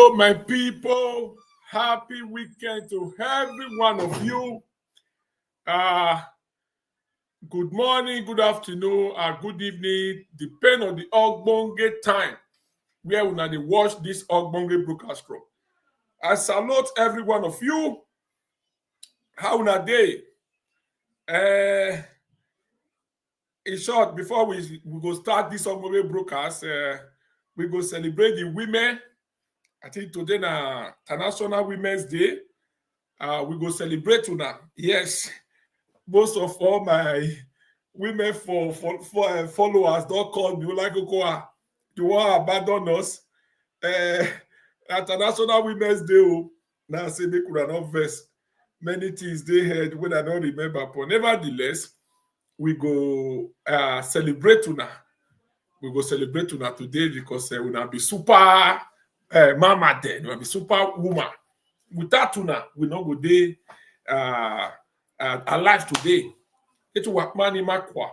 Hello, my people. Happy weekend to every one of you. Good morning, good afternoon, good evening. Depend on the Ogbonge time where una dey watch this Ogbonge broadcast from. I salute every one of you. How una dey? In short, before we go start this Ogbonge broadcast, we go celebrate the women. I think today na International Women's Day. We go celebrate una. Yes, most of all my women for followers don't call me Olakoko. You want abandon us? International Women's Day. Now say make una not vex. Many things they heard when I don't remember. But nevertheless, we go celebrate una. We go celebrate una today because una be super mama then. We be super woman. Without una, we not go dey alive today. It work money makwa.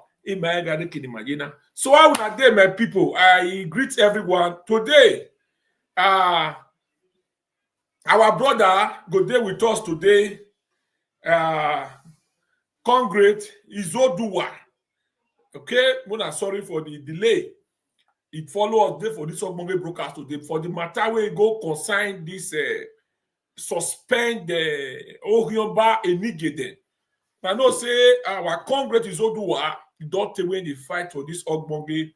So how una dey, my people? I greet everyone today. Our brother go dey with us today. Congrats Izoduwa. Okay, Mona, sorry for the delay. It follow us there for this Ogbonge broadcast today. For the matter we go consign this suspend the Enigie then. I know say our Congress Izoduwa don't win the fight for this Ogbonge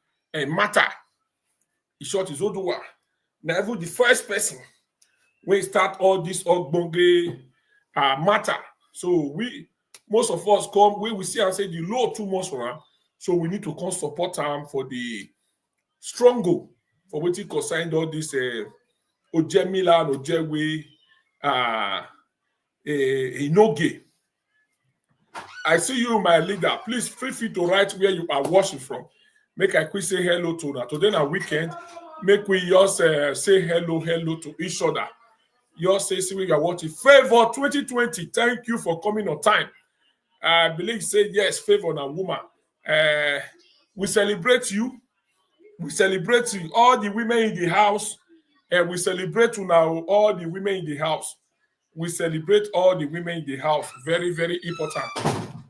matter. In short, Izoduwa. Now even the first person when start all this Ogbonge matter. So most of us come, we see and say the law too much for him. So we need to come support him for the strong goal for which he consigned all this Ojemila and Ojewe enogie. I see you, my leader. Please feel free to write where you are watching from. Make I quick say hello to that. Today na weekend. Make we just say hello to each other. Just say we are watching. Favor 2020. Thank you for coming on time. I believe say yes, favor na woman. We celebrate you. We celebrate you. All the women in the house. We celebrate you now. All the women in the house. We celebrate all the women in the house. Very, very important.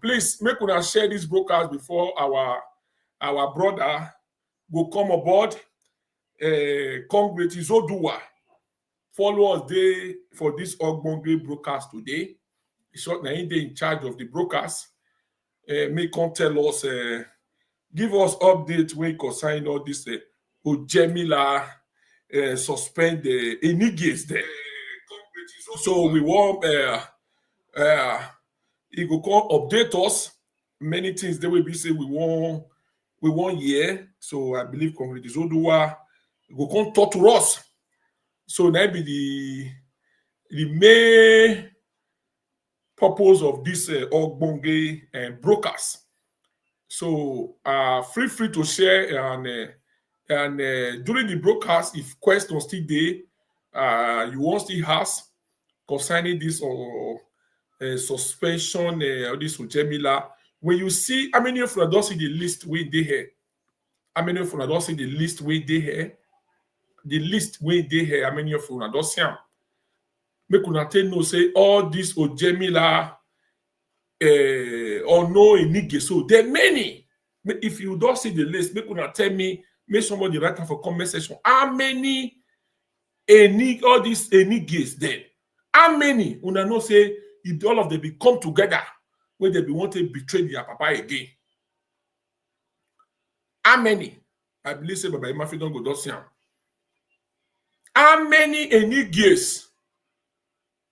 Please make una share this broadcast before our brother will come aboard. Congrats Izoduwa. Follow us there for this Ogbonge broadcast today. Short na him dey in charge of the broadcast. May come tell us, give us update when consign all this Ojemila suspend the Enigies there. So we want he go come update us. Many things they will be say we want hear. So I believe Congrats Izoduwa go come talk to us. So that be the main purpose of this Ogbonge broadcast. So feel free to share and during the broadcast, if questions still there, you want still ask concerning this or suspension or this Ojemila. When you see how many of you don't see the list where they here, how many of you don't see the list where they here, the list where they here, how many of you don't see them? Make una tell no say all this Ojemila or no Enigie. So there are many. If you don't see the list, make una tell me, make somebody write for comment section. How many all these Enigies then? How many? Una know say if all of them be come together when they be want to betray their papa again. How many? I believe say Baba Imafi don't go don't see them. How many Enigies?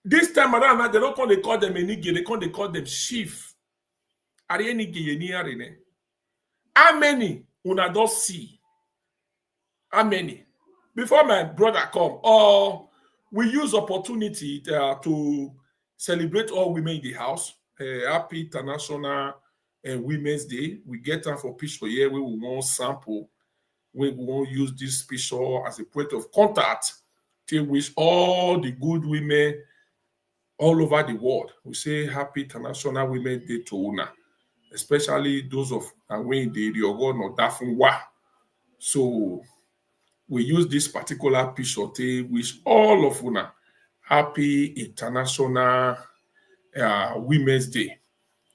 This time around, they don't call them Enigie, they call them chief. Are Enigie? How many una don't see? How many? Before my brother come, we use opportunity to celebrate all women in the house. Happy International Women's Day. We get time for picture here where we want sample. We won't use this picture as a point of contact to wish all the good women all over the world. We say Happy International Women's Day to una, especially those of when the Riogon or Dafunwa. So we use this particular picture to wish all of una happy International Women's Day.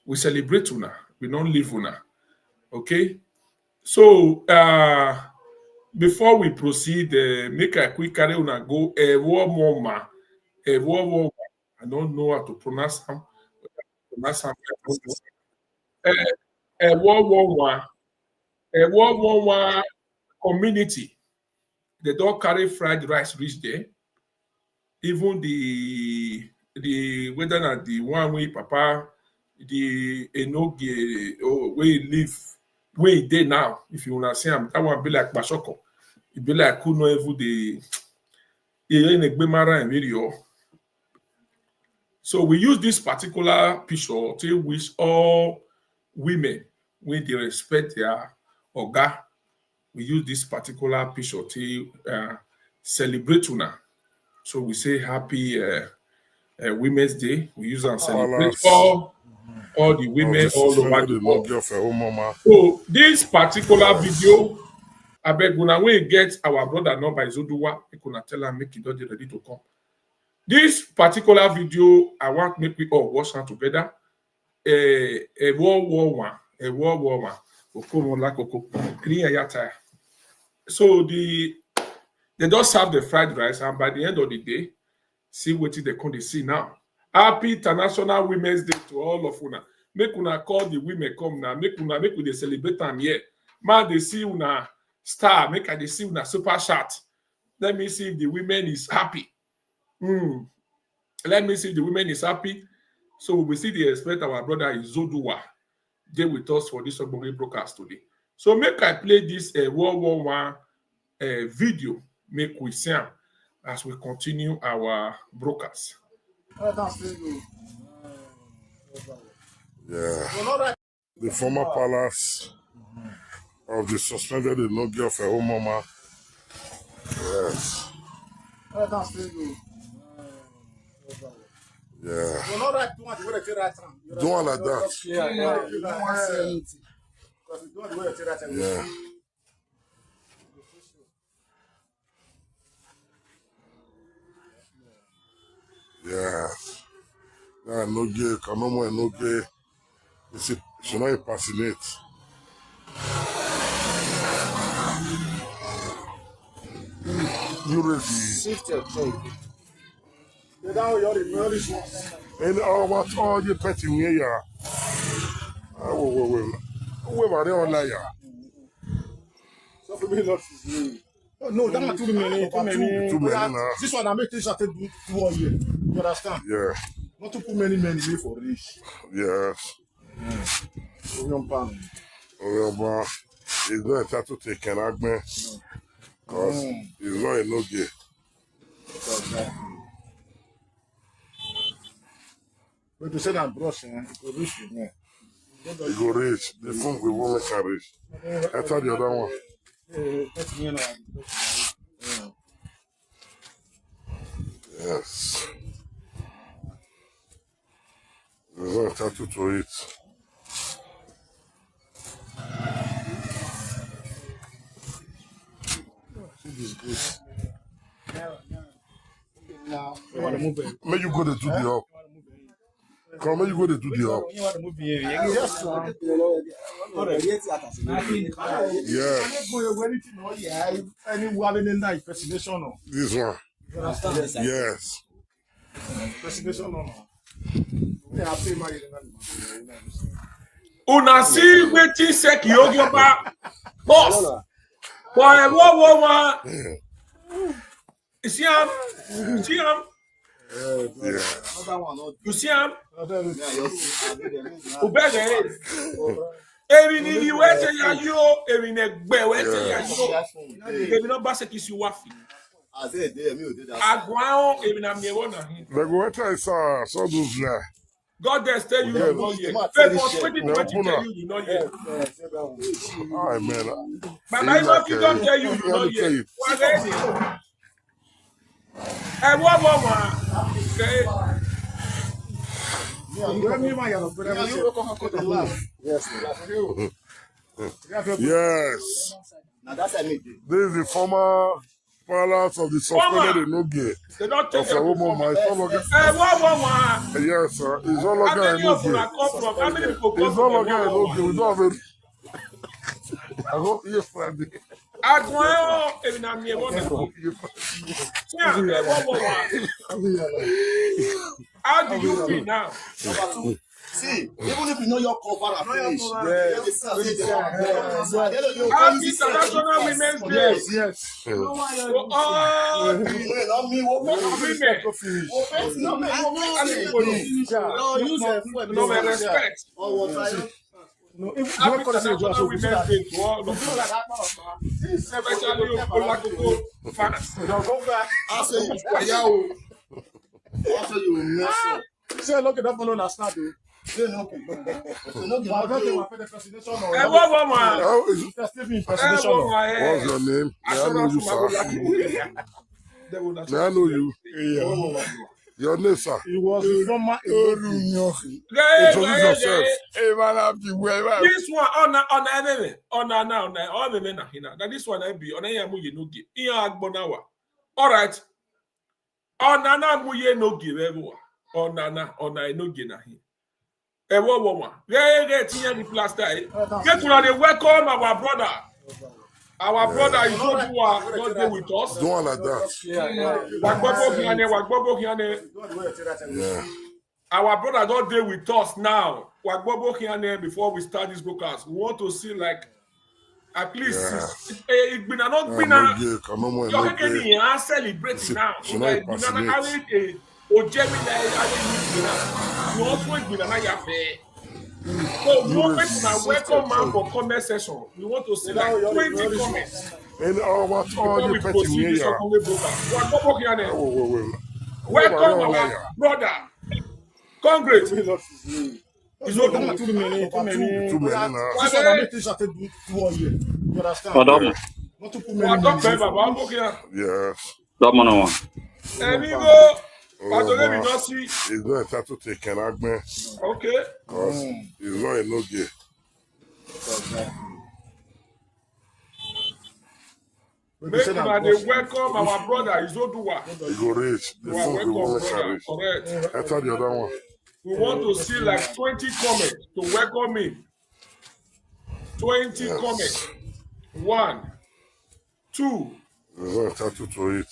We celebrate una, we don't leave una. Okay? So before we proceed, make a quick carry una go a war mama. A war. I don't know how to pronounce them. A war community. They don't carry fried rice reach there. Even the whether not the one way papa the enogie or where he live where he dey now. If you wanna see him, that one be like Bashoko. It be like who know every day. So we use this particular picture to wish all women when they respect their oga. We use this particular picture to celebrate una. So we say happy Women's Day. We use and celebrate all the women all over the world. So this particular video, I beg una when get our brother number Izoduwa, you can tell her make it ready to come. This particular video, I want make we all watch them together. A World War One. Olakoko. So they just serve the fried rice, and by the end of the day, see what they can see now. Happy International Women's Day to all of una. Make una call the women come now. Make we celebrate them here. Man, they see una star. Make they see una super shot. Let me see if the women is happy. Let me see if the women is happy. So we see the expect our brother Izoduwa. They with us for this broadcast today. So make I play this World War One video. Make we see as we continue our broadcast. Yeah. The former palace of the suspended enogie of a home mama. Yes. Yeah. Do one like that. Yeah. Yeah. Yeah, enogie, kanomo enogie. She not impersonate. You ready? Shift your tape. And what all the petting here? Wait, online. So for me, not no, that one too many. Too many now. This one I make this after 2 years. You understand? Yeah. Not to put many for this. Yes. It's not to take an argument because it's not enogie. But you said I'm brushing, it will reach you. It will reach. The phone will make a reach. Enter the other one. Yes. There's no tattoo to it. This is good. May you go to do the up. Come, may you go to do the up. Yeah. This one. Yes. Una see wetin sek Yoruba boss for a World War You see him? You see him? Yeah. You see him? Ubege. Erin ni wete ya yo, erin egbe wete ya yo. Ebi no ba se kisi wafi. Agwan ebi na miewo na hin. The water is so those there. God has tell you you know yet. Famous 2020 tell you know yet. All right, man. But I don't tell you you know yet. And one more. Yes. Yes. Now that's Enigie. This is the former palace of the suspended enogie. They don't take Of a woman, my son. Yes, sir. It's all how again many of you enogie. come from? How many people come It's from? all again enogie. We don't have it. I hope yesterday. How do you feel now? See, even if you know your cover and finish, Happy International Women's Day. Yes. To all the women, no respect. Happy International Women's Day to all of you, especially Olakoko fans. Say, look at that one understand. What's your name? May I know you, sir? May I know you? Your name, sir? He was former Introduce yourself. This one this one I be on enogie. All right. Enogie na him. Welcome our brother. Our brother Izoduwa not there with us. Don't want like that. Yeah. Our brother not there with us now. Before we start this broadcast, we want to see like at least it's been not been you're celebrating now. So welcome man for comment session. We want to see like 20 comments. And what all the petty here? Welcome our brother. Congrats. Too many now. Yes. He's not entitled to take an argument. Okay. Because he's not enogie. Welcome our brother Izoduwa. He go rich. The phone will work rich. Enter the other one. We want to see like 20 comments to welcome him. 20 comments. 1, 2. He's not entitled to it.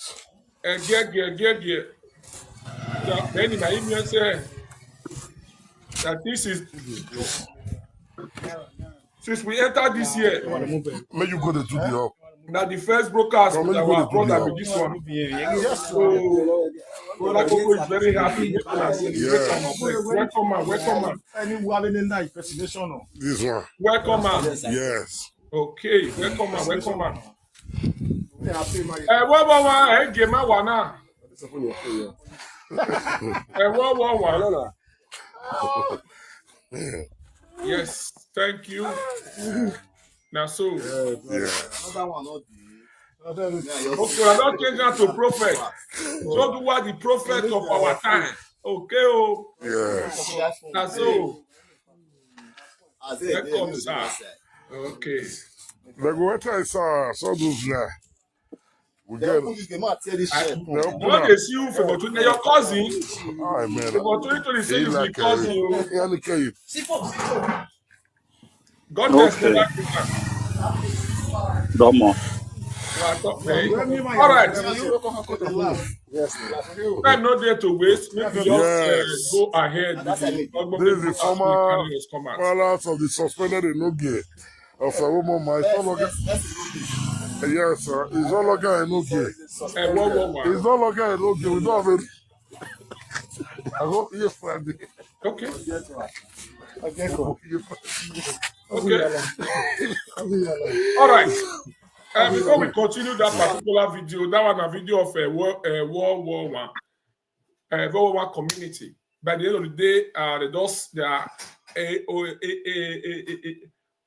Then in my email say that this is since we entered this year. May you go to do the up. Now the first broadcast with our brother with this one. So Olakoko is very happy. Welcome man. This one. Welcome man. Yes. Okay, welcome man. Yes, thank you. Now so Yeah. okay, I don't change that to prophet. So do what the prophet of our time. Okay, oh. Yes. Now so welcome, sir. Okay. Like what I saw those now. We get what is you for your cousin? All right, man. For 2026 is your cousin. God bless you. All right. I'm not there to waste. Maybe just go ahead. This is the former palace of the suspended enogie of a woman, my son. Yes, sir. It's all again enogie. It's all again enogie. We don't have it. I hope yesterday. Okay. All right. Before we continue that particular video, that was a video of World War I community. By the end of the day,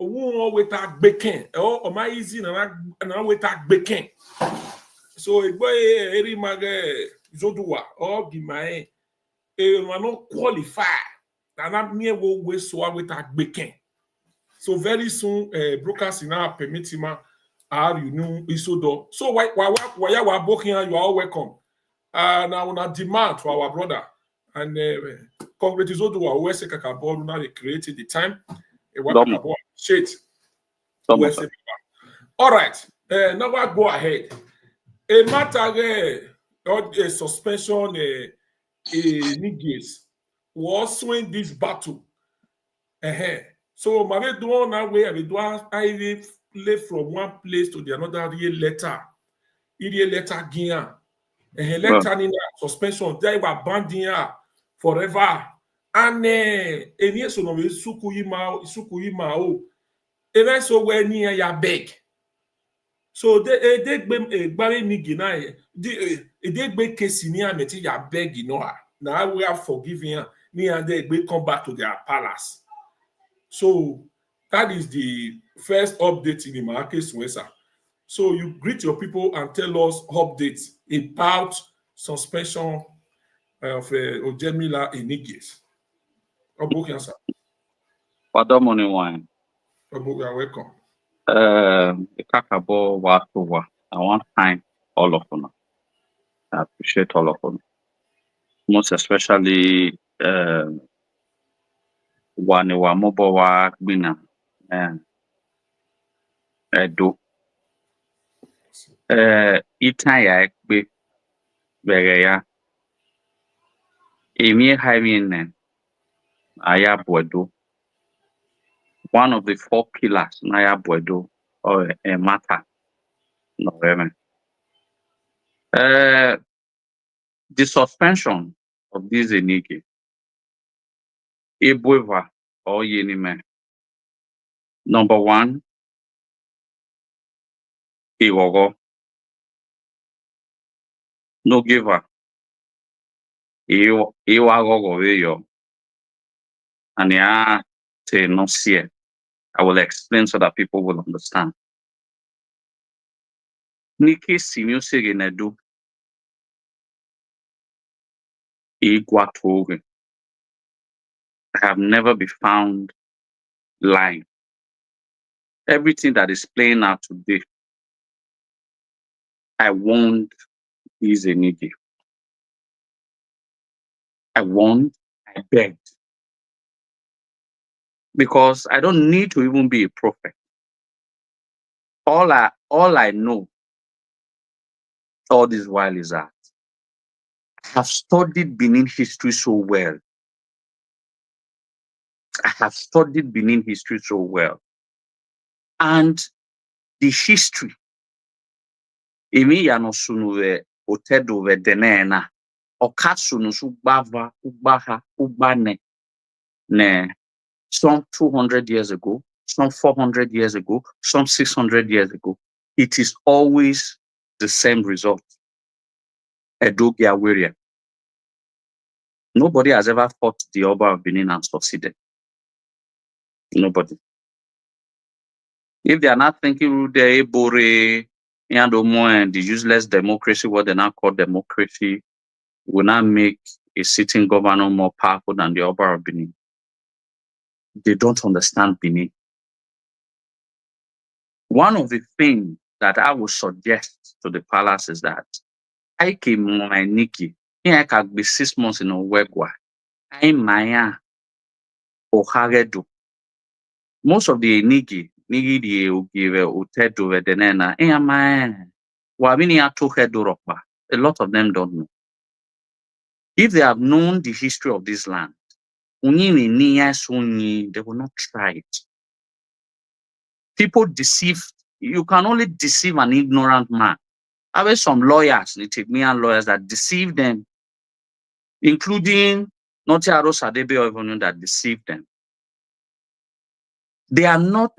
they are without baking or my easy and without baking. So a boy Izoduwa or Gimae not qualify. And I'm near go with so without baking. So very soon, brokers in our permit him are Isoduwa. So why you are booking? You are all welcome. Now on a demand for our brother and Congress Izoduwa who say kakabo now they created the time. Shit. All right. Now I go ahead. A matter a suspension Enigie was swing this battle. So my do now where I live from one place to the another real letter. Real letter again. Letter in suspension. They were banding forever. And any so no sukuyima o. Even so when near ya beg. So they gbari Enigie na they gbe case ni ameti ya beg you know. Now we are forgiving me and they come back to their palace. So that is the first update in the market, sir. So you greet your people and tell us updates about suspension of Ojemila Enigie. Obokian, sir. Pardon money wine. You are welcome. Kakabo Watowa. I want to thank all of them. I appreciate all of them. Most especially Wanewa Mobowa Gbina and Edo. Itaya Ekbe Bereya. Emi Havinen Aya Bwedo. One of the 4 pillars Naya Bwedo or a matter. No, the suspension of this Enigie, Ebweva or Yenime. Number 1, Iwogo. No giver. Iwagogo. And ya say no see. I will explain so that people will understand. Niki Simusig Nedu Igwatoge. I have never been found lying. Everything that is playing out today, I warned is Enigie. I warned, I begged. Because I don't need to even be a prophet. All I know all this while is that I have studied Benin history so well. I have studied Benin history so well. And the history, Emi Yanosunuwe Otedowe Denena, Okasunu Subava, Ubaha, Ubane, ne, some 200 years ago, some 400 years ago, some 600 years ago. It is always the same result. Edogie Aweria. Nobody has ever fought the Oba of Benin and succeeded. Nobody. If they are not thinking the Ebore and the useless democracy, what they now call democracy, will not make a sitting governor more powerful than the Oba of Benin. They don't understand Benin. One of the things that I would suggest to the palace is that I came on my Enigie. I can be 6 months in a Wegwa. I Maya Oharedo. Most of the Enigie, Nigi give Utedo Vedenena, Wabini Atohedorokba. A lot of them don't know. If they have known the history of this land, they will not try it. People deceive. You can only deceive an ignorant man. I have some lawyers, Nigerian lawyers that deceive them, including Notiaro Sadebe or even that deceive them. They are not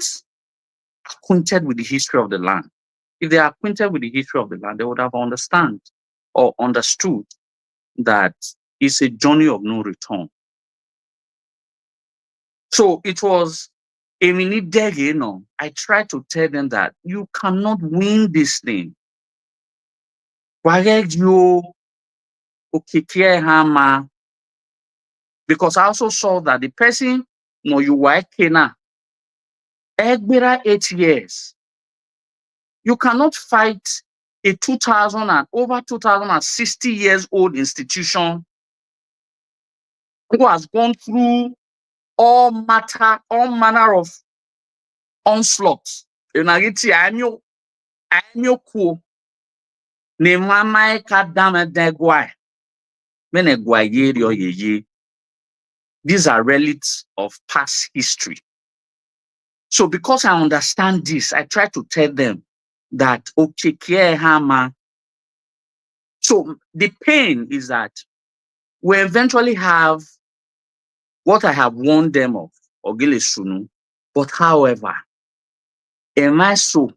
acquainted with the history of the land. If they are acquainted with the history of the land, they would have understood that it's a journey of no return. So it was a minute there, I tried to tell them that you cannot win this thing. Because I also saw that the person, you were Kena, Egbera 8 years. You cannot fight a 2000 and over 2060 years old institution who has gone through all manner of onslaughts. Enagiti anyo ku ne mama ka dama degwa. Menegwa ye ye. These are relics of past history. So because I understand this, I try to tell them that okay, hama. So the pain is that we eventually have what I have warned them of, Ogile Sunu. But however, am I so?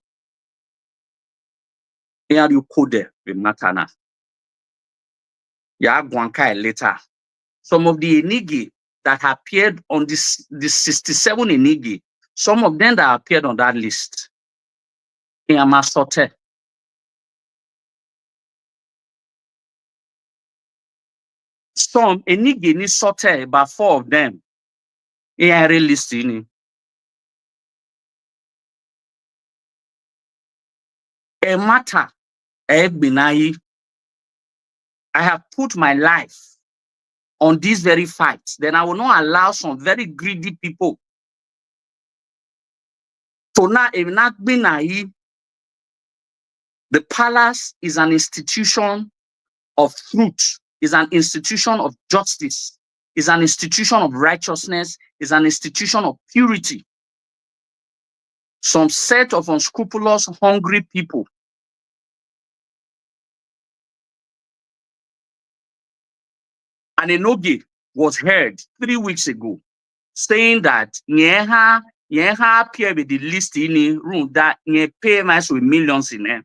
Here you code with Matana. Ya Gwankai later. Some of the Enigie that appeared on this 67 Enigie, some of them that appeared on that list. In Amasote. Some Enigie ni sote about 4 of them. In a list in a matter I have put my life on these very fights. Then I will not allow some very greedy people to now not be naive. The palace is an institution of truth, is an institution of justice, is an institution of righteousness, is an institution of purity. Some set of unscrupulous, hungry people and Enogie was heard 3 weeks ago saying that Nyeha appear with the list in the room that Nye pay us with millions in there.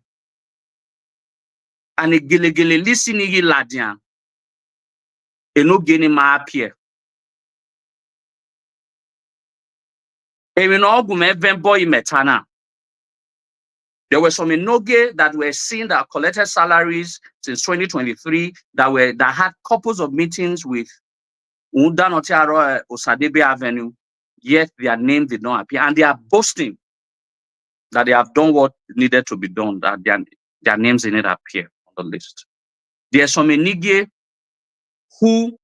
And a gele listening ladian. Enogie ni ma appear. Even Ogume Vemboy Metana. There were some Enogie that were seen that collected salaries since 2023 that had couples of meetings with Unda Notiaro Osadebe Avenue, yet their name did not appear. And they are boasting that they have done what needed to be done, that their names didn't appear on the list. There are some Enigie who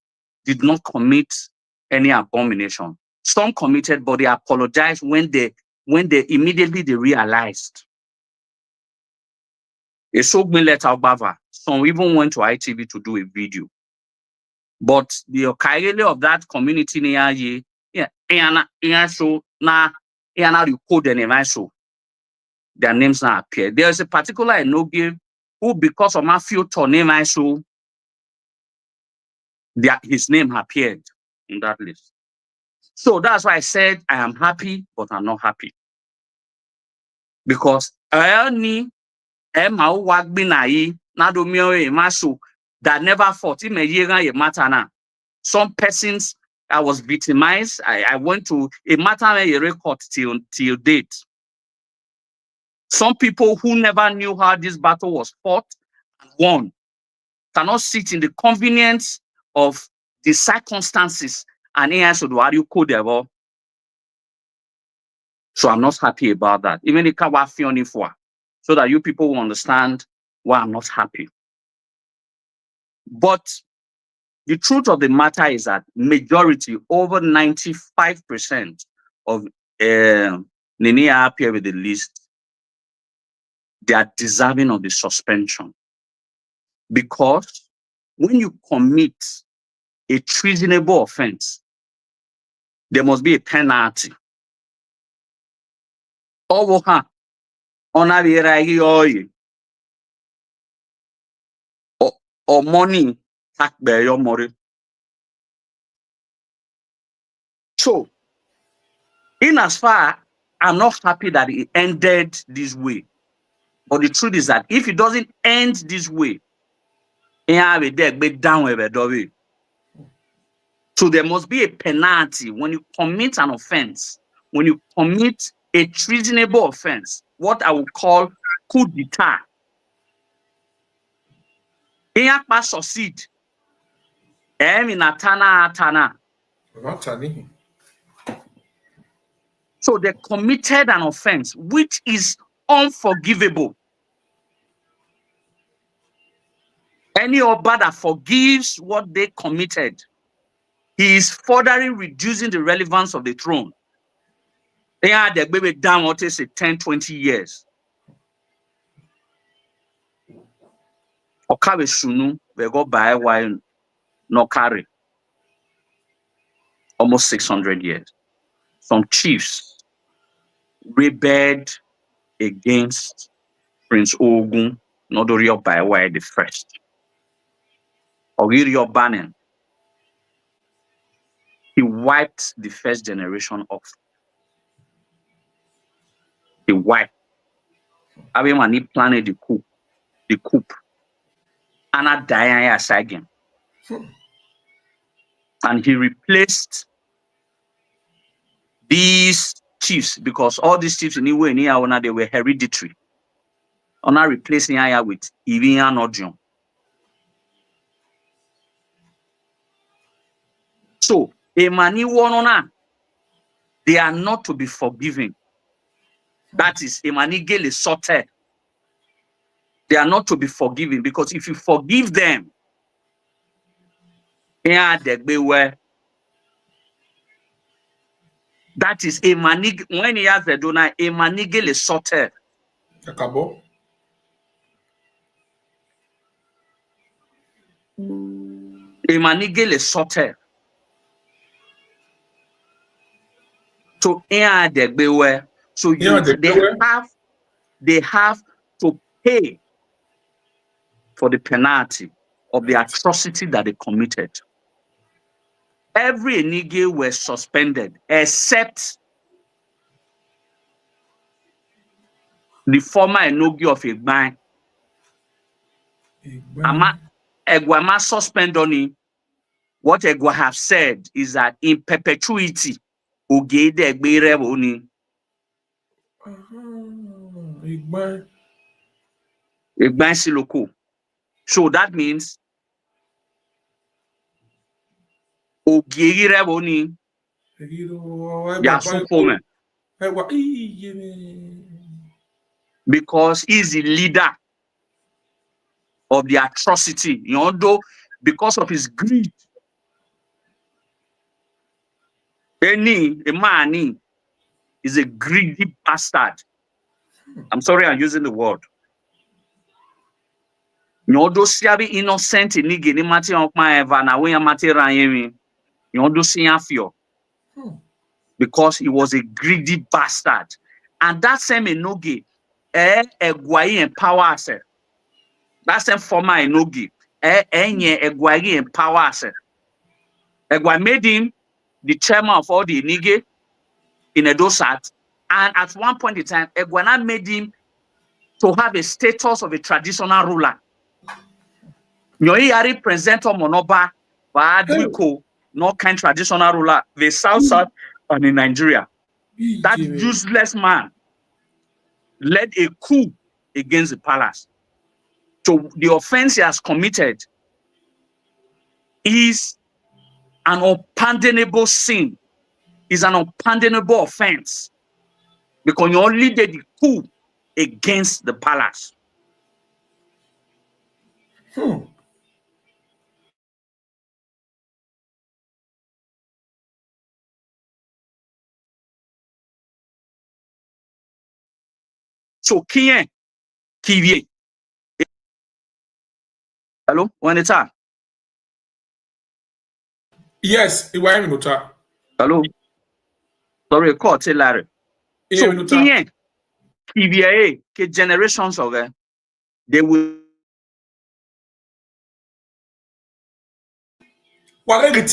did not commit any abomination. Some committed, but they apologized when they immediately realized. A Sogme letter Bava. Some even went to ITV to do a video. But the Okaile of that community near ye, so na record and so their names now appear. There is a particular Enogie who, because of my future name, so his name appeared in that list. So that's why I said I am happy, but I'm not happy. Because I only that never fought in a year matter now. Some persons I was victimized. I went to a matter a record till date. Some people who never knew how this battle was fought and won cannot sit in the convenience of the circumstances and Izoduwa code ever. So I'm not happy about that. Even the Kawafioni for so that you people will understand why I'm not happy. But the truth of the matter is that majority, over 95% of Nenia appear with the list, they are deserving of the suspension. Because when you commit a treasonable offense, there must be a penalty. Or money tax by your money. So, in as far, I'm not happy that it ended this way. But the truth is that if it doesn't end this way, so there must be a penalty when you commit an offense, when you commit a treasonable offense, what I would call coup d'etat. Succeed. So they committed an offense which is unforgivable. Any Oba that forgives what they committed, he is further reducing the relevance of the throne. They had the baby down what is it 10, 20 years. Okabe Sunu, we go by why no carry. Almost 600 years. Some chiefs rebelled against Prince Ogun, Nodorio Baiwai the first. Ogirio Banen. He wiped the first generation off. He wiped. When he planned the coup. Anna Diana Sagan. And he replaced these chiefs because all these chiefs anyway they were hereditary. Ona replacing Aya with Irian Odion. So Emani Wonona, they are not to be forgiven. That is Enigie le sorted. They are not to be forgiven because if you forgive them, that is Enigie. When he has the donor, Enigie le sorted. Akabo. Enigie le sorted. So so they have to pay for the penalty of the atrocity that they committed. Every Enigie were suspended except the former enogie of Egban. Egwama suspend on him. What Egwa have said is that in perpetuity, Egban Siloko. So that means because he's the leader of the atrocity, because of his greed. Emani is a greedy bastard. I'm sorry I'm using the word. Nyodo siabi innocent Enigie ni mati okma eva na we mati ranyemi. Nyodo siafio. Because he was a greedy bastard. And that same enogie, Egwai empower herself. That same former enogie, Egwai empower herself. Egwai made him the chairman of all the Enigie in Edosat. And at one point in time, Egwana made him to have a status of a traditional ruler. Nyoyari presenter Monoba, Baadwiko, no kind traditional ruler, the South and in Nigeria. That useless man led a coup against the palace. So the offense he has committed is an unpardonable sin, is an unpardonable offense because you only did the coup against the palace. So Kien, Kivie. Hello, when it's up? Yes, hello. Sorry, call tell Larry. So Kien, Kivie, generations of them, they will. What you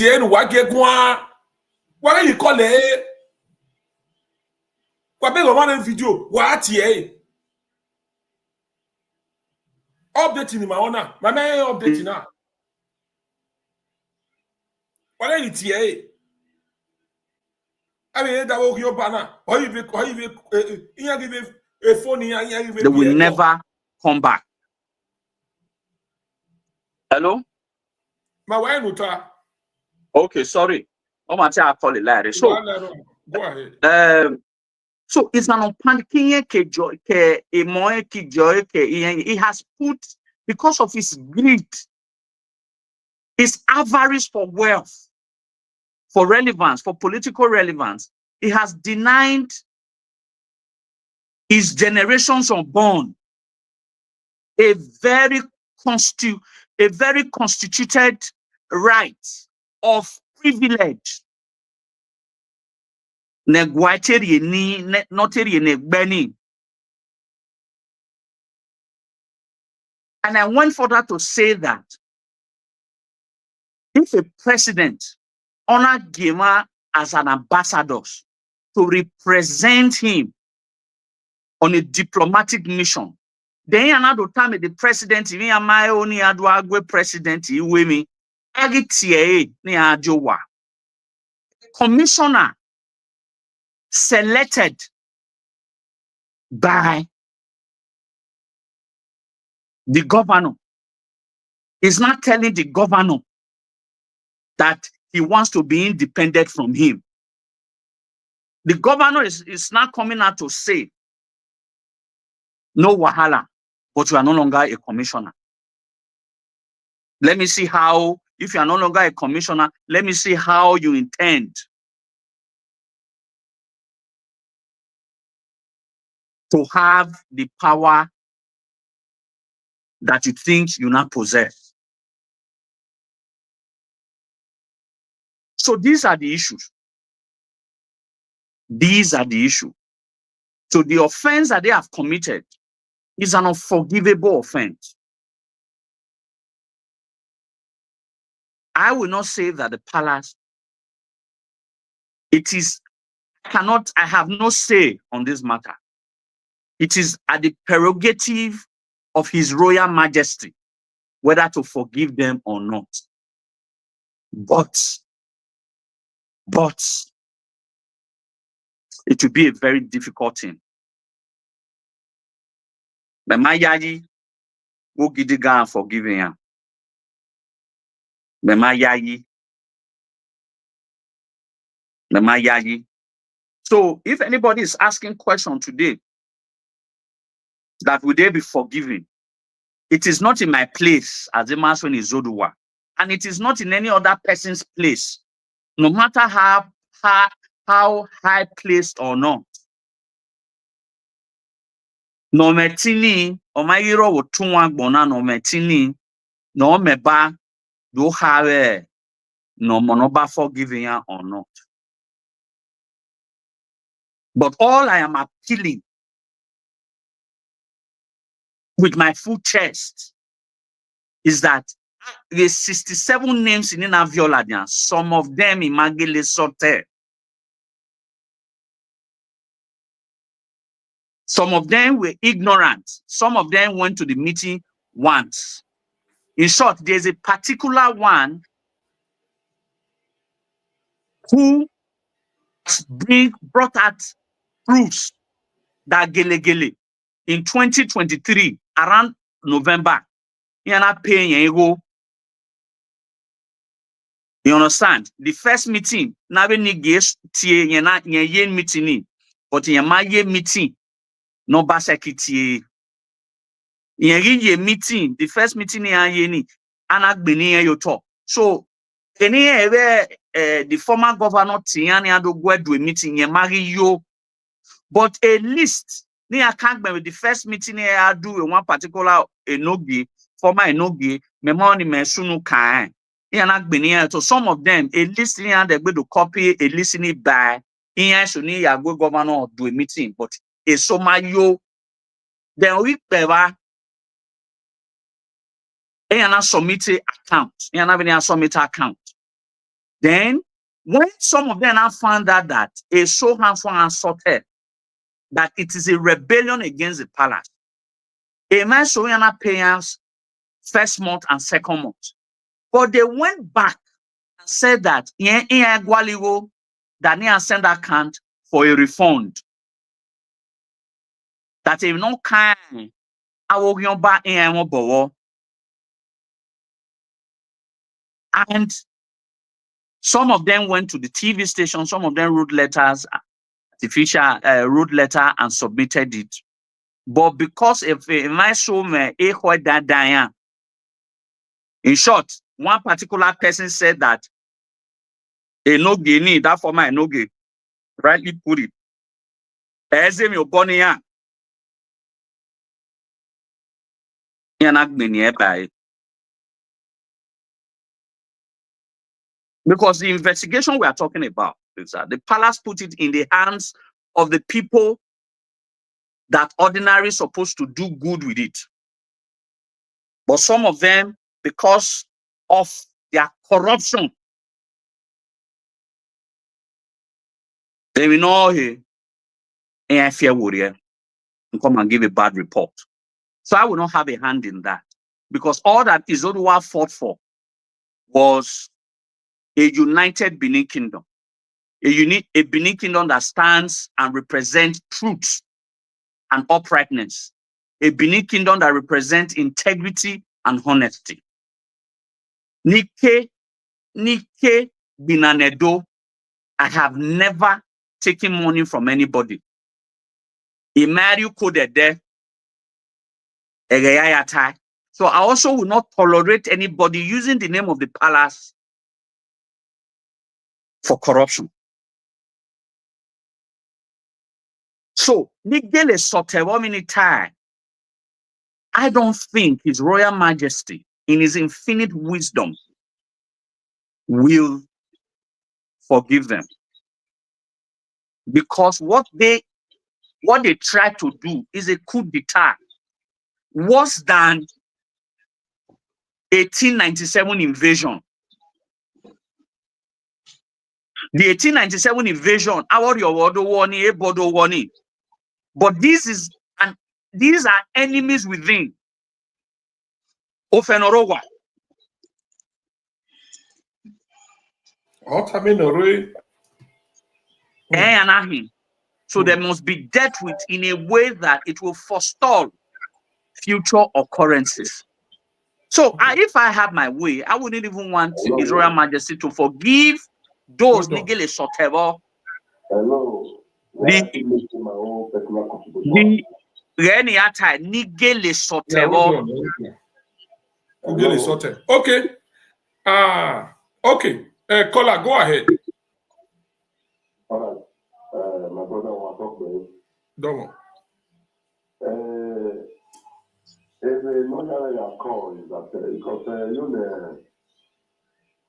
call it? What big one video? What here? Updating my honor. My man updating now. What are you here? I mean, that will your banner. They will never come back. Hello? My wife. Okay, sorry. I'll call it Larry. So go ahead. So it's an opankinye ke emoe ki joy ke he has put, because of his greed, his avarice for wealth, for relevance, for political relevance, he has denied his generations unborn a very constituted right of privilege. And I went further to say that if a president honor Gema as an ambassador to represent him on a diplomatic mission, then another time the president, even my only adwagwe president, me agitie ni ajowa commissioner selected by the governor is not telling the governor that he wants to be independent from him. The governor is not coming out to say, no wahala, but you are no longer a commissioner. Let me see how, if you are no longer a commissioner, let me see how you intend to have the power that you think you now possess. So these are the issues. These are the issues. So the offense that they have committed is an unforgivable offense. I will not say that the palace, I have no say on this matter. It is at the prerogative of His Royal Majesty whether to forgive them or not. But it will be a very difficult thing. But my yayi will give the guy forgiving him. But my yayi. So if anybody is asking question today, that will they be forgiven? It is not in my place as a master in Izoduwa, and it is not in any other person's place, no matter how high placed or not. No metini o mayiro wo tunwa gbona no metini no meba do have no monoba forgiving or not. But all I am appealing with my full chest is that the 67 names in Aviola, some of them in Magele Sote, some of them were ignorant, some of them went to the meeting once. In short, there's a particular one who brought out proofs that Gele in 2023, around November, you're not paying ego. You understand? The first meeting, now we negate you're not meeting, but in my meeting, no basekiti. In meeting, the first meeting in anak beni you talk. So any the former governor Tiani ado go do a meeting ye marry you, but at least ni can't with the first meeting I do in one particular enogie, former enogie, memoni mesunu kan. So some of them, at least they're going to copy a listening by in go governor do a meeting, but a so mayo then we peva and submit account. And submit account. Then when some of them have found out that a so handsome and sorted that it is a rebellion against the palace, a man so payers first month and second month. But they went back and said that that they send account for a refund. That if no kind I will back in and some of them went to the TV station, some of them wrote letters. I artificial road letter and submitted it. But because if my soul in short, one particular person said that enogie, that former enogie, rightly put it. Because the investigation we are talking about is that the palace put it in the hands of the people that ordinarily supposed to do good with it. But some of them, because of their corruption, they will know and fear warrior and come and give a bad report. So I will not have a hand in that. Because all that Izoduwa fought for was a united Benin Kingdom. A Benin Kingdom that stands and represents truth and uprightness. A Benin Kingdom that represents integrity and honesty. Nike Binanedo, I have never taken money from anybody. Imari coded there. So I also will not tolerate anybody using the name of the palace for corruption. So, Nigele Sotewominita, I don't think His Royal Majesty, in His infinite wisdom, will forgive them. Because what they try to do is a coup d'etat, worse than 1897 invasion. The 1897 invasion, but these are enemies within. Ofenorowa. So there must be dealt with in a way that it will forestall future occurrences. So if I have my way, I wouldn't even want His Royal Majesty to forgive those Nigele Sotewo. Okay. Okay. Kola, go ahead. All right. My brother will talk to you. Don't. There's another I call is that because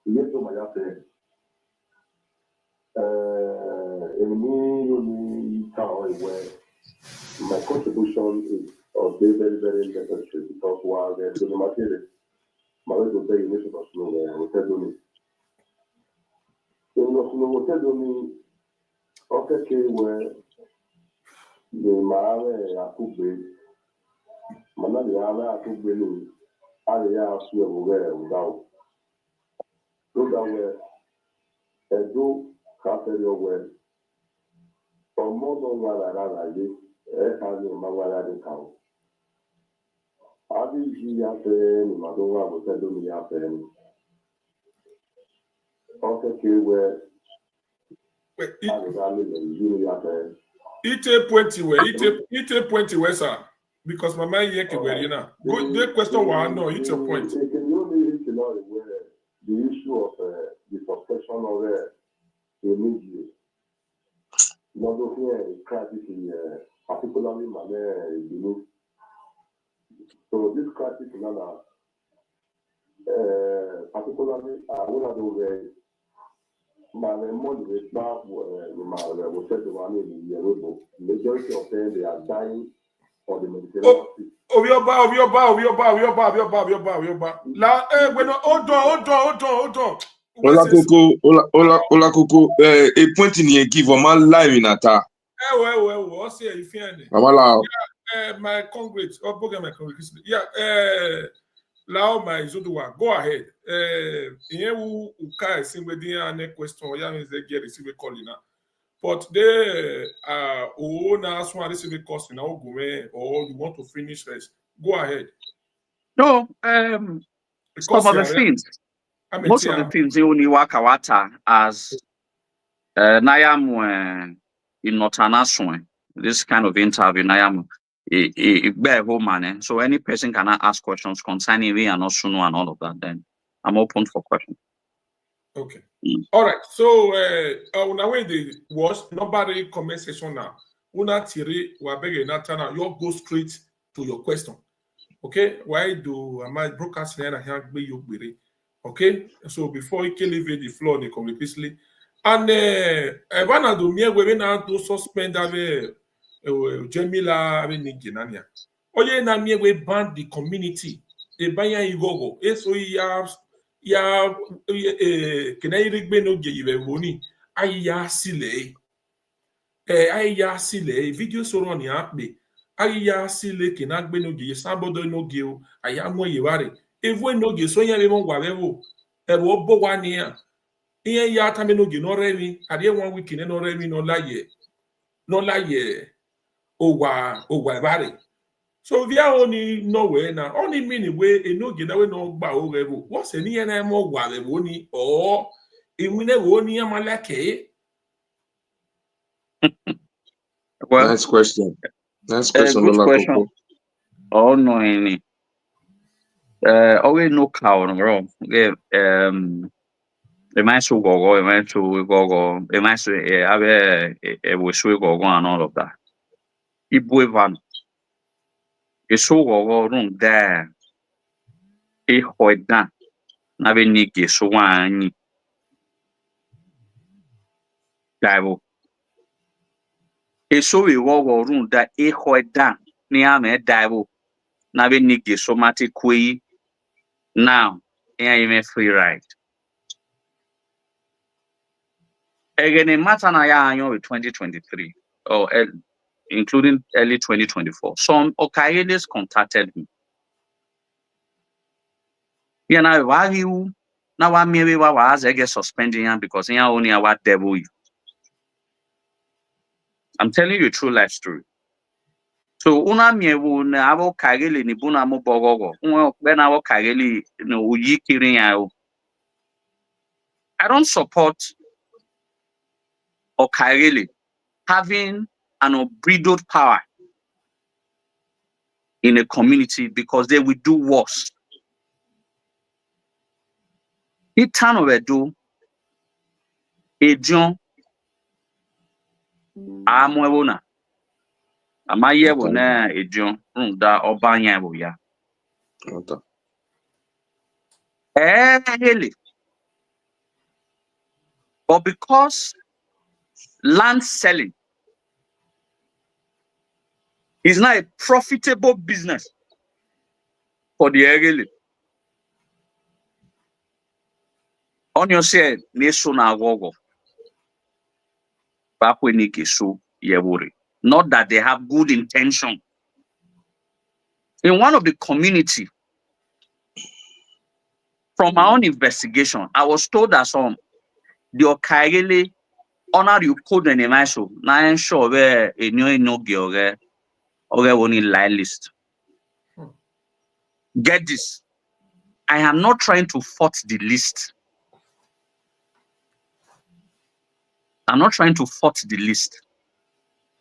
you get to my affair. Where my contribution is very, very necessary because while there's the material, my little day in this was nowhere, I will tell you. In the tell me, okay, where the Mare Akube, Manana Akube, Aria Sueware without. Look that way, a do cafe your way. For more than what I did, has in Mawala cow. I did see after Madonna was telling me after him. Okay, where Ite pointy where, sir. Because my mind yeke where you know. Good the question one no, it's your point. Can you only know where the issue of the suspension of Enigie. Not looking at crisis in particularly Benin. So this crisis in Ghana, particularly one of those majority of them they are dying on the Mediterranean Sea. Olakoko, a point in here give a man live in ata. My congrats, my congrats. Yeah, now my Izoduwa, go ahead. Here uka somebody ane question ya get receive calling now. But they now someone receive question now or you want to finish first. Go ahead. No, some of the things. Most of the things they only work out as Nayam in Notana this kind of interview, I am a man. So any person cannot ask questions concerning me and also know and all of that. Then I'm open for questions. Okay. All right. So now when they watch nobody comment section now. Una tiri wabege natana. You go straight to your question. Okay. Why do my broadcast here and be you query? Okay. So before you can leave the floor, they come repeatedly. And one do me we na to suspend ave Jamila ave Niginania. Oye na me we ban the community. E banya igogo. So ya kena irigbe n'oge ibe woni ayya sile video soro ni akpe ayya sile kena gbe n'oge sabodo n'oge o aya mo yeware evu n'oge so yan mo gwa lewo e wo bo wa ni ya iye ya ta me n'oge no remi ade 1 week ni no remi no laye o wa bare. So via only nowhere now. Only meaning way enogie na we no gba o revo. What's any na mo gba revo ni or imune wo ni amalake? Well, nice question. Good question. Oh no any. Always no cow wrong. E mai so gogo, e mai so ave we so gogo and all of that. Ibu evan. E so gogo run there. E hoida na be nige so wan daibo e so we wo run da e hoida ni ame daibo na be nige so mate kwe now e me free ride again matter na ya anyo 2023 or including early 2024 some Okayedes contacted me. You know, why you now I maybe was I get suspending him because he only a what devil you. I'm telling you a true life story. So una miewu na avo kageli ni buna mo bogogo. When avo kageli no uyi kirin. I don't support Okageli having an unbridled power in a community because they will do worse. He turn over do a John Amwebona. Amaye wona a John da Obanya ya. Really. But because land selling is not a profitable business for the Egeli. On your say, Nesuna Gogo. Back when so Yewuri. Not that they have good intention. In one of the community, from my own investigation, I was told that some the Okagele honor you code and a so now I'm sure where a new enogie or only line list. Get this. I am not trying to fault the list. I'm not trying to fault the list.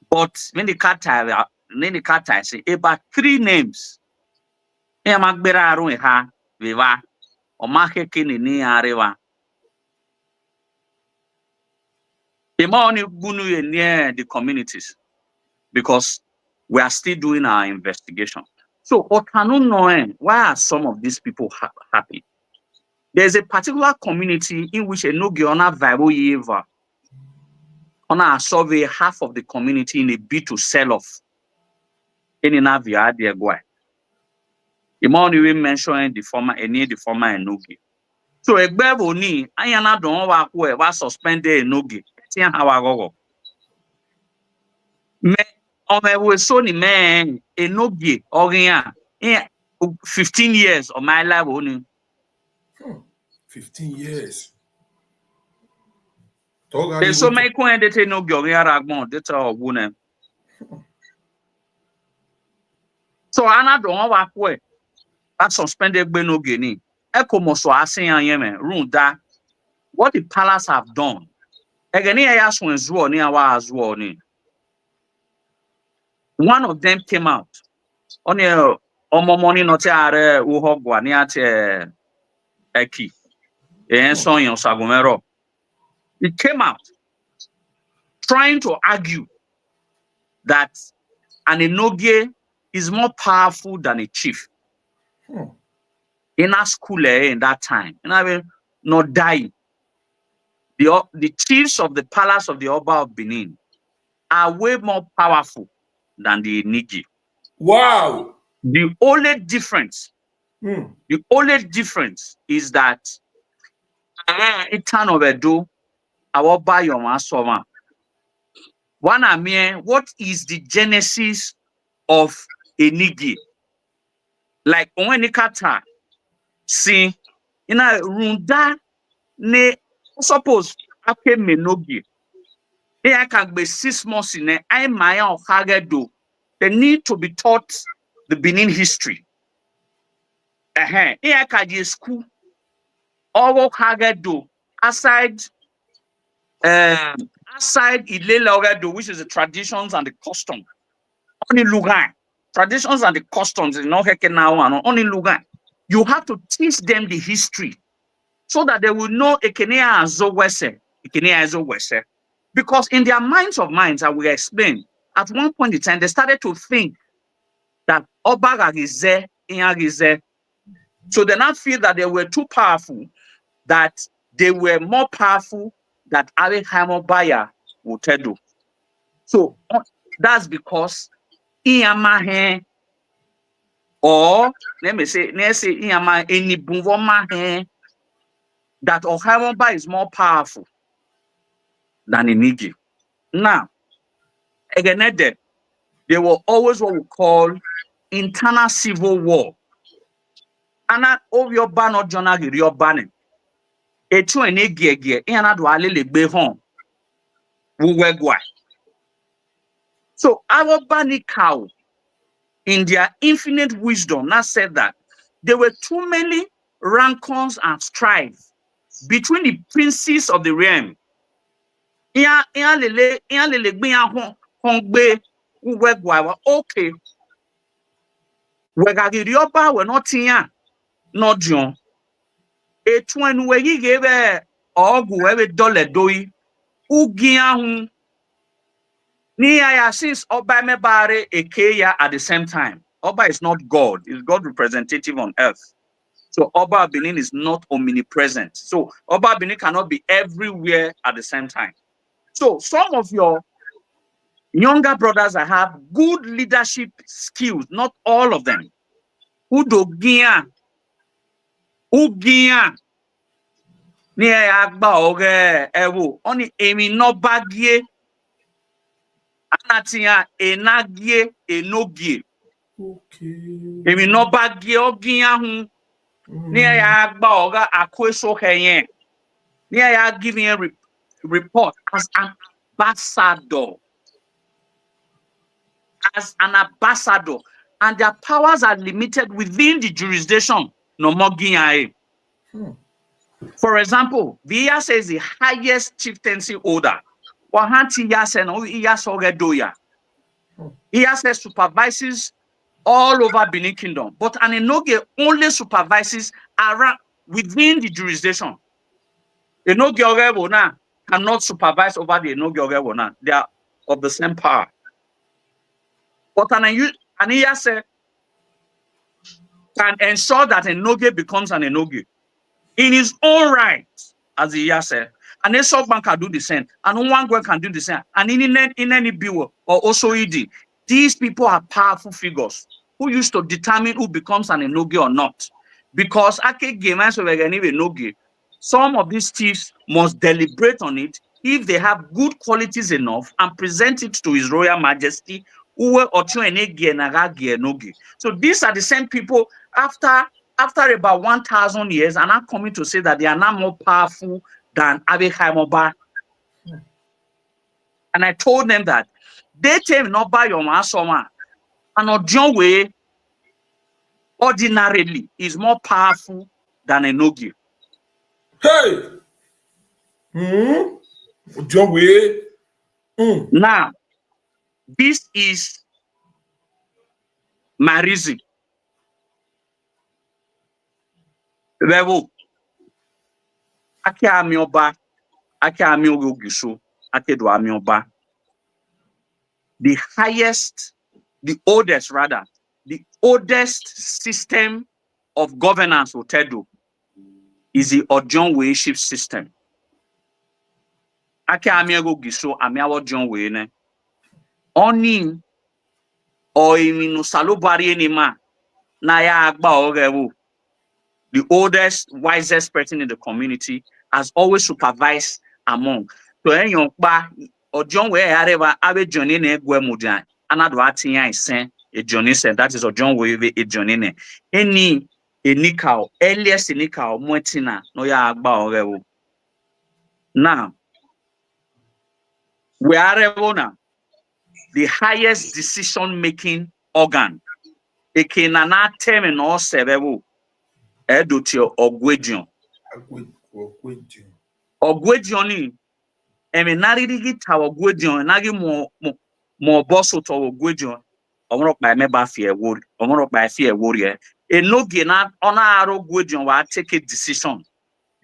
But when the cat I say about 3 names. Magbera aru ha viva o make kini ni arewa. Only bunu near the communities because we are still doing our investigation. So why are some of these people happy? There's a particular community in which enogie ona viral yeva. Ona survey half of the community in a bid to sell off. In an avia there go. Imoni we mention the former enogie. So egbe ni ayana don wa suspended enogie. Tian hawa gogo. Me we so ni me enogie oriya 15 years of my life only. 15 years. There's so many coin that enogie oriya ragbon that are wune. So ana don wa kwe that suspended enogie ni. Eko so asin yeme run da what the palace have done. Again, I ask when Zuo ni awa Zuo ni. One of them came out. On your money not are uhogwa niate eki. So yon sagumero. It came out trying to argue that an enogie is more powerful than a chief. In our school in that time, and I mean, not dying. The chiefs of the palace of the Oba of Benin are way more powerful than the Enigie. Wow. The only difference is that Itan of Edo, our buy your master. What is the genesis of Enigie? Like Owenikata, see, in a runda ne suppose ake menogie. I can be 6 months in I maya or hagedo. They need to be taught the Benin history. I can school or hagedo aside Ilela Ogedo, which is the traditions and the custom. Only Lugan. Traditions and the customs is not now and only Lugan. You have to teach them the history so that they will know Ekenea Azowese. Because in their minds, I will explain, at one point in time, they started to think that Obaga is there, so they now feel that they were too powerful, that they were more powerful than Alehimobaya would do. So that's because Iyamahe, or let me say Iyama any Bunvomahe, that Ohimoba is more powerful than Enigie. Now, again, they were always what we call internal civil war. Ana ovyo bano jona girio bane. Etu Enigie ina do alele gbe hon. Wuwegwa. So our Bani cow, in their infinite wisdom, now said that there were too many rancors and strife between the princes of the realm. Okay. Wegagirioba were not here, not John. A twin where he gave a whoever dollar doi, Ugiahun. Niya since Oba Mebare Ekeya at the same time. Oba is not God, is God representative on earth. So Oba Benin is not omnipresent. So Oba Benin cannot be everywhere at the same time. So some of your younger brothers that have good leadership skills, not all of them. Udogia, Niya Agba Oge Ewo, only Emi no Bagie, Anatia Enigie enogie. Okay. Emi no Bagie Ogiahun. Near ya Agba Akweso Heyen. Near ya giving a report as an ambassador. And their powers are limited within the jurisdiction. No more Guinean. For example, the IA says the highest chieftaincy order. Wahanti Yasen or Iyasogedoya. IA says supervises all over Benin Kingdom, but an enogie only supervises around within the jurisdiction. Enogie Orewona cannot supervise over the enogie Orewona. They are of the same power. But an IA said can ensure that enogie becomes an enogie in his own right, as the IA said. And a bank can do the same, and one can do the same, and in any bill or also ED. These people are powerful figures who used to determine who becomes an enogie or not. Because some of these chiefs must deliberate on it if they have good qualities enough and present it to His Royal Majesty. So these are the same people after about 1,000 years are now coming to say that they are now more powerful than Abekhaimoba. And I told them that they tell not by your masoma and Ojon way ordinarily is more powerful than enogie. Hey! Ojon way. Now, this is My reason. Level. Ake amioba. Ake amiogo gisho. Ake do amioba. The highest, the oldest system of governance Otedo is the Ojon Way-ship system. Ake amiago gisho amiawo Ojon Way ne. Oni o iminu salubari enima na ya agba orewo. The oldest, wisest person in the community has always supervised among. So enyokpa Ojon Way areva abe joni ne egwe mujan. Anado atinya isen ejoni sen. That is Ojon Way ejoni ne. Any enikao, earliest enikao mwetina no ya agba orewo. Now, we are now the highest decision-making organ. Ekenana term no several edutio ogwedion. Ogwedioni emenarigi ta ogwedion nagi mo bosso to ogwedion. Omoro by me ba fear word. Omoro by fear warrior. Enogie na ona aro ogwedion wa take a decision.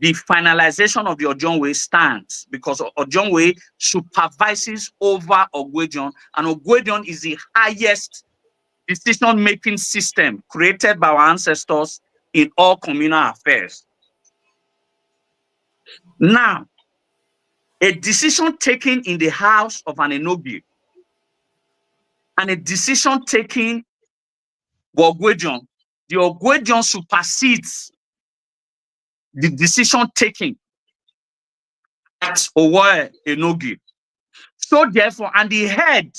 The finalization of the Ojon Way stands because Ojon Way supervises over Ogwedion, and Ogwedion is the highest decision-making system created by our ancestors in all communal affairs. Now, a decision taken in the house of an enogie and a decision taken by Ogwedion, the Ogwedion supersedes the decision taken at Owe enogie. So therefore, and the head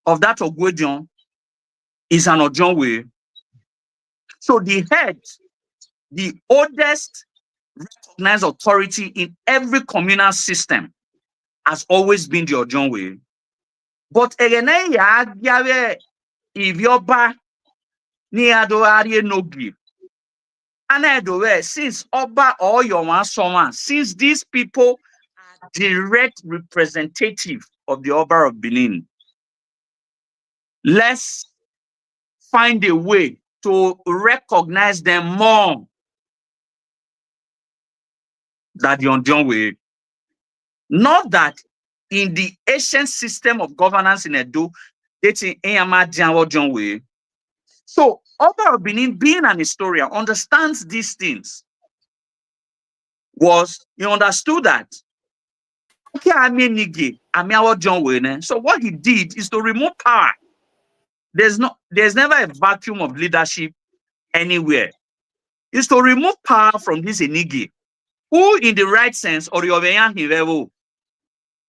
of that Ogwedion is an Ojon Way. So the head, the oldest recognized authority in every communal system, has always been the Ojon Way. But egene ya giave ivioba ni adoari enogie. And since Oba or your one someone, since these people are direct representative of the Oba of Benin, let's find a way to recognize them more than the Ojon Way. Not that in the ancient system of governance in Edo, dating Ojon Way. So Oba of Benin, being an historian, understands these things. He understood that okay, Enigie, Ojon Way. So what he did is to remove power. There's never a vacuum of leadership anywhere. Is to remove power from this Enigie, who in the right sense, or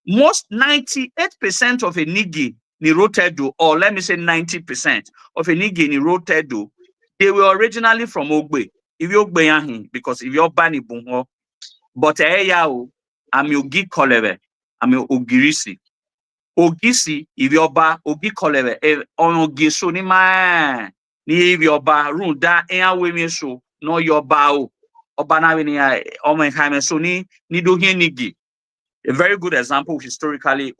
most 98% of Enigie ni Rotedo, or let me say 90% of Enigie ni Rotedo, they were originally from Ogbe. If you Ogbe yahin, because if you're Bani Bunho, but I'm Ogi Koleve, I'm Ogirisi. Ogisi, if you're Ba, Ogi Koleve, on Ogiso ni ma, ni if you're Ba, run da, women so, no your Bao, or Banavini, or my Haime, so ni do Nigi. A very good example historically,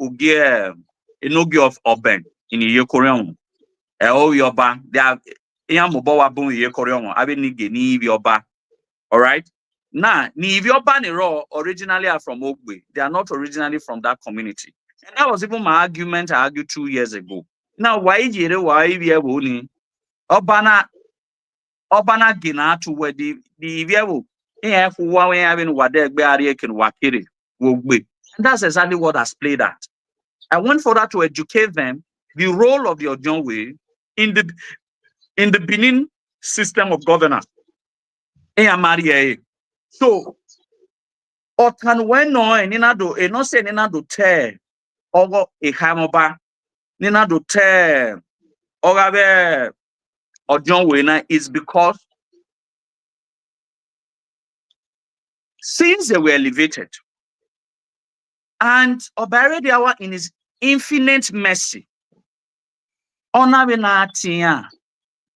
Enogie of Oben in the Korean. Yoba, they are Yamobawa Boom Korean, Abenigi, ni Yoba. All right. Now, ni Yoba Nero originally are from Ogbe. They are not originally from that community. And that was even my argument I argued 2 years ago. Now, why we Obana Gina to where the Viewo, having what they can wakiri, Ogbe. And that's exactly what has played out. I went further to educate them the role of the Ojon Way in the Benin system of governance. So, Otan weno ninado no se ninado te ogo hamoba ninado te ogabe Ojon Way na is because since they were elevated, and Obarediawa in his infinite mercy, honoring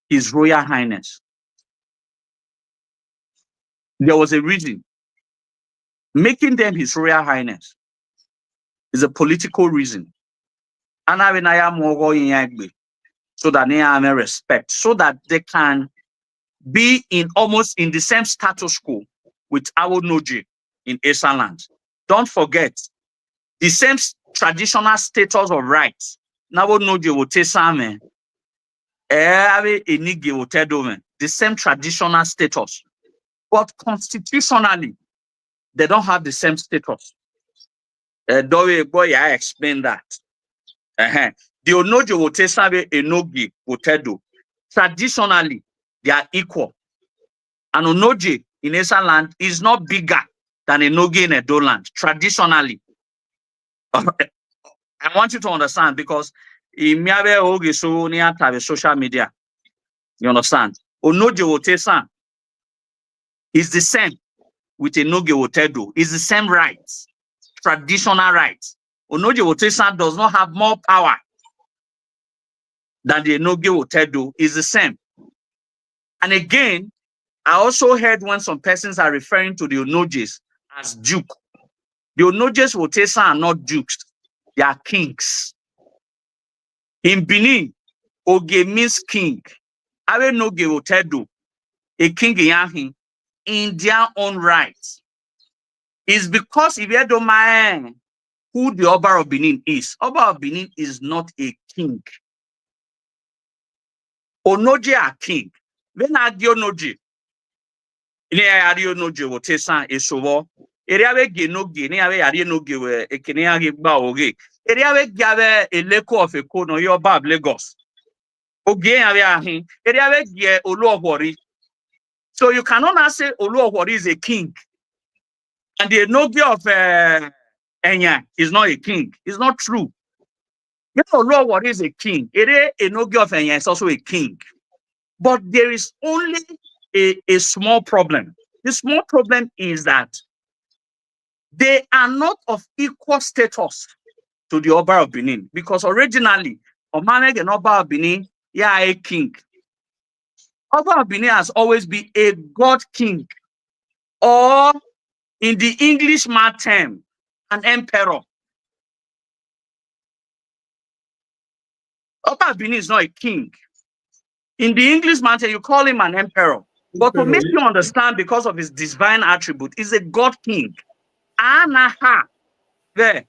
His Royal Highness. There was a reason. Making them His Royal Highness is a political reason. so that they have respect, so that they can be in almost in the same status quo with our enogie in Eastern land. Don't forget the same traditional status of rights. Now enogie will take some Enigie will tell them the same traditional status, but constitutionally they don't have the same status. Boy, I explained that. The enogie will take some enogie will tell them. Traditionally, they are equal. And enogie in Eastern land is not bigger than enogie in Edo land, traditionally. I want you to understand, because in Miabe Ogi so near social media, you understand? Enogie Wotesan is the same with Enogie Wotedo. It's the same rights, traditional rights. Enogie Wotesan does not have more power than the Enogie Wotedo. Is the same. And again, I also heard when some persons are referring to the enogies as duke. The enogies Wotesan are not dukes. They are kings. In Benin, Oge means king. Awe Noge Wotedo, a king in their own right. It's because if you don't mind who the Oba of Benin is, Oba of Benin is not a king. Onogie are king. When I do Onogie, Wotesan is so. Eriawe Genoge, Niawe Arienoge, a Kenyagi Baoge. Eriawe Gave a leko of a kono, your Bab Lagos. Oge Ariahi, Eriawe Ge Oluwari. So you cannot now say Oluwari is a king. And the enogie of Enya is not a king. It's not true. You know, Oluwari is a king. Enogie of Enya is also a king. But there is only a small problem. The small problem is that they are not of equal status to the Oba of Benin, because originally, Omaneg and Oba of Benin, yeah, a king. Oba of Benin has always been a god king, or in the English term, an emperor. Oba of Benin is not a king. In the English term, you call him an emperor. But to make you understand, because of his divine attribute, he's a god king. Anaha, there.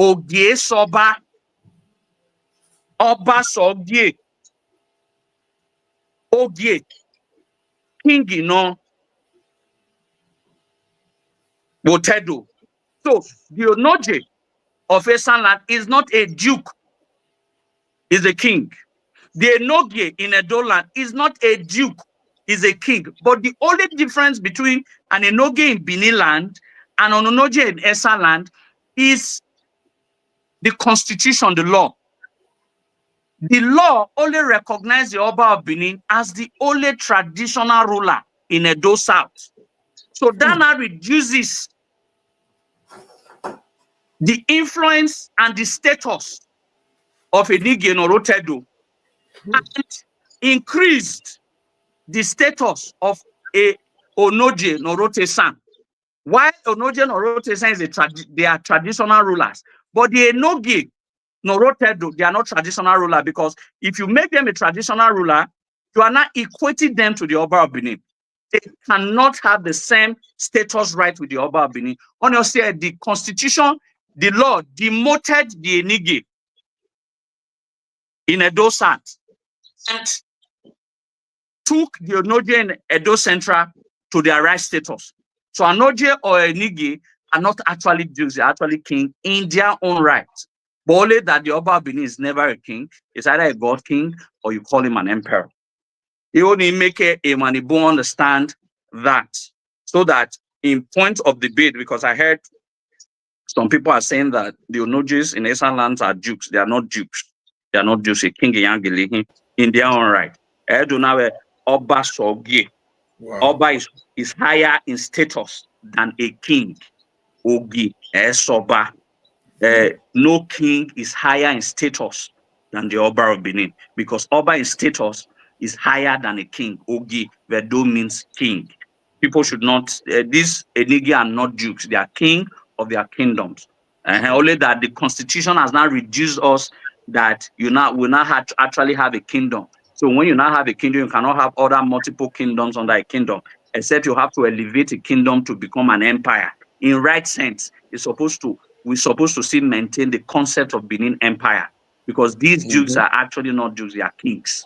Ogie soba, Oba sogie, Ogie, king no, Wotedo. So the enogie of Eastern land is not a duke, is a king. The enogie in Edo land is not a duke, is a king. But the only difference between an enogie in Benin land and an enogie in Eastern land is the constitution, the law. The law only recognizes the Oba of Benin as the only traditional ruler in Edo South. So that now reduces the influence and the status of Enigie Norotedo and increased the status of a Onogie Norotesan. While Onogie Norotesan they are traditional rulers, but the Enogie Norotedo, they are not traditional ruler, because if you make them a traditional ruler, you are not equating them to the Oba of Benin. They cannot have the same status right with the Oba of Benin. Honestly, the constitution, the law demoted the Enigie in Edo South and took the enogie in Edo Central to their right status. So enogie or Enigie are not actually Jews, they're actually king in their own right. But only that the Oba of Benin is never a king. It's either a god king or you call him an emperor. You only make a Manibo understand that, so that in point of debate, because I heard some people are saying that the enogies in Eastern lands are dukes. They are not dukes. They are not dukes. A king in their own right. Oba Sogie. Oba is higher in status than a king. Ogi Soba. No king is higher in status than the Oba of Benin, because Oba in status is higher than a king. Ogi Vedo means king. People should not, these Enigie are not dukes. They are king of their kingdoms. Only that the constitution has now reduced us that you will not have to actually have a kingdom. So when you now have a kingdom, you cannot have other multiple kingdoms under a kingdom, except you have to elevate a kingdom to become an empire. In right sense, we're supposed to still maintain the concept of Benin Empire, because these dukes are actually not dukes, they are kings.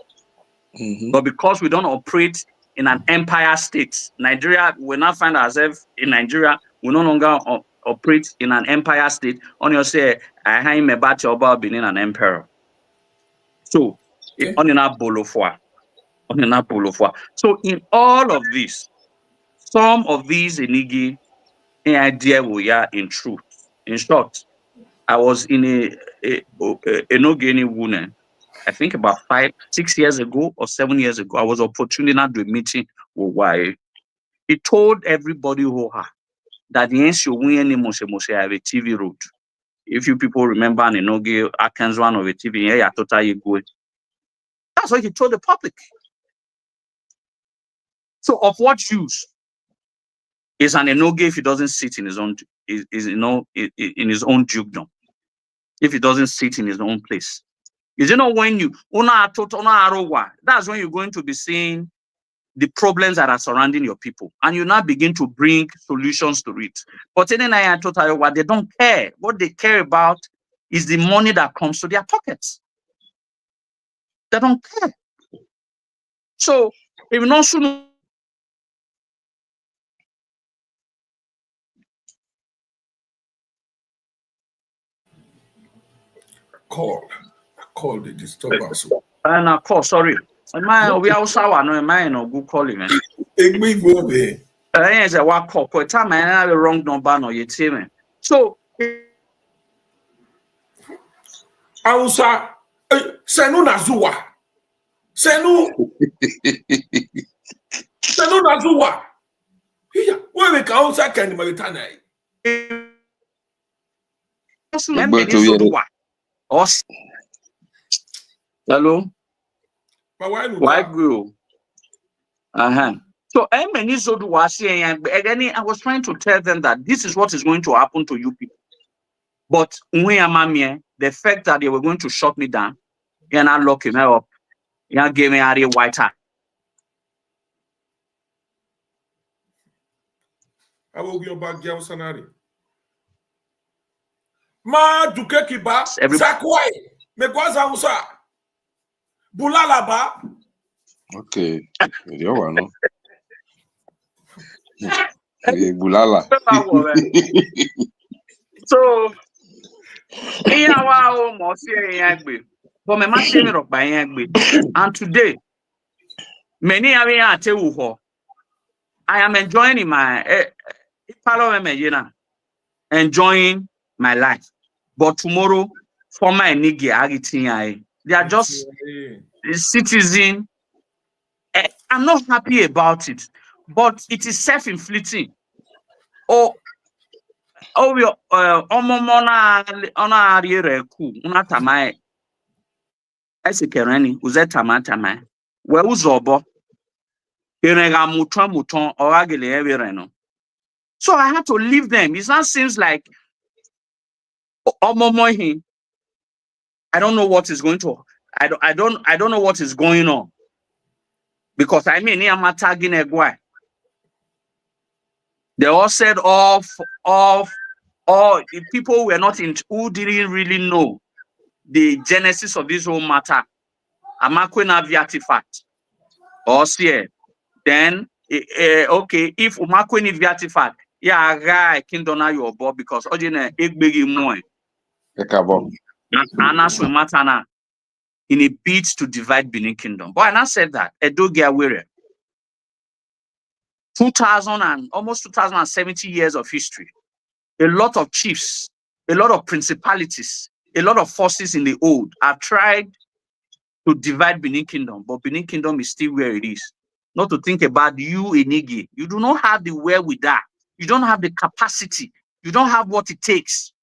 But because we don't operate in an empire state, Nigeria, we now find ourselves in Nigeria, we no longer operate in an empire state. On your say, I am about Benin an emperor. So, on in Bolofwa. So, in all of this, some of these Enigie idea we are in truth. In short, I was in a enogie woman. I think about 6 years ago or 7 years ago, I was opportunity to do a meeting with why he told everybody that the NCO must have a TV road. If you people remember an enogie Akens one of a TV, yeah, totally good. That's what he told the public. So of what use is an enogie if he doesn't sit in his own in his own dukedom? If he doesn't sit in his own place? Is it not when that's when you're going to be seeing the problems that are surrounding your people, and you now begin to bring solutions to it. But they don't care. What they care about is the money that comes to their pockets. They don't care. So if not soon, call the disturbance. And of course, sorry. We also no good calling, man. It's a work call. Time I have a wrong number, no, you tell me. So, Ausa, Senu Nazua. Senu Nazua. Here, where we can also can Maritana. Hello? Why go? So, Izoduwa saying, I was trying to tell them that this is what is going to happen to you people. But the fact that they were going to shut me down, you're not locking me up, you're giving me a white hat. I will be about Gyal Sanari. Ma Dukeki ba Zakwai. Megwaza Musa. Bulala ba. Okay. You know. Bulala. So, but my machine rock by and today, many are I am enjoying in my enjoying my life. But tomorrow, for my Enigie, they are just citizen. I'm not happy about it, but it is self-inflicting. We Esikereni, uze tama. We uzobo. So I had to leave them. It now seems like I don't know what is going to. I don't know what is going on, because I mean I'm tagging a guy. They all said all people were not in who didn't really know the genesis of this whole matter. Amakwena artifact. Or see, then okay, if Umakweni artifact, yeah, guy can donate your bob because ordinary egg big more. Matana in a bid to divide Benin Kingdom. But I said that Edogie Awere, 2000 and almost 2070 years of history, a lot of chiefs, a lot of principalities, a lot of forces in the old have tried to divide Benin Kingdom, but Benin Kingdom is still where it is. Not to think about you, Enigie. You do not have the wherewithal. You don't have the capacity. You don't have what it takes.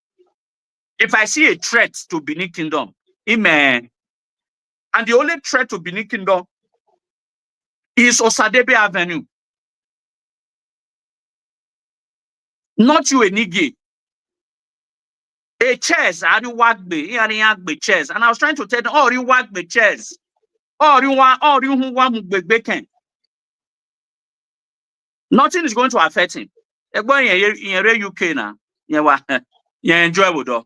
If I see a threat to Benin Kingdom, and the only threat to Benin Kingdom is Osadebe Avenue. Not you, Enigie. A chairs, I do work be chairs. And I was trying to tell them, oh, you work be chairs. Oh, you want be. Nothing is going to affect him. In UK now, you enjoy with us.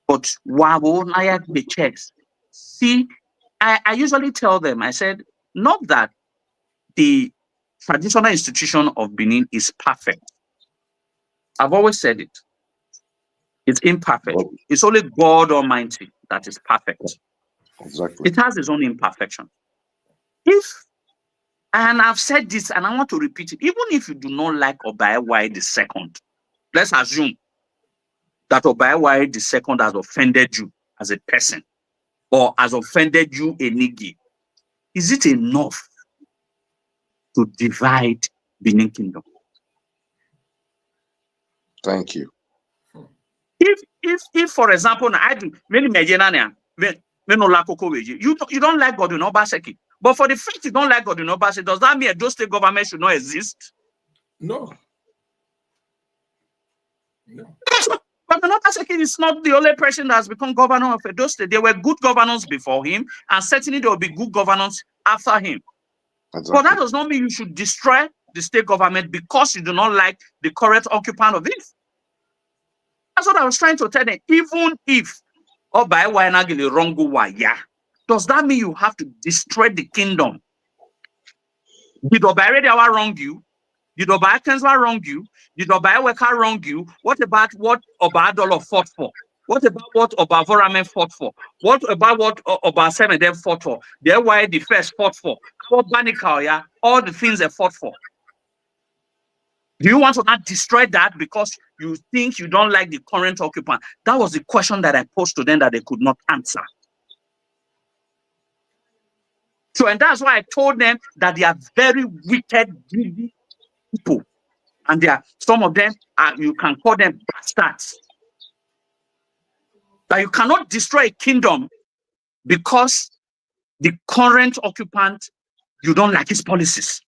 But why won't I be chairs? See, I usually tell them, I said, not that the traditional institution of Benin is perfect. I've always said it. It's imperfect. It's only God Almighty that is perfect. Exactly. It has its own imperfection. And I've said this, and I want to repeat it, even if you do not like Obaewa II, let's assume that Obaewa II has offended you as a person, or has offended you, Enigie. Is it enough to divide Benin Kingdom? Thank you. If for example, I do many Olakoko, you don't like God in Obaseki, but for the fact you don't like God in Obaseki, does that mean those state government should not exist? No. But Obaseki is not the only person that has become governor of Edo State. There were good governors before him, and certainly there will be good governors after him. Exactly. But that does not mean you should destroy the state government because you do not like the current occupant of it. That's what I was trying to tell them. Even if Obaewa II wrong go waya, does that mean you have to destroy the kingdom? Did Obaewa wrong you? Did Obaewa wrong you? Did Obaewa wrong you? What about what Obaadolo fought for? What about what Obavoramen fought for? What about what Obasemeden fought for? They're why the first fought for. What Banikaya, all the things they fought for. Do you want to not destroy that because you think you don't like the current occupant? That was the question that I posed to them that they could not answer. So, and that's why I told them that they are very wicked, greedy people. And some of them, you can call them bastards. That you cannot destroy a kingdom because the current occupant, you don't like his policies.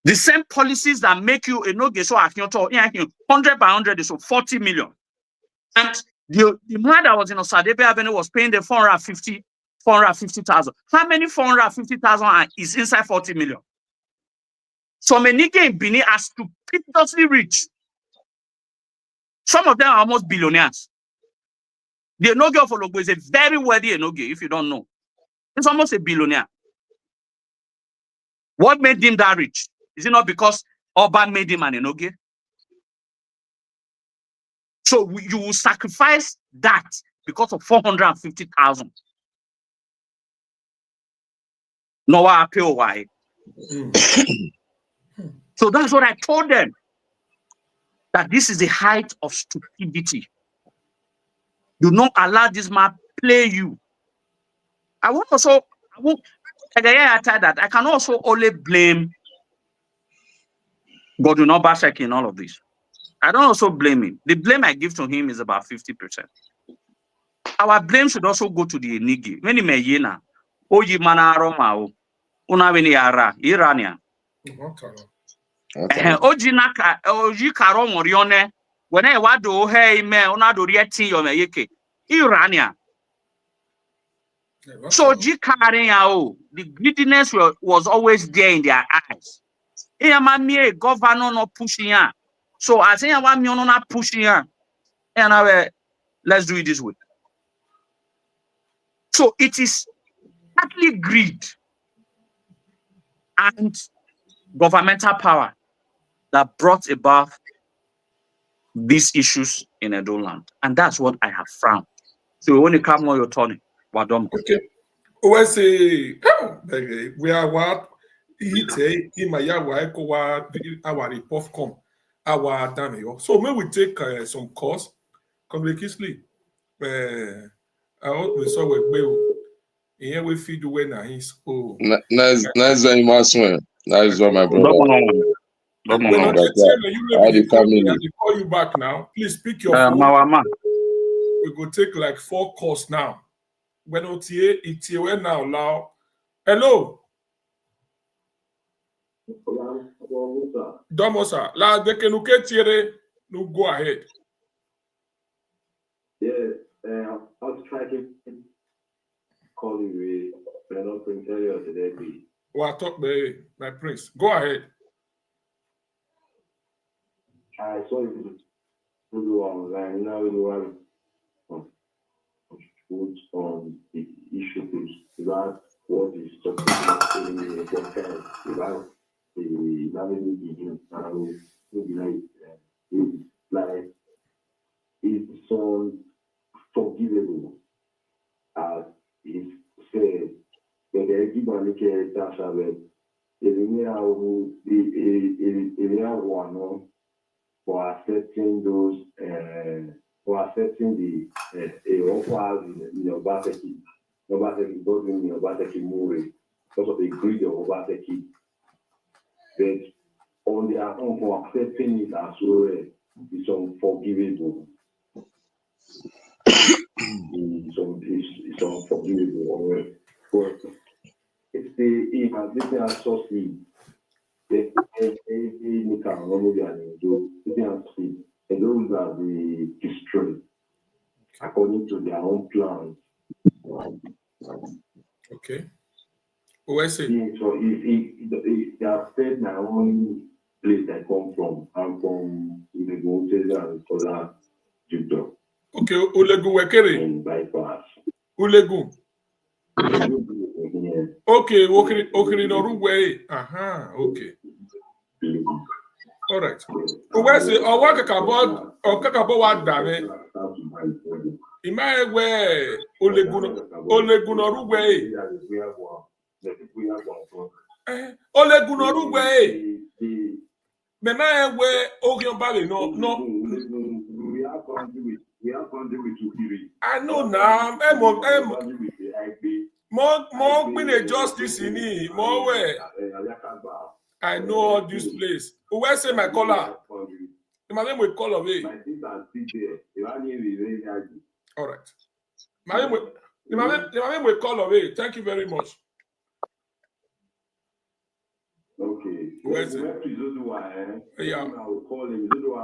The same policies that make you enogie so 100 by 100 is so 40 million. And the man that was in Osadebe Avenue was paying the 450,000. How many 450,000 is inside 40 million? So Enigie in Benin are stupendously rich. Some of them are almost billionaires. The enogie of Ologbo is a very wealthy enogie, if you don't know. It's almost a billionaire. What made him that rich? Is it not because Oba made him an enogie? So you will sacrifice that because of 450,000. No, I pay why. So that's what I told them. That this is the height of stupidity. Do not allow this man play you. I can also only blame Godwin Obaseki in all of this. I don't also blame him. The blame I give to him is about 50%. Our blame should also go to the Enigie. Many meyena, oji mana aroma, una veni ara, Irania. Oji naka, oji karo morione, when I wado hey me, una do rieti yo meyeke, Irania. So the greediness was always there in their eyes. Governor not pushing her. So I say I not pushing her. And let's do it this way. So it is partly greed and governmental power that brought about these issues in Edo land. And that's what I have found. So when you come on your turn, okay. We are what our report come our done. So may we take some course completely. I hope we saw here we feed the way now is nice very much. Nice one, my brother. I call you back now. Please speak your phone. We go take like 4 calls now. When it's now loud. Hello. Domosa, la de que nous tirer, nous go ahead. Yeah, I was trying to call you earlier today. Well, talk my prince. Go ahead. I saw you do online. Now you have put on the issue about what is talking about in the podcast about the navigating like it's so forgivable as it said. But the given one for accepting those for accepting the offers in your basket. Nobody doesn't in your basket movie because of the greed of Obaseki. But on their own for accepting it as well, it's unforgivable. It's unforgivable. But it's the this has succeed. And those are the destroyed according to their own plans. Okay. Where's it? So if they have said my own place I come from, I'm from Enigie and other Judah. Okay, Olegu Wekere. And bypass. Olegu. Yeah. Okay, Okiri no Rugwe. Aha, okay. All right. Where's it? Or what about what dame? Imaewe Olegu no Rugwe. Olegu no Rugwe. Memewe Ogion Bali no. We have country with Ukiri. I know now. More been a justice in it. More way. I know all this place. Who will say my color? My name will call away. All right. My name will call away. Thank you very much. Okay. Where's it? Izoduwa, Yeah. I will call him. Izoduwa,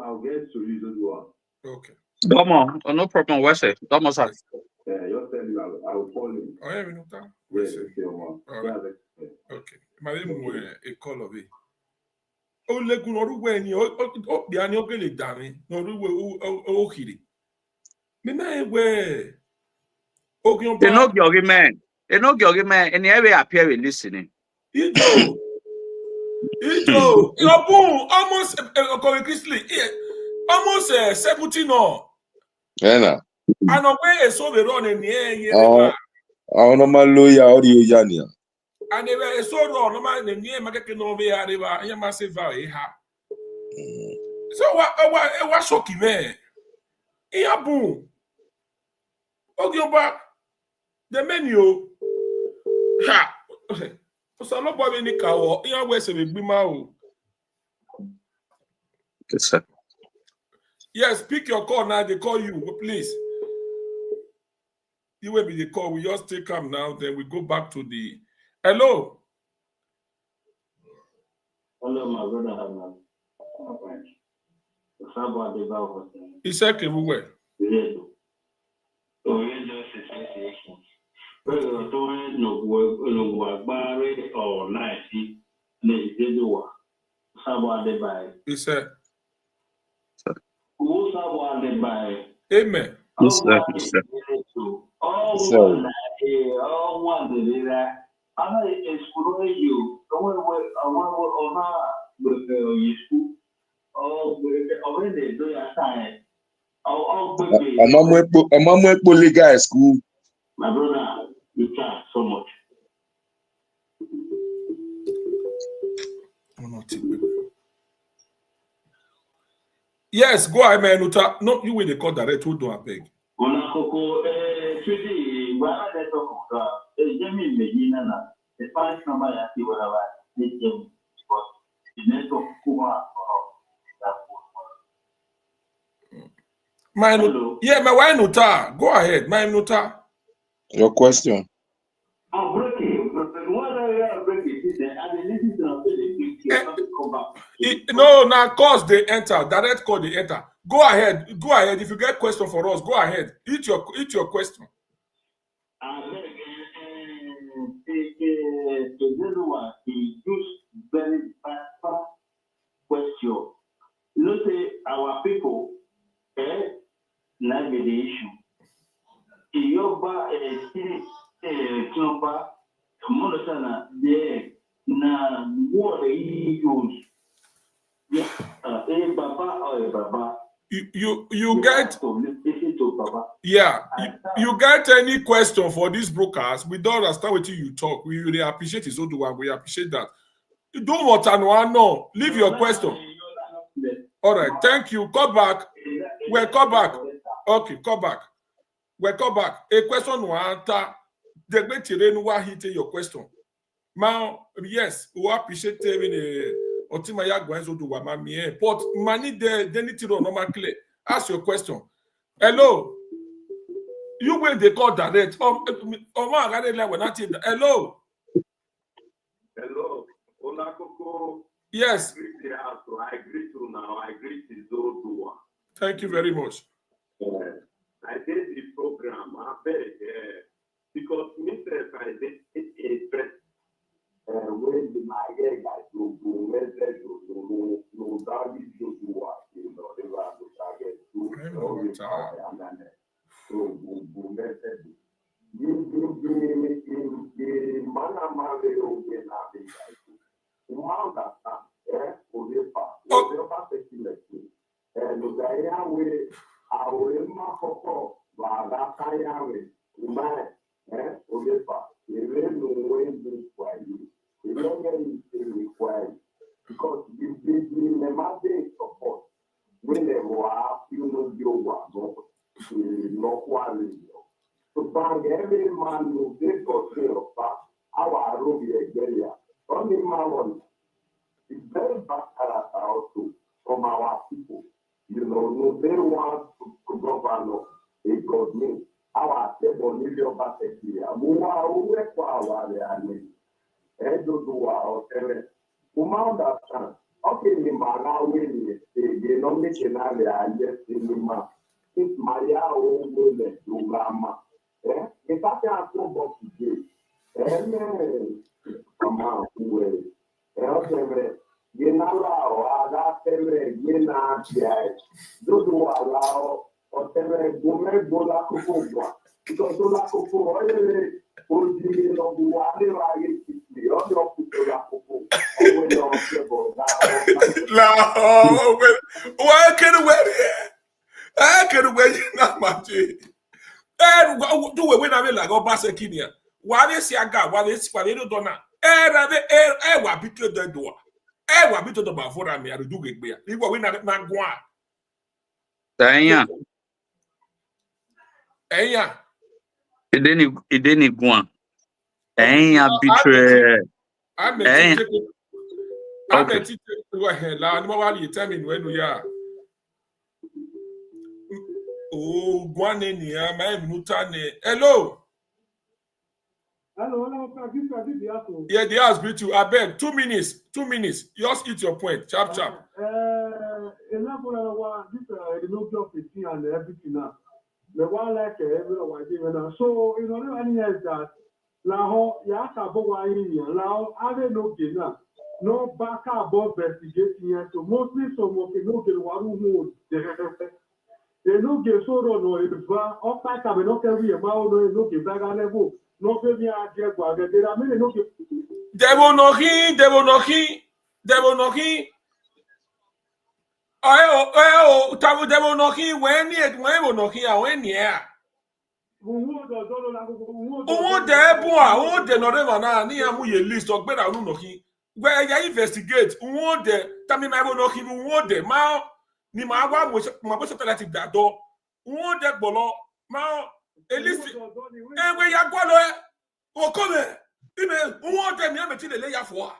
I'll get to Izoduwa. Okay. Domo, no problem. Where's it? Domo, sir. Yeah, you're telling me I will call him. Oh, yeah, we know that. Yes, okay. My name will a call away. Olegu no Rugwe ni o bi ani ogele dami no Rugwe o hiri. Me na we Ogion They know your man. They know your man. And every appear in listening. Ijo, your boom almost almost 70 no. Yeah. And away so we run in here. Oh, no man lawyer audio Jania. And they were so run no man in here make no be arriba. You must say ha. So what shocking man? Iya boom. Ogioba the menu. Ha. So no boy ni kawo. Iya we se be gbima o. Yes, sir. Yes, pick your call now. They call you, please. You will be the call. We just take them now. Then we go back to the. Hello. Hello, my brother. He said, everywhere. He said, Amen. Yes, sir. Yes, sir. I'm guy school. My brother, you try so much. Yes, go ahead, man. No, you will the call direct. Who do I beg? Olakoko, Treason, why are they talking about? Jamie Medina, the Spanish number, I see whatever they came because the network Kuma yeah, my why nota? Go ahead, my nota. Your question. I'm breaking. What are you breaking? And the listen to No, now calls they enter. Direct call they enter. Go ahead. Go ahead. If you get question for us, go ahead. Eat your question. Izoduwa, he used very bad question. You know, say our people, not the issue. Yoba, Chomba, Monosana, there, na what he use. Yeah, Baba or Baba. You get you get any question for this broadcast? We don't understand what you talk. We really appreciate Izoduwa. We appreciate that. You don't want to know. Leave your question. All right, thank you. Come back. We'll come back. Okay, come back. We'll come back. A question will answer. The great Tirenuwa hit your question. Now, yes, we appreciate having Otimaya Gwenzoduwa Mami. But money they need to know normal clear. Ask your question. Hello. You when they call direct. Hello. Hello. Olakoko. Yes. I agree to now. I agree to Izoduwa. Thank you very much. I did the program. I beg because myself I did it first. When the Nigeria guys go message no David Izoduwa, you know, they were to target to and then so go message. The man okay now they guys. One understand, Odepa taking the key. And the guy way our Makoko, Vadakaya, man, Odepa, they really know when this for you. They don't get anything required because the mandate support when they were you know you know quality. So bang every man who did for sale our Ruby area. Only man is very bad character also from our people. You know, they want to govern a government. Our table million percent here. Izoduwa or Tere. Understand. Okay, the man now winning they don't make an area yes in the man. It's Maria own women to Rama. If I can't go back to come out away. Allow Agate, Yena, Izoduwa allow or Tere Gomer Olakoko. Because Olakoko, you know, whatever it is, the other people why can I can wait not much. Do when I mean like Obasa Kenya. What is your guy? What is Palino Donna? What between the door? What between the Bafora me? I do it beer. You were not Guan. Tanya. Enya. It didn't go on. Enya betray. I'm a teacher. Go ahead. You tell me when we are. Oh, Guanenia, my Mutane. Hello. Hello. Yeah, the house greet you. I beg 2 minutes. 2 minutes. Just eat your point. Chap. And everything now. The one like everyone. So, you know, any is that now, now, I don't know, no back above investigating, so mostly some of the no get one who they no get so no, if all back up and not every amount, no get back on level, no baby, I get what there are many no get. They will not he. Oh, Tabu Devil no he when yet when no he when yeah. Oh, the Norema near Muye list of better no he. Where you investigate, who the Tamima no he who the Mao Nimawa was my positive that door. Who that bolo Mao at least and where you are going or come here. Who want them to the layer for?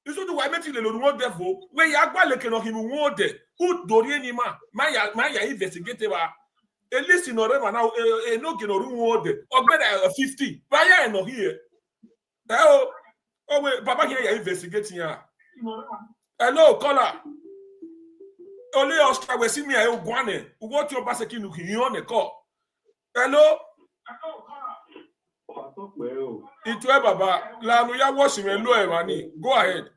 Izoduwa met le lo devil where you are looking on him who the who Dorianima, Maya investigate ba. At least in order now, no get or better 50. Why no here? Oh, wait, Papa here investigating here. Hello, caller. Only Oscar we see me I Guane. What your baseki no you on the call. Hello? Itu e baba. La no ya wash me lo e mani. Go ahead.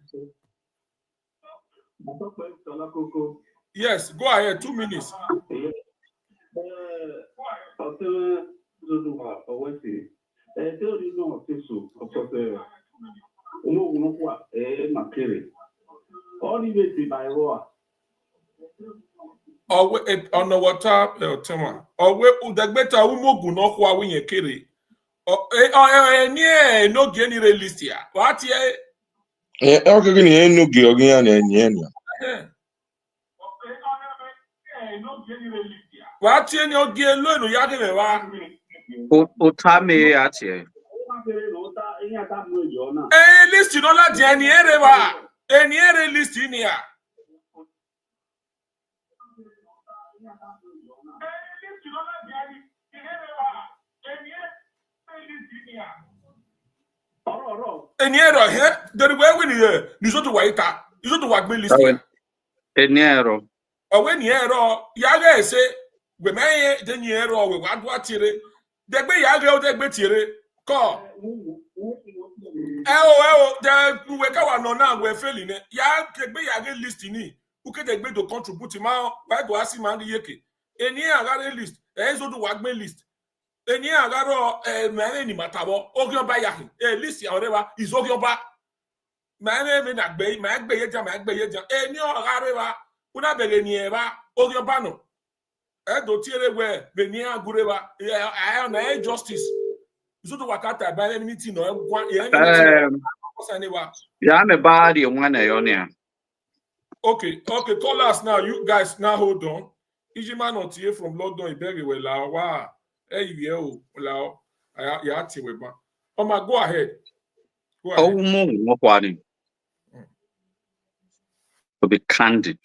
Yes, go ahead. 2 minutes. On the water, Tema. Owe udagbeta umogu no kwa winye kere. No get any list here. What here? Okay, can you enogie again and enya? What here no get loan no yage me wa. Otame atie. List no la di any ere wa. Any ere list in here. Eniero here. The way we here. Izoduwa ita. Izoduwa gbe list here. Eniero. Owe niero. Yage say we meye de niero we wadwa tire. De gbe yage o de gbe tire. Ko. De we ka wa no na we fail ne. Ya gbe yage list ni. Uke de gbe do contribute ma why go asi ma yeke. Eni agare list. Izoduwa gbe list. Eni agaro mene ni matabo ogyoba yahin list ya orewa is ogyoba mene me na gbe ma gbe yeja eni ogarewa una bele ni eba ogyoba no do tiere we be ni agurewa na justice so to wakata ba any meeting no ya me body one na okay call us now. You guys now hold on. Ijima not here from London Iberi wela wa. Hey, yo, go ahead. To be candid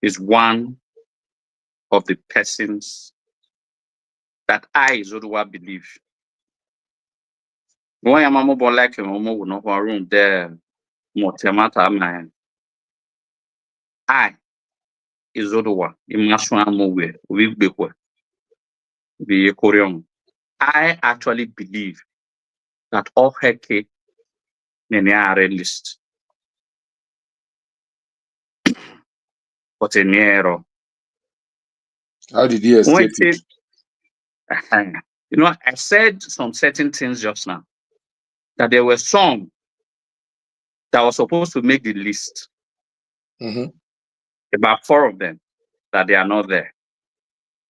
is one of the persons that I, Izoduwa, believe. When I'm a mobile like him, will not room there, more temata man. I, Izoduwa, Imashwan Mowe, we be a Korean. I actually believe that all heke are list. But in error. How did he escape it? You know, I said some certain things just now. That there were some that were supposed to make the list. About 4 of them that they are not there.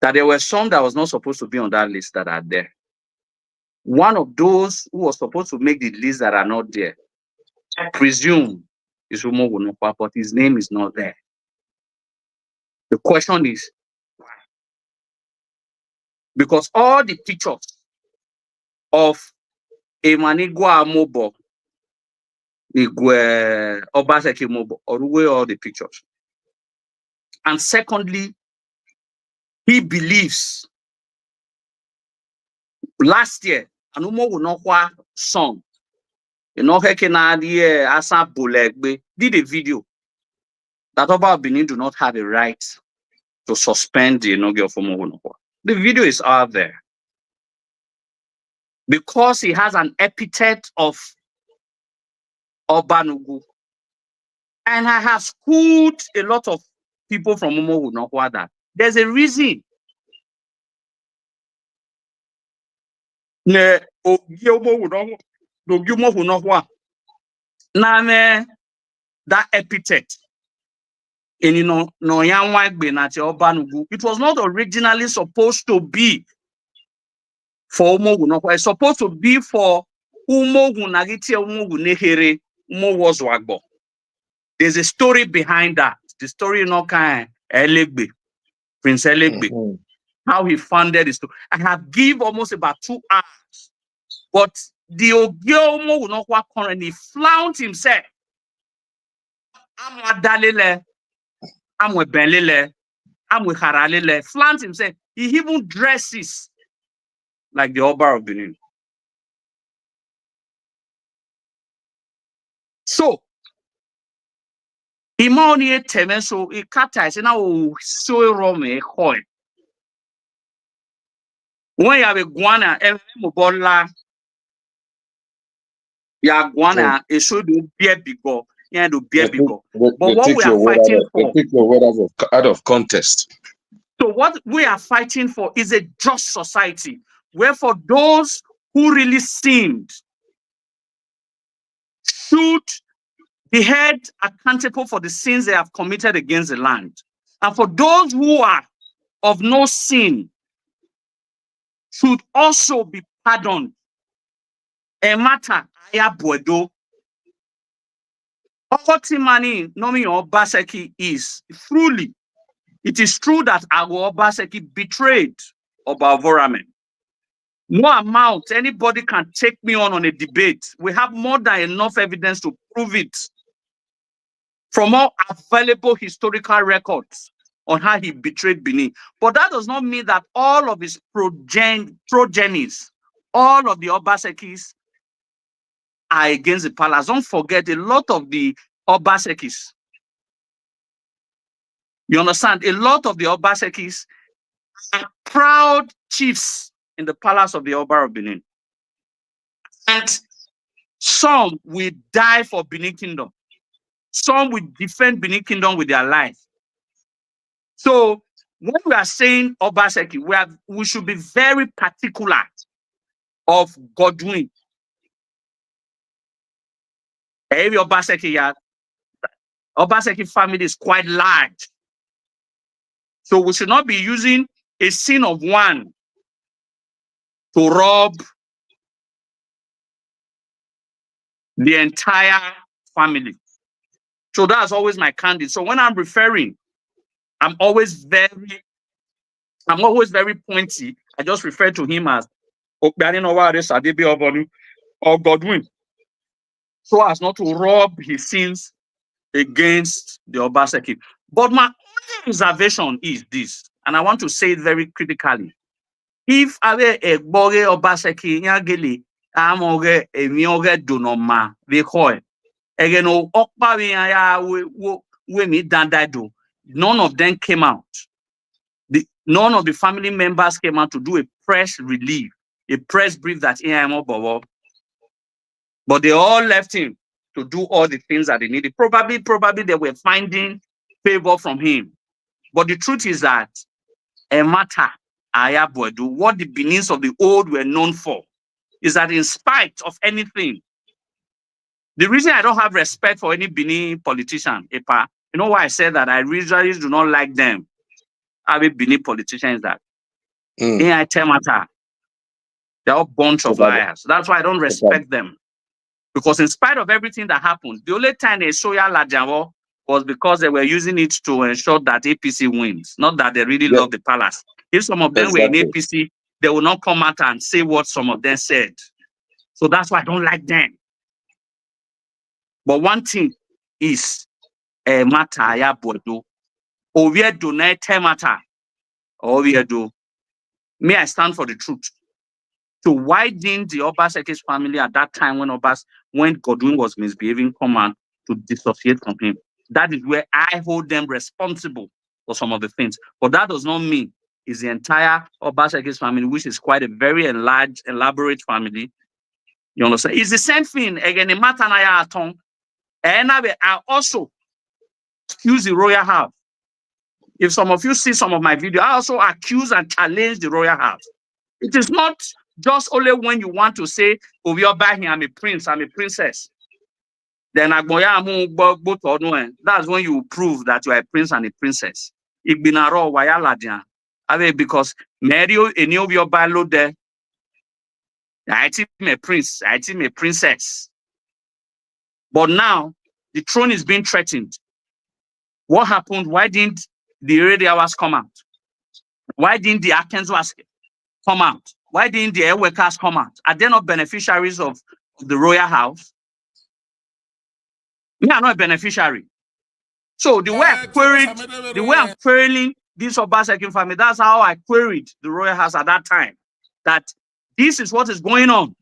That there were some that was not supposed to be on that list that are there. One of those who was supposed to make the list that are not there, I presume is Umo Wunokwa, but his name is not there. The question is, why? Because all the pictures of Emanigwa Mobo, Igwe Obaseki Mobo, or all the pictures. And secondly, he believes last year, Anumo Wunokwa song, Asa Bulegbe did a video that Oba Benin do not have a right to suspend the enogie of Umo Wunokwa. The video is out there. Because he has an epithet of Obanugu. And I have schooled a lot of people from Umo Wunokwa that there's a reason. That epithet. And it was not originally supposed to be for Umo Wunokwa. It's supposed to be for Umo Wunagiti Umo Wunehere Umo Wozwagbo. There's a story behind that. The story Elegbe, Prince Elegbe, how he founded his story. I have give almost about 2 hours. But the Ogyomo Wunokwa currently flounced himself. I'm Dalile, I'm with Benlile, I'm with Haralile, flounced himself. He even dresses like the Oba of Benin. So, imoni temen so ikata is now so rome koi. When you have a guana, bola, ya guana, it should be a bigger, yeah, to be a bigger. But what we are fighting for, take your word out of context. So what we are fighting for is a just society, where for those who really sinned should be held accountable for the sins they have committed against the land. And for those who are of no sin should also be pardoned. A matter ayabwedo. Okotimani nomi Obaseki is truly, it is true that our Obaseki betrayed Obavoramen. No amount anybody can take me on a debate. We have more than enough evidence to prove it from all available historical records on how he betrayed Benin. But that does not mean that all of his progenies, all of the Obasekis are against the palace. Don't forget, a lot of the Obasekis, you understand, a lot of the Obasekis are proud chiefs in the palace of the Oba of Benin. And some will die for Benin Kingdom. Some will defend Benin Kingdom with their life. So when we are saying Obaseki, we should be very particular of Godwin. Every Obaseki family is quite large. So we should not be using a sin of one to rob the entire family. So that's always my candidate. So when I'm referring, I'm always very pointy. I just refer to him as or Godwin, so as not to rob his sins against the Obaseki. But my only reservation is this, and I want to say it very critically. If I were a boge Obaseki, Yagili, Amoge, a mioge dunoma, we call again, none of them came out. None of the family members came out to do a press relief, a press brief that but they all left him to do all the things that they needed. Probably they were finding favor from him. But the truth is that what the Benins of the old were known for is that in spite of anything, the reason I don't have respect for any Benin politician, Epa, you know why I said that I usually do not like them. Have a Benin politician is that they're all a bunch of liars. That's why I don't respect them. Because in spite of everything that happened, the only time they saw Lajawo was because they were using it to ensure that APC wins, not that they really love the palace. If some of them were in APC, they will not come out and say what some of them said. So that's why I don't like them. But one thing is Mataya Bodo. Oviedo na temata. Oviedo. May I stand for the truth. So why didn't the Obaseki's family at that time when Godwin was misbehaving come out to dissociate from him? That is where I hold them responsible for some of the things. But that does not mean it's the entire Obaseki's family, which is quite a very enlarged, elaborate family. You understand? It's the same thing. Again, in Matanaya Atong, and I also accuse the royal house. If some of you see some of my video, I also accuse and challenge the royal house. It is not just only when you want to say, oh, you're back here, I'm a prince, I'm a princess. Then that's when you prove that you are a prince and a princess. Because Mario, any of your balo there, I think I'm a prince, I think I'm a princess. But now the throne is being threatened. What happened? Why didn't the Radiawas come out? Why didn't the Arkansas come out? Why didn't the air workers come out? Are they not beneficiaries of the royal house? Me, I'm not a beneficiary. So the way I'm querying this Obaseki family, that's how I queried the royal house at that time. That this is what is going on.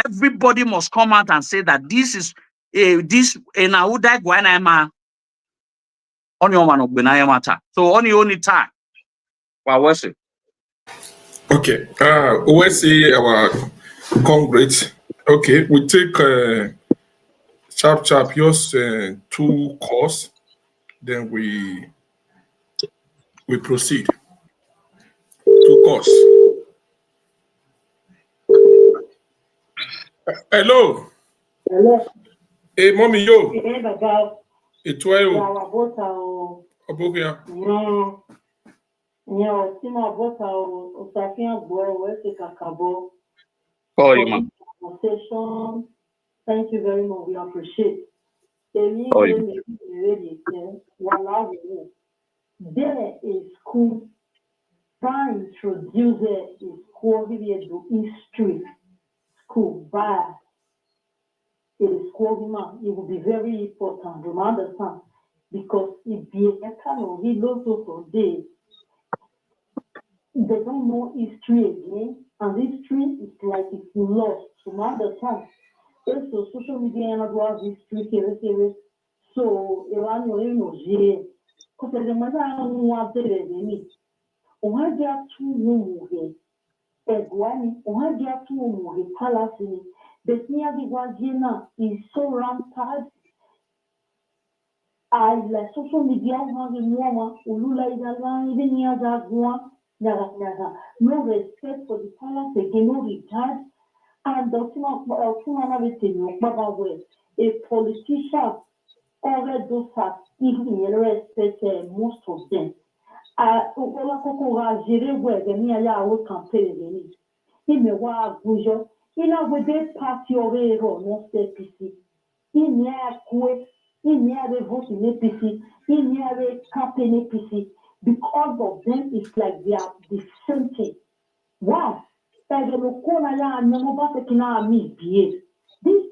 Everybody must come out and say that this is this in a uda guanama on your man of Benayamata. So on your only time. What was it? Okay. We see our Congress. Okay, we take sharp yours 2 calls, then we proceed. 2 calls. Hello. Hello. Hey, mommy, yo. Hey, Baba. It's why you. Obokia. Yeah, Sima Bota, Osafian Boy, where take a cabo. Oh, you man. Conversation. Thank you very much. We appreciate. Oh, you. There is school. Try introduce it is school history. School bias. It is school. It will be very important. You understand? Because if the economy he loves also days, they don't know history again, and history is like it's lost. You understand? Also, social media and about history, so Iran or enogie, because the matter I want to me. On there two movie, Egwani, on there two movie, Palace, but near the Guardiana is so rampant. La social media has a woman who like the even near that one. No respect for the palace again, no regard. And the a politician already does have even respect most of them. Olakoko was where the near campaign. He may want Bujo. In a way, they party away or no PC. In near vote in APC, in near campaign APC, because of them, it's like they are the same thing. Wow! These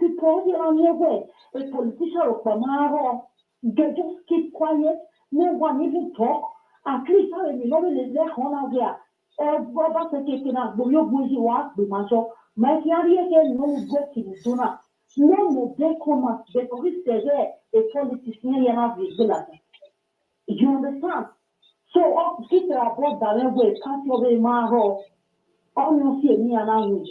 people here on your way, a politician of Pamaro, they just keep quiet, no one even talk. At least I mean, nobody is there on there. Robert Sekina, Boyo Buzi was the macho, my carrier can no go to the donor. No, they come at the police a politician and have the you understand? So, keep the above that way, can't you be Maro? Honestly, me and I will.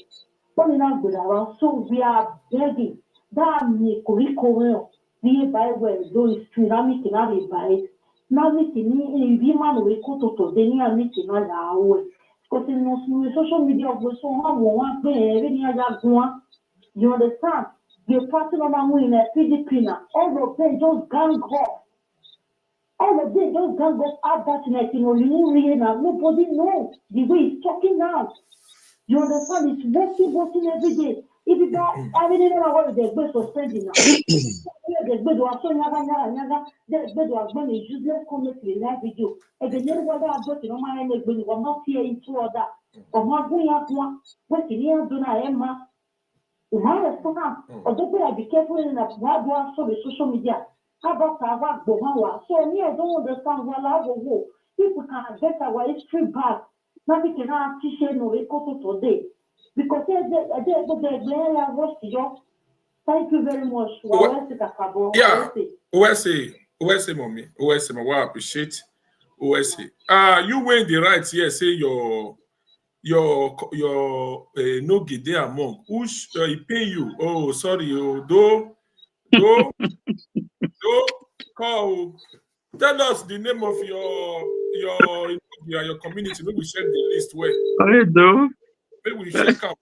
So we are begging that me curriculum be by where those tsunami can have a bite. Now, me can be man we go to the near meeting on our way. Because in social media, we so one thing, you understand? The party of my win at PDP now, all of them just gang off. All of them just gang off at that night, you know, nobody knows the way he's talking now. You understand? It's working every day. If you got everything about the best of spending now, the bed was so yaga, the bed was when it's useless comment to live video. And the never what I got in my neck when you were not here into other. Or my boy, what in here, Dona Emma. You understand? Although I be careful enough, what do I saw the social media? How about our Bomawa? So, me, I don't understand what I will go. If we can get our history back. Nothing cannot teach no record today because thank you very much. Yeah, OSA, mommy, OSA, I appreciate OSA. You win the right here. Say your no get there among who's he pay you. Oh, sorry, do call. Tell us the name of your community. Maybe we share the list where. I do. Maybe we check out.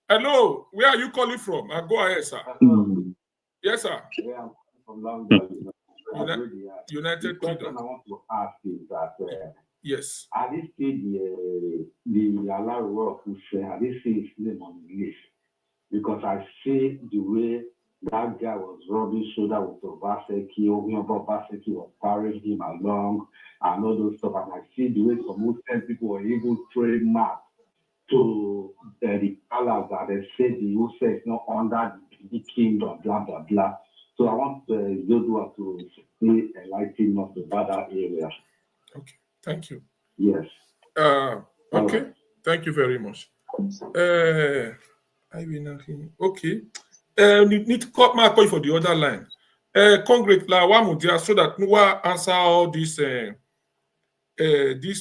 Hello, where are you calling from? Go ahead, sir. Yes, sir. Yeah, I'm from London. United Kingdom. I want to ask is that yes. I did see the allow work who share. I did see his name on the list because I see the way that guy was rubbing shoulder with Obaseki, Obaseki was carrying him along and all those stuff. And I see the way some Muslim people were even throwing maps to the palace that they say the USA is not under the kingdom, blah, blah, blah. So I want Izoduwa to enlighten us about that area. Okay, thank you. Yes. Okay, thank you very much. Okay. Need to call my call for the other line. Congress la one mudia so that no one answer all these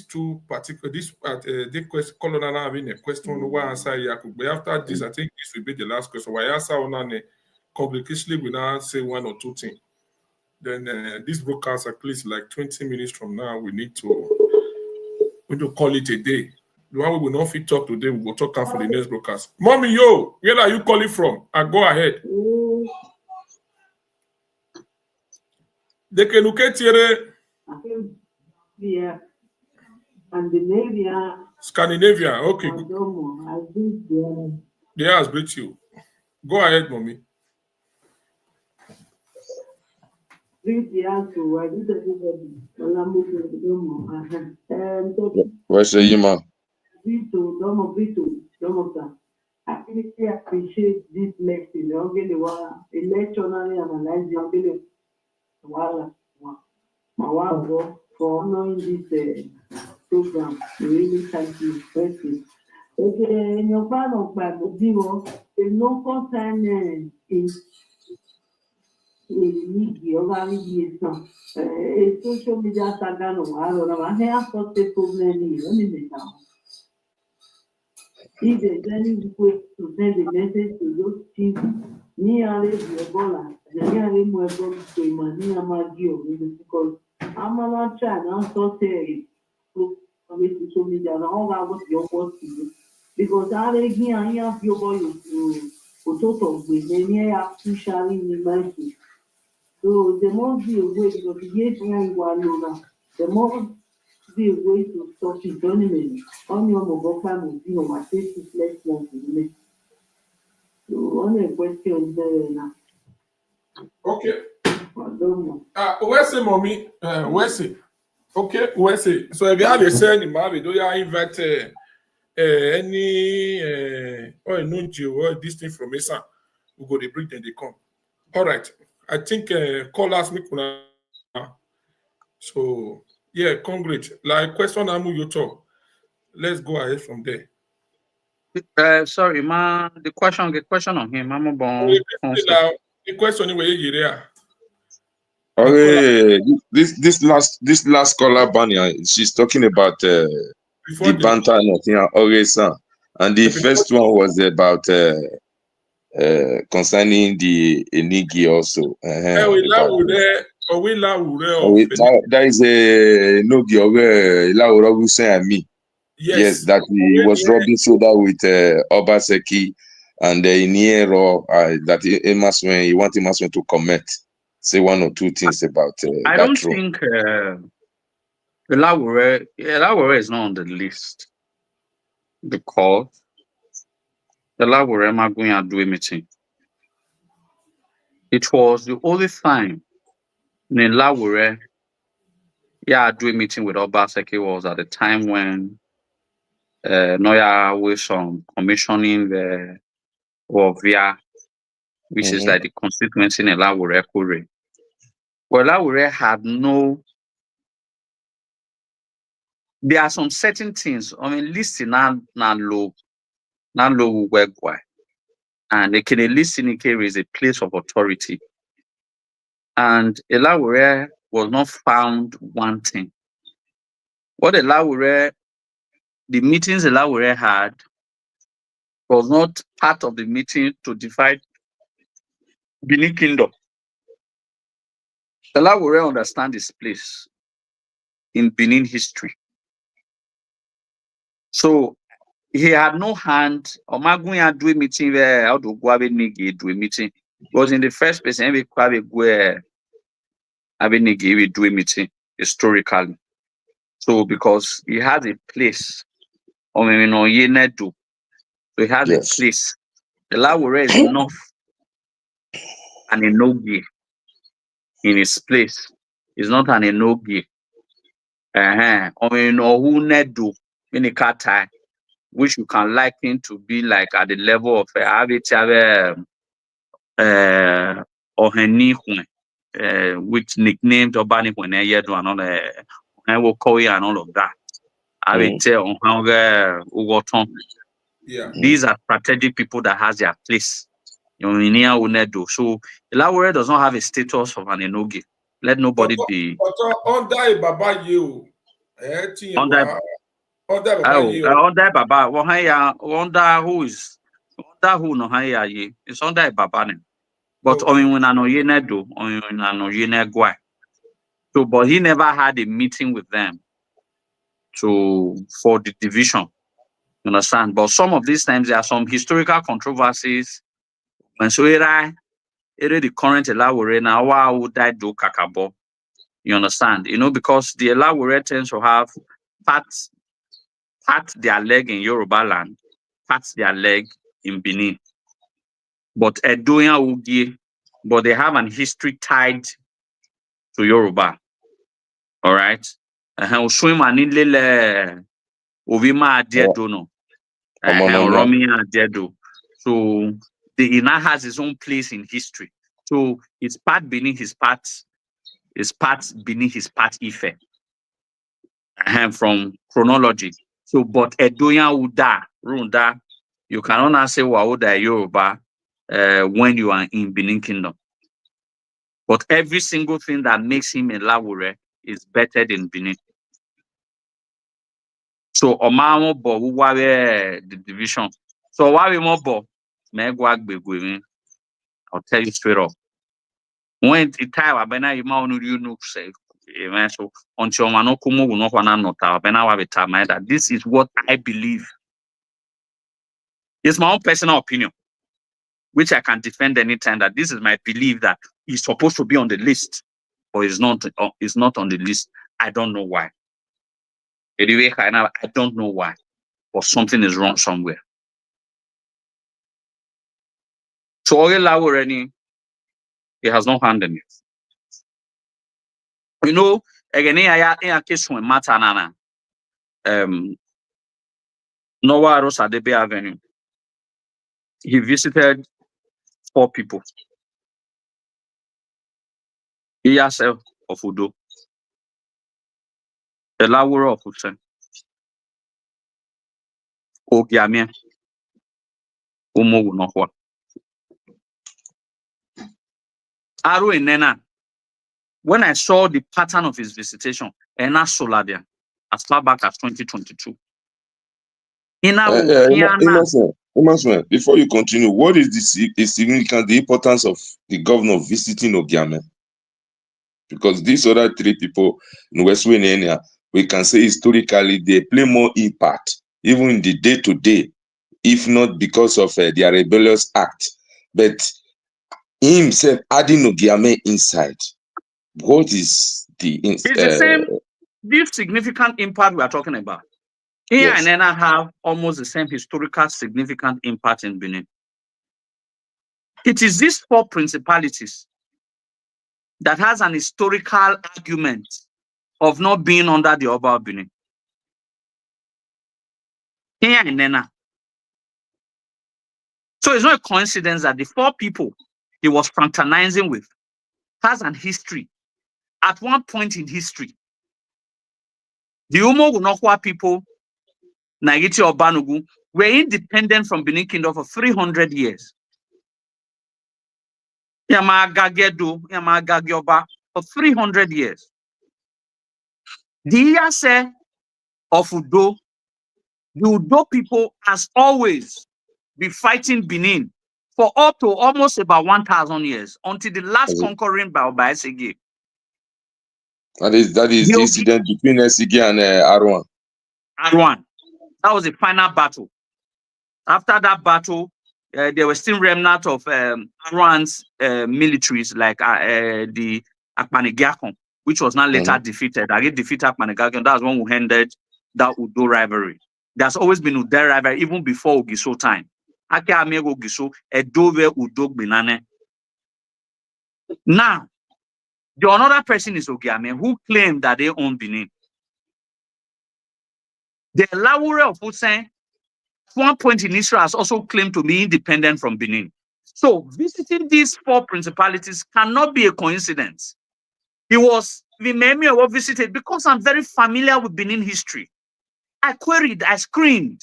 two particular the question colonel having a question no one answer Yakub. But after this, I think this will be the last question. Why answer on a congregation will now say one or two things. Then this broadcast at least like 20 minutes from now, we need to call it a day. The one we will not fit talk today, we will talk for the next broadcast. Mommy, yo, where are you calling from? Go ahead. They can look at Scandinavia. Okay. They ask greet you. Go ahead, mommy. Where's the Yima? I really appreciate this lecture. A lecture analyzing for honoring this program. Really thank you. Thank you. Okay, in your plan of Bible, there's no concern in social media saga no I have got the problem if there's any way to send a message to those people, because I'm not trying to say social media and all that was your work to do. Because I have your boy to total with any sharing in my case. So the more be a way to get the more be a way to stop it anyway. On your mobile phone, my face is less month. So on a question there now. Okay. Where's the mommy? Where's it? Okay, where's it? So if you have a son in marriage, do you invite any or enogie or this thing from Mesa? We go to bring them, they come. All right. I think call us me. So yeah, congrats. Like question you talk. Let's go ahead from there. Sorry, ma. The question on him, Mama Bon. The question is okay, this last caller, Banya, she's talking about the banter and the first one was about concerning the Enigie also. That is a Enogie saying me. Yes, that he was rubbing shoulder with Obaseki and Iniero that he wanted Emerson to comment. Say one or two things about I don't think Elawure is not on the list because Elawure am going to do a meeting. It was the only time Elawure do a meeting with Obaseki was at the time when Noya was commissioning the Ovia, which is like the constituency in Elawure Kure. Well, Elawure had no. There are some certain things. I mean, listing not low work, and they can listen is a place of authority. And Elawure was not found wanting. What the meetings Elawure had was not part of the meeting to divide Benin Kingdom. Elawure understand his place in Benin history. So he had no hand. Omagunya do a meeting where how to go Enigie do a meeting. Because in the first place, every Enigie will do a meeting historically. So because he has a place, so he has a place. The Elawure is enough an enogie in his place. It's not an enogie. Which you can liken to be like at the level of which nicknamed Obani when and will call you and all of that. Yeah. These are strategic people that has their place So Elawure does not have a status of an enogie. Let nobody be under Baba you. under Baba. Under who is under who no haya ye? It's under a Baba name. But so, but he never had a meeting with them for the division. You understand? But some of these times there are some historical controversies. And so the current Elawure now who died do kakabo. You understand? Because the Elawure tends to have pat their leg in Yoruba land, pat their leg in Benin. But Edoya Ugie, but they have an history tied to Yoruba. All right. Swim and Ovima Adiedo. So the Ina has his own place in history. So it's part beneath his part, beneath his part Ife. From chronology. So, but Edoya Uda, Runda, you cannot say Wauda Yoruba when you are in Benin Kingdom. But every single thing that makes him a Elawure is better than Benin. So Omamo Bo who the division. So why we more Bo? I'll tell you straight up. When the time Abena you know say so until Manokumo will not want that this is what I believe. It's my own personal opinion, which I can defend anytime, that this is my belief that he's supposed to be on the list, or is not on the list. I don't know why. Anyway, I don't know why, but something is wrong somewhere. So already, he has not handled it. Again, I case when Matanana, Noah Rosadebe Avenue. He visited 4 people. Iyase of Udo, Elawure of Usen, Ogiame, Umogunokwa. Aro Nena. When I saw the pattern of his visitation, Ena Soladia, as far back as 2022. Innocent, before you continue, what is the significance, the importance of the governor visiting Ogiame? Because these other 3 people in West Winia, we can say historically they play more impact, even in the day-to-day, if not because of their rebellious act. But himself adding Ogiame inside, what is the... It's the same, this significant impact we are talking about. Here and Nena have almost the same historical significant impact in Benin. It is these 4 principalities that has an historical argument of not being under the Oba of Benin. Here and Nena. So it's not a coincidence that the 4 people he was fraternizing with has an history. At one point in history, the Umogunokwa people, Nagiti Obanugu, were independent from Benin Kingdom for 300 years. Yamagagioba for 300 years. The Iyase of Udo, the Udo people, as always, be fighting Benin for up to almost about 1,000 years until the last conquering by Enigie. That is the incident between Enigie and Arwan. Arwan. That was the final battle. After that battle, there were still remnants of Arwan's militaries, like the Akpanigiakon, which was now later defeated. I get defeated Akpanigiakon. That's when we ended that Udo rivalry. There's always been Udo rivalry even before Ogiso time. Ake Amego Ogiso, Edove Udo Binane. Now, the another person is Ogiame, who claimed that they own Benin. The Elawure of Usen, at one point in Israel, has also claimed to be independent from Benin. So visiting these 4 principalities cannot be a coincidence. He was visited because I'm very familiar with Benin history. I queried, I screamed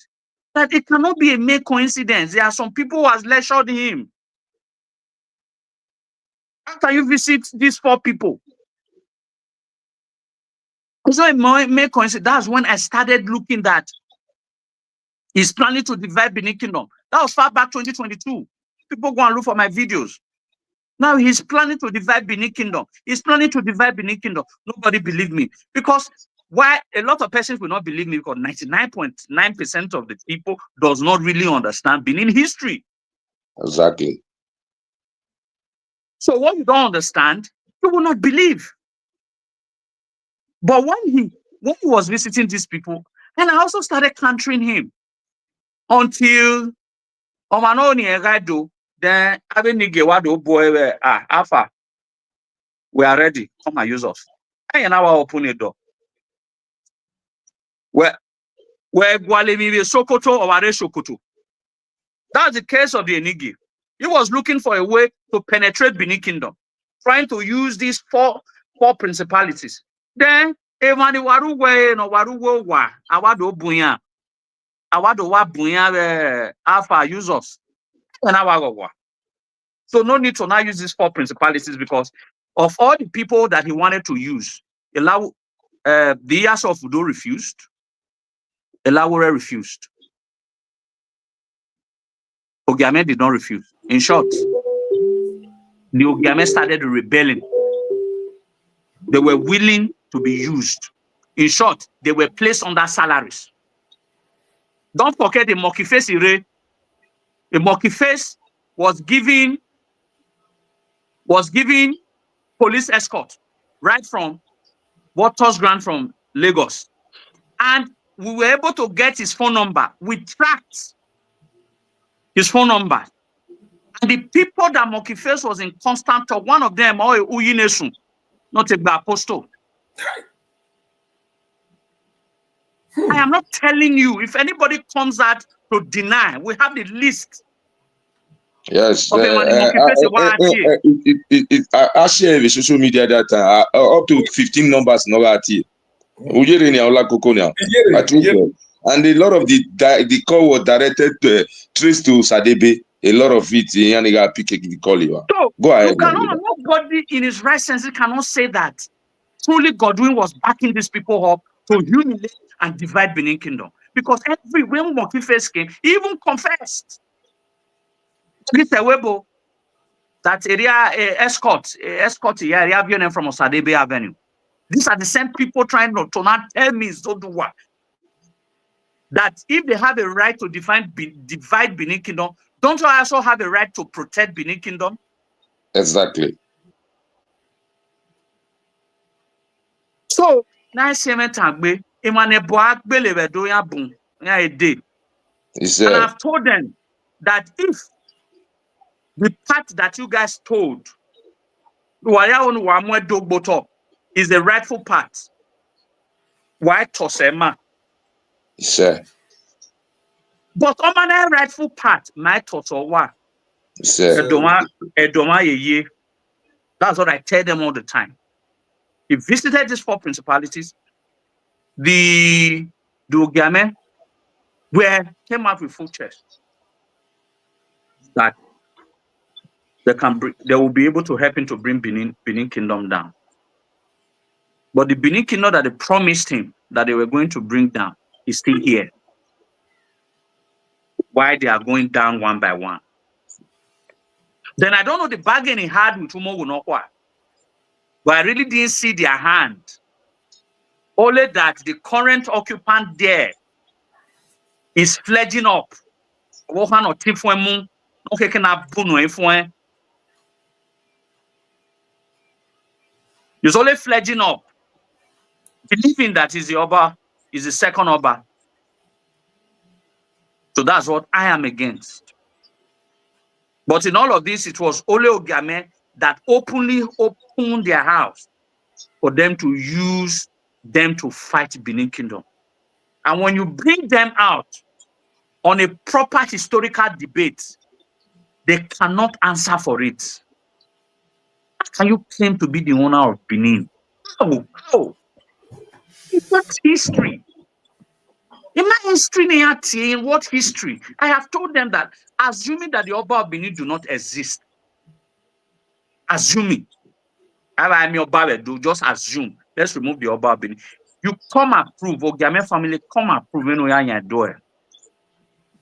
that it cannot be a mere coincidence. There are some people who has lectured him After you visit these 4 people. So make coincidence. That's when I started looking that he's planning to divide Benin Kingdom. That was far back 2022. People go and look for my videos. Now he's planning to divide Benin Kingdom. He's planning to divide Benin Kingdom. Nobody believed me. Because why a lot of persons will not believe me, because 99.9% of the people does not really understand Benin history. Exactly. So what you don't understand, you will not believe. But when he was visiting these people, and I also started countering him until then Enigie boy Alpha, we are ready. Come and use us. And now open a door. Where Gwalemi Sokoto or Are Sokoto. That's the case of the Enigie. He was looking for a way to penetrate Benin Kingdom, trying to use these four principalities. Then Emani Waruwe no Waruwe wa Awado Bunya. Awado wa Bunya Alpha users. And Awago. So no need to now use these 4 principalities, because of all the people that he wanted to use, the Iyas of Udo refused, Elawore refused. Ogiame did not refuse. In short, the Ogiame started rebelling. They were willing to be used. In short, they were placed under salaries. Don't forget the Mokiface Ire. The Mokiface was giving police escort right from Waters Grant from Lagos. And we were able to get his phone number. We tracked his phone number. And the people that Mokiface was in constant talk, one of them, Uyinesun, not a apostle. I am not telling you. If anybody comes out to deny, we have the list. Yes. I share the social media that up to 15 numbers in Olakoko now. And a lot of the call was directed to trace to Sadebe. A lot of it, Enigie pick the call. So go ahead. Nobody in his right senses cannot say that truly Godwin was backing these people up to humiliate and divide Benin Kingdom. Because when Mokiface came, he even confessed. That area escort area from Osadebe Avenue. These are the same people trying to not tell me Izoduwa that if they have a right to divide Benin Kingdom, don't you also have a right to protect Benin Kingdom? Exactly. So now and I've told them that if the part that you guys told is the rightful part, why Tosema? Sir. But on my rightful part, my Tosowa. That's what I tell them all the time. He visited these 4 principalities. The Ogiame came out with full chest that they will be able to help him to bring Benin Kingdom down. But the Benin Kingdom that they promised him that they were going to bring down is still here. Why they are going down one by one. Then I don't know the bargain he had with Umo Wunokwa. But I really didn't see their hand. Only that the current occupant there is fledging up. He's only fledging up, believing that he's the Oba, is the second Oba. So that's what I am against. But in all of this, it was only Ogiame that openly opened their house for them to use them to fight Benin Kingdom. And when you bring them out on a proper historical debate, they cannot answer for it. How can you claim to be the owner of Benin? How? What history? In my history, in what history? I have told them that, assuming that the Oba of Benin do not exist, assuming, I'm your do just assume. Let's remove the Oba Benin. You come approve, or Game family come approve when we are in your door.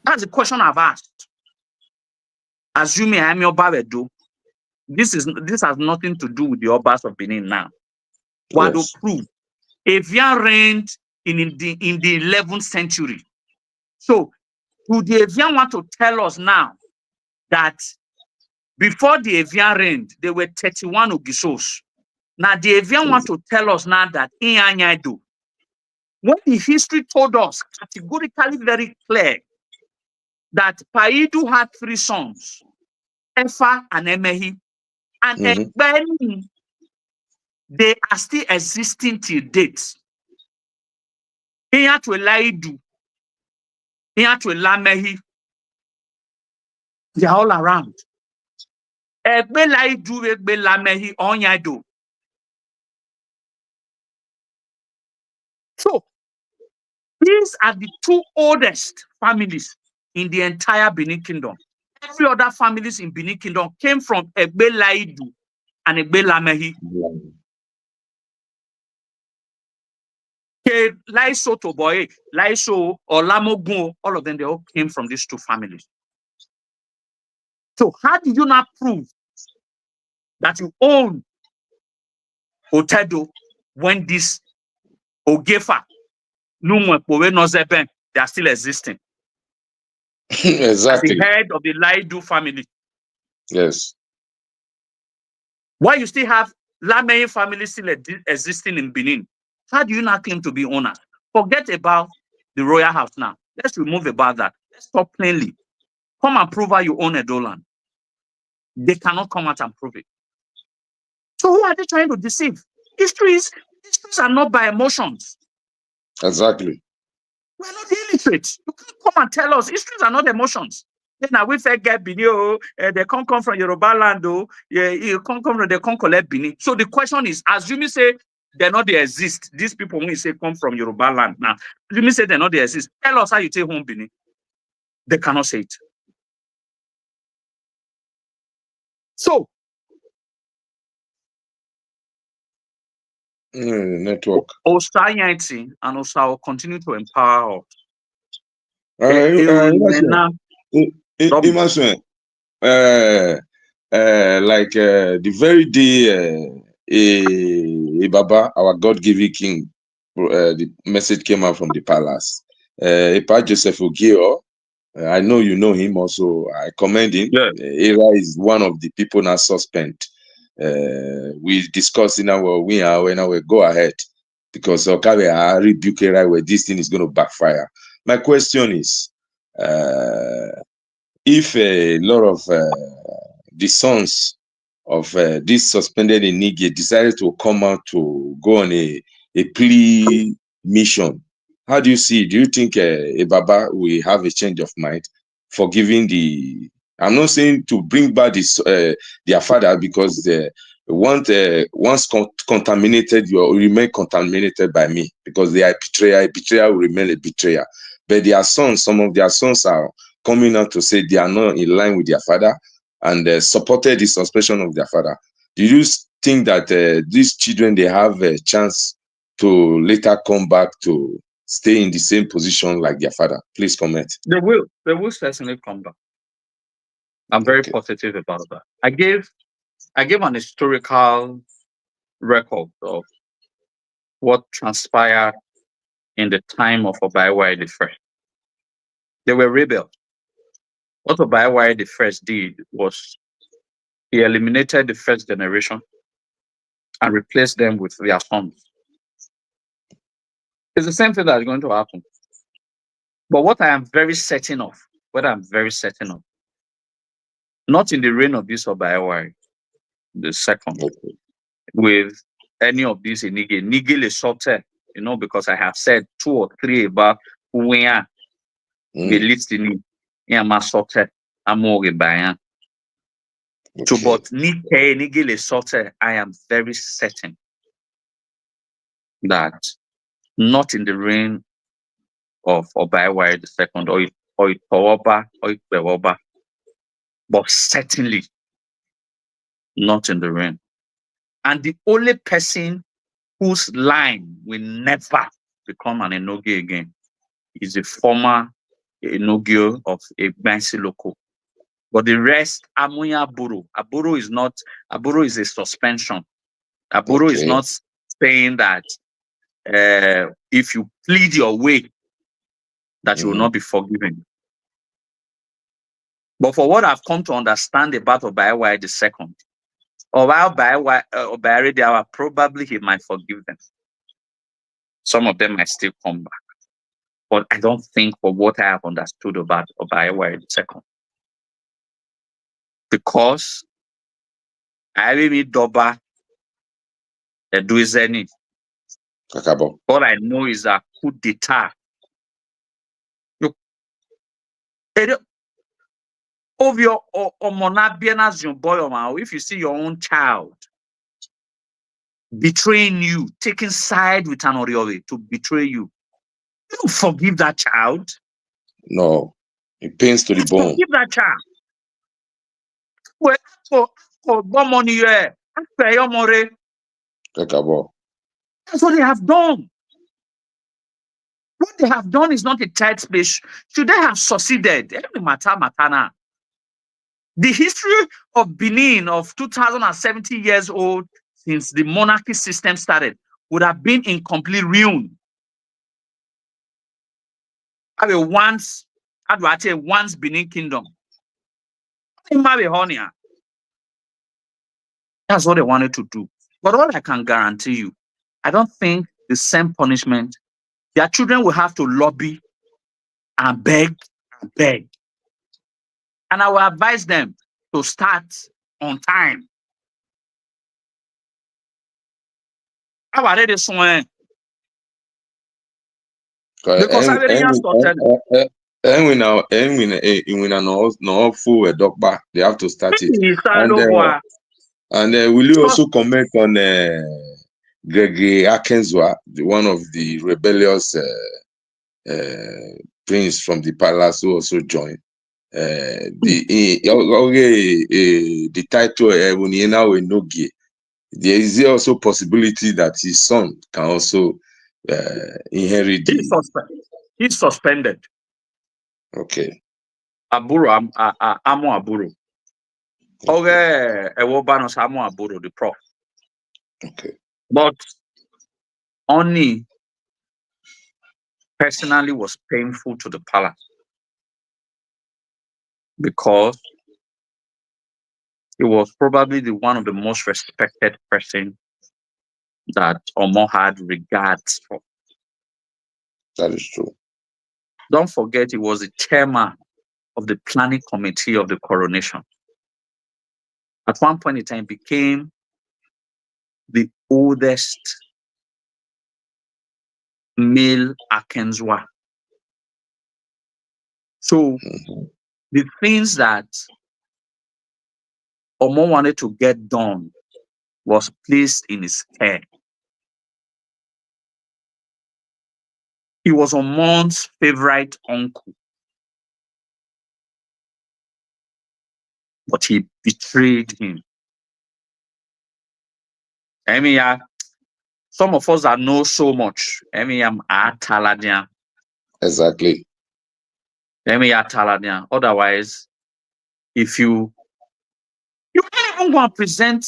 That's the question I've asked. Assuming I'm your do. This has nothing to do with the Obas of Benin now. What to prove? Evian reigned in the 11th century. So, do the Evian want to tell us now that before the Evian reigned, there were 31 Ogisos? Now, the Evian want to tell us now that do. When the history told us categorically very clear that Paidu had 3 sons, Efa and Emehi, and Egbeni, they are still existing till date. Here to Elaidu, here to Lamehi, they are all around. Egbe Laidu, Egbe Lamehi, Onyado. So, these are the 2 oldest families in the entire Benin Kingdom. Every other families in Benin Kingdom came from Egbe Laidu and Egbe Lamehi. Laiso Toboe, Laiso or Lamogun, all of them, they all came from these 2 families. So how did you not prove that you own Otedo when this Ogefa, Numwepowe, Nozeben, they are still existing? Exactly. As the head of the Laidu family. Yes. Why you still have Lamei family still existing in Benin? How do you not claim to be owners? Forget about the royal house now. Let's remove about that. Let's talk plainly. Come and prove how you own Edo land. They cannot come out and prove it. So who are they trying to deceive? Histories are not by emotions. Exactly. We're not illiterate. You can't come and tell us histories are not emotions. Then now we get Bini, they can't come from Yoruba land, you can't come from, they can't collect Bini. So the question is, assuming say they're not they exist, these people when you say come from Yoruba land now, assuming say they're not they exist, tell us how you take home Bini. They cannot say it. So network. Osayanti and Osa will continue to empower us. Like the very day Baba, our God-given king, the message came out from the palace. Epa Joseph Ogio, I know you know him also. I commend him. Yeah. Era is one of the people now suspend. We discussed in our when I will go ahead because I rebuke Era where this thing is going to backfire. My question is, if a lot of the sons of this suspended Enigie decided to come out to go on a plea mission, how do you see? Do you think Baba will have a change of mind, forgiving the? I'm not saying to bring back this their father because they once contaminated, you remain contaminated by me because they are betrayer. A betrayer will remain a betrayer. But their sons, some of their sons are coming out to say they are not in line with their father and supported the suspension of their father. Do you think that these children, they have a chance to later come back to stay in the same position like their father? Please comment. They will certainly come back. I'm very positive about that. I gave an historical record of what transpired in the time of Obaiwai the First. They were rebels. What Obaiwai the First did was he eliminated the first generation and replaced them with their sons. It's the same thing that is going to happen. But what I am very certain of, not in the reign of this Obaiwai the Second, with any of these Enigie. Enigie le sorte, because I have said 2 or 3 about where the listening ma sorte amore bayan. So, but Enigie le sorte, I am very certain that not in the reign of Obaiwai the Second or Itowoba or Ikwewoba, but certainly not in the rain. And the only person whose line will never become an enogie again is the former enogie of Egbansi Loco. But the rest, Amuya Aburo. Aburo is a suspension. Aburo is not saying that if you plead your way, that you will not be forgiven. But for what I've come to understand about Obaiwa the second, or while Obaiwa the hour, probably he might forgive them. Some of them might still come back. But I don't think for what I have understood about Obaiwa the second. Because I really doba do is any. All I know is a coup d'etat. Of your boy, if you see your own child betraying you, taking side with an Oriole to betray you, you don't forgive that child. No, it pains to the bone. Forgive that child. Well, for money, that's what they have done. What they have done is not a tight space. Should they have succeeded? The history of Benin of 2,070 years old since the monarchy system started would have been in complete ruin. Once Benin Kingdom. That's what they wanted to do. But all I can guarantee you, I don't think the same punishment, their children will have to lobby and beg and beg. And I will advise them to start on time. How are they this one? Because I already started. They have to start it. And will you also comment on Gregory Akenzwa, one of the rebellious prince from the palace who also joined? The title enogie. There is also possibility that his son can also inherit. He's suspended. Okay. Amo Aburo. Okay, Ewobanos Amo Aburo, the prof. Okay. But Oni personally was painful to the palace because he was probably one of the most respected person that Omo had regards for. That is true. Don't forget, he was the chairman of the planning committee of the coronation. At one point in time, became the oldest male Akenzwa. So the things that Omo wanted to get done was placed in his care. He was Omon's favorite uncle. But he betrayed him. I mean, some of us that know so much. I mean, exactly. Otherwise, if you can't even go and present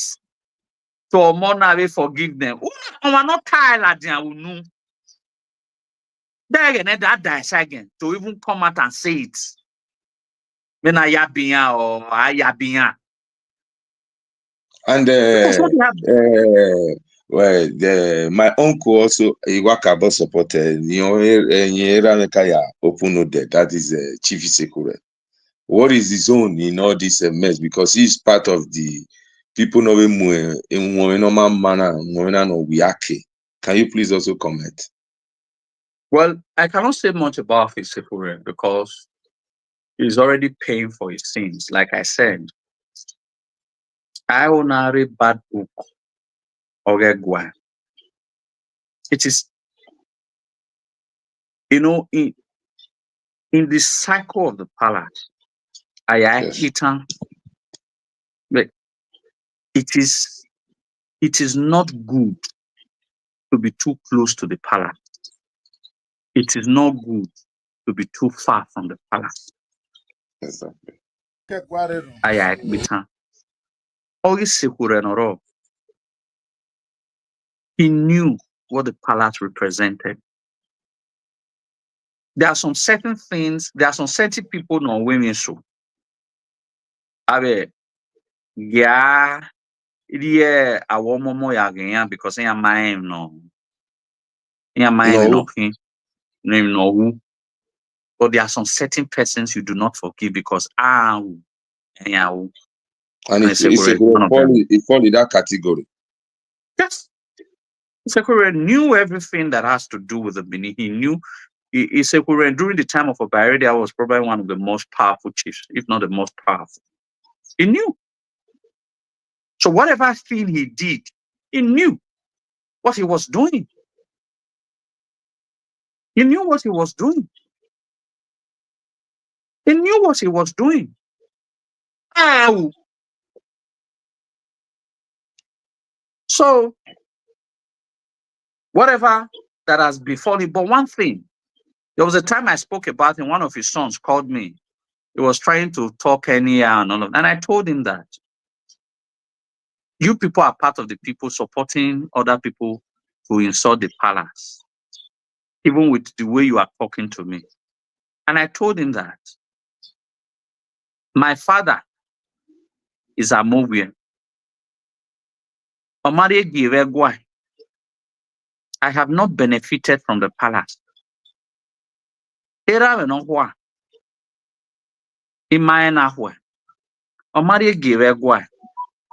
to Omo forgive them. We're not tired that dies again to even come out and say it. When I yabinya or I yabinya. And my uncle also Iwakabo supported that is Chief Sekure. What is his own in all this mess? Because he's part of the people in normal manner. Can you please also comment? Well, I cannot say much about Sekure because he's already paying for his sins. Like I said, I only bad book Ogegwa. It is, in the cycle of the palace, I hit him. It is not good to be too close to the palace. It is not good to be too far from the palace. Exactly. He knew what the palace represented. There are some certain things, there are some certain people no women so. Yeah, I want more again because I am my no. I am my no name no who. But there are some certain persons you do not forgive because and it fall in that category. Yes. Sekure knew everything that has to do with the Benin. He knew Sekure during the time of Obaredia was probably one of the most powerful chiefs, if not the most powerful. He knew. So whatever thing he did, he knew what he was doing. He knew what he was doing. He knew what he was doing. Ow! So whatever that has befallen, but one thing, there was a time I spoke about him, one of his sons called me. He was trying to talk anyhow and all of that. And I told him that you people are part of the people supporting other people to insult the palace, even with the way you are talking to me. And I told him that my father is a movie. I have not benefited from the palace. In my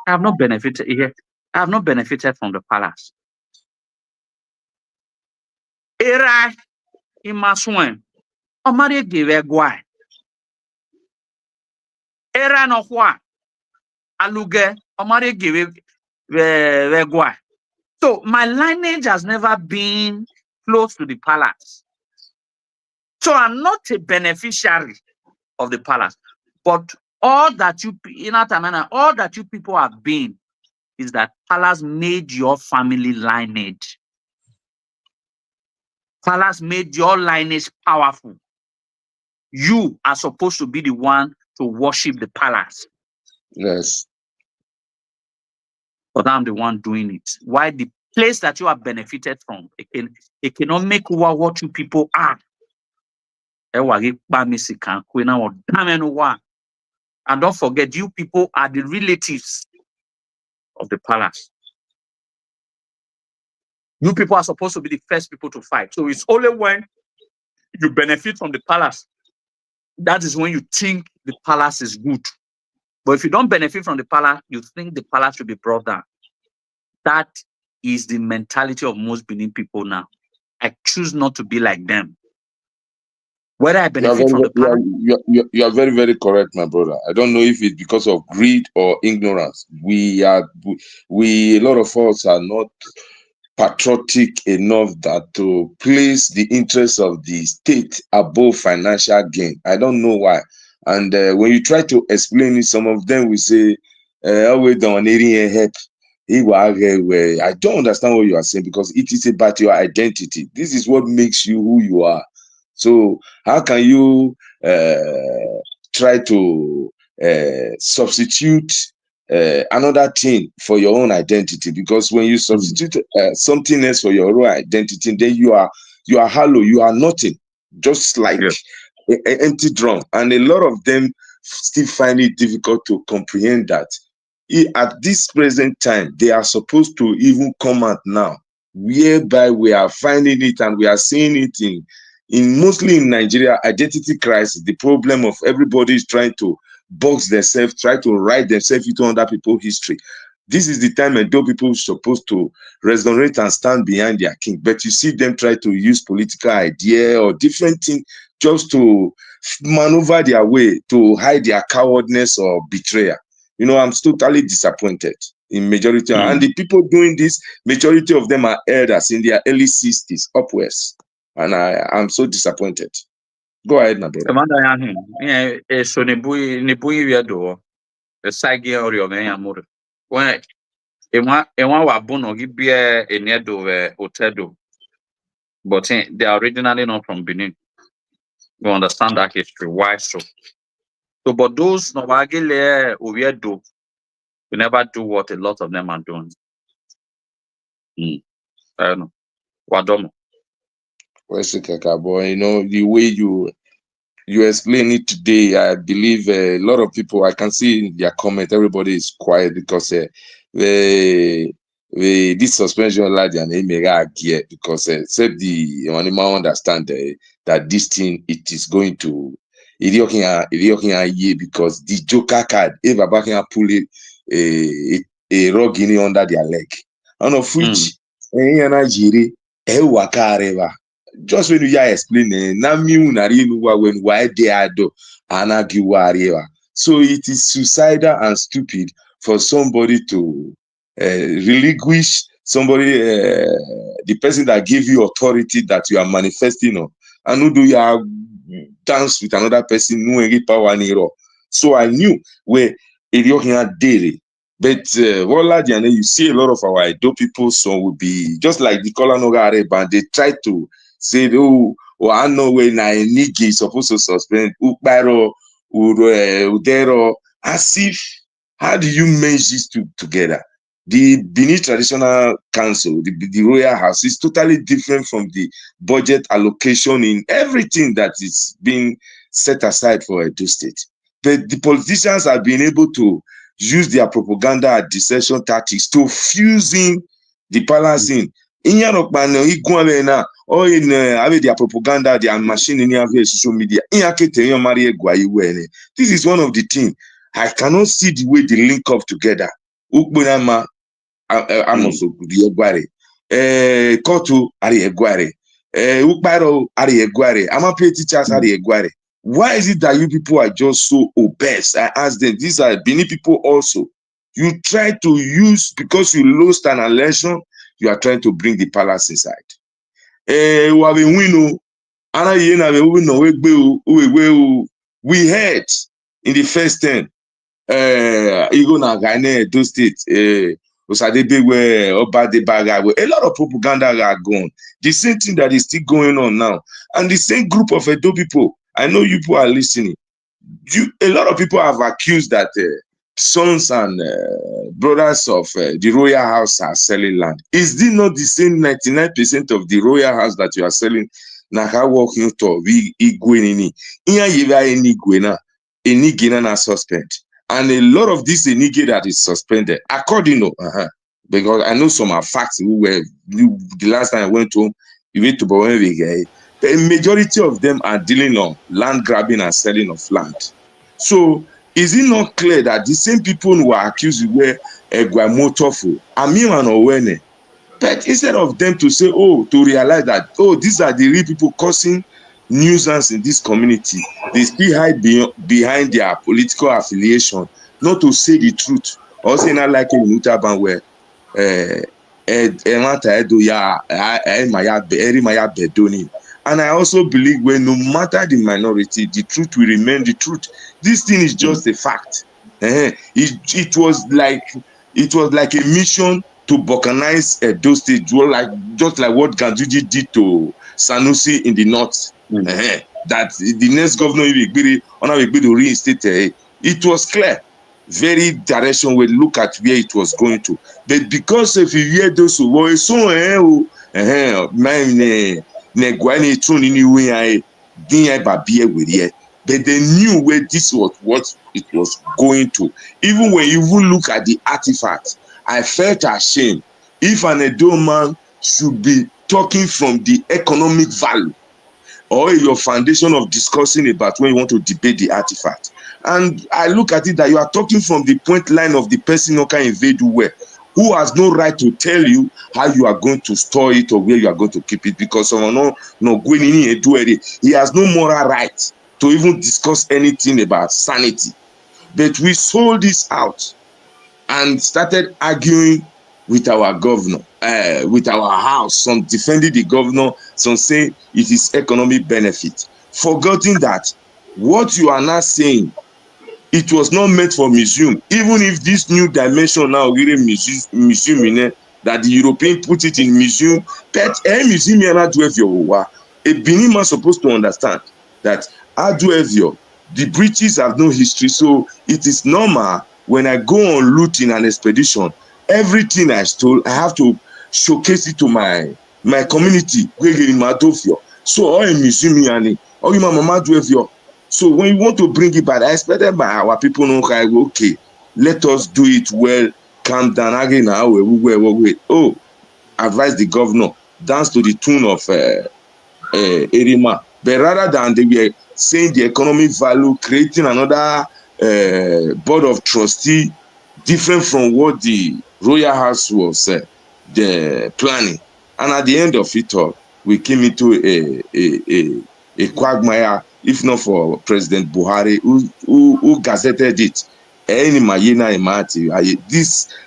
I have not benefited here. I have not benefited from the palace. Era in my swim. Omari give a guy. Era no what? Aluge. Omari give a guy. So my lineage has never been close to the palace. So I'm not a beneficiary of the palace. But all that you people have been is that palace made your family lineage. Palace made your lineage powerful. You are supposed to be the one to worship the palace. Yes. But I'm the one doing it. Why? The place that you have benefited from, it cannot make what you people are. And don't forget, you people are the relatives of the palace. You people are supposed to be the first people to fight. So it's only when you benefit from the palace, that is when you think the palace is good. But if you don't benefit from the palace, you think the palace should be brought down. That is the mentality of most Benin people now. I choose not to be like them. Whether I benefit from the palace. You are very, very correct, my brother. I don't know if it's because of greed or ignorance. A lot of us are not patriotic enough that to place the interests of the state above financial gain. I don't know why. And when you try to explain it, some of them will say, help. I don't understand what you are saying because it is about your identity. This is what makes you who you are. So how can you try to substitute another thing for your own identity? Because when you substitute something else for your own identity, then you are hollow, you are nothing, just like an empty drum. And a lot of them still find it difficult to comprehend that. At this present time, they are supposed to even come out now, whereby we are finding it and we are seeing it in mostly in Nigeria, identity crisis. The problem of everybody is trying to box themselves, try to write themselves into other people's history. This is the time and though people are supposed to resonate and stand behind their king, but you see them try to use political idea or different things just to maneuver their way to hide their cowardness or betrayal. You know, I'm totally disappointed in majority. And the people doing this, majority of them are elders in their early 60s upwards. And I'm so disappointed. Go ahead, my brother. when Ewa Wabuno give Eniedo Otedo, but they are originally not from Benin. We understand that history. Why so? So, but those Novagile Oviedo, we never do what a lot of them are doing. I don't know. Wadomo. Boy, you know, the way you explain it today, I believe a lot of people, I can see in their comment, everybody is quiet because this suspension lad and Emega gear because except the animal understand that this thing it is going to because the Joker card ever back and pull it a rug in under their leg. And of which just when you explain na mi unari when why they are do so it is suicidal and stupid for somebody to relinquish somebody the person that gave you authority that you are manifesting on and who do you dance with another person no any power niro. So I knew where it daily. But you see a lot of our Edo people so will be just like the Kola Nogare band, they try to say, oh, I know when Enigie is supposed to suspend Ukbaro, Udero, as if, how do you merge these two together? The Benin Traditional Council, the Royal House, is totally different from the budget allocation in everything that is being set aside for Edo State. But the politicians have been able to use their propaganda and deception tactics to fuse in the palace in. Or in their propaganda, their machine in their social media. This is one of the things. I cannot see the way they link up together. Ukbunama Amoso Egware. Kotu Ari Egware. Ukbaro Ari Egware. Amape teachers Ari Egware. Why is it that you people are just so obese? I ask them, these are Benin people also. You try to use, because you lost an election, you are trying to bring the palace inside. We heard in the first 10, those states, a lot of propaganda are gone. The same thing that is still going on now. And the same group of Edo people, I know you people are listening. A lot of people have accused that sons and brothers of the royal house are selling land. Is this not the same 99% of the royal house that you are selling? Enigie na suspend. And a lot of this Enigie that is suspended, according to, because I know some are facts who were, the last time I went home, you went to Bowenvig, the majority of them are dealing on land grabbing and selling of land. So, is it not clear that the same people who are accused were Egwamotofu, Amir and Owene, but instead of them to say, oh, to realize that, oh, these are the real people causing nuisance in this community, they still hide behind their political affiliation, not to say the truth. Also, not like in Mutaban where and I also believe when no matter the minority, the truth will remain the truth. This thing is just a fact. It was like a mission to balkanize Edo State, just like what Ganduje did to Sanusi in the north. That the next governor will reinstate. It was clear, very direction. We look at where it was going to. But because if you hear those words, so but they knew where this was what it was going to. Even when you look at the artifacts, I felt ashamed if an Edo man should be talking from the economic value or your foundation of discussing about when you want to debate the artifact. And I look at it that you are talking from the point line of the person who can invade where, who has no right to tell you how you are going to store it or where you are going to keep it, because he has no moral right to even discuss anything about sanity. But we sold this out and started arguing with our governor, with our house, some defending the governor, some saying it is economic benefit, forgetting that what you are now saying It was not meant for museum. Even if this new dimension now really museum in it, that the European put it in museum, but a museum here not do your a Benin man supposed to understand that the British have no history, so it is normal when I go on looting and expedition, everything I stole, I have to showcase it to my community. So all a museum here, all you mama do so when you want to bring it back, I expected by our people know okay, let us do it well, calm down again now. Oh, advise the governor, dance to the tune of Erima. But rather than they were saying the economic value, creating another board of trustee different from what the royal house was the planning. And at the end of it all, we came into a quagmire, if not for President Buhari, who gazetted it.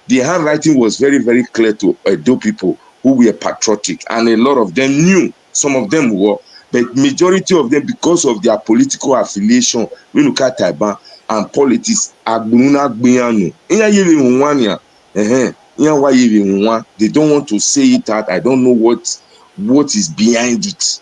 The handwriting was very, very clear to Edo people who were patriotic, and a lot of them knew. Some of them were, but majority of them, because of their political affiliation, we look at Taiban and politics, they don't want to say it out. I don't know what is behind it.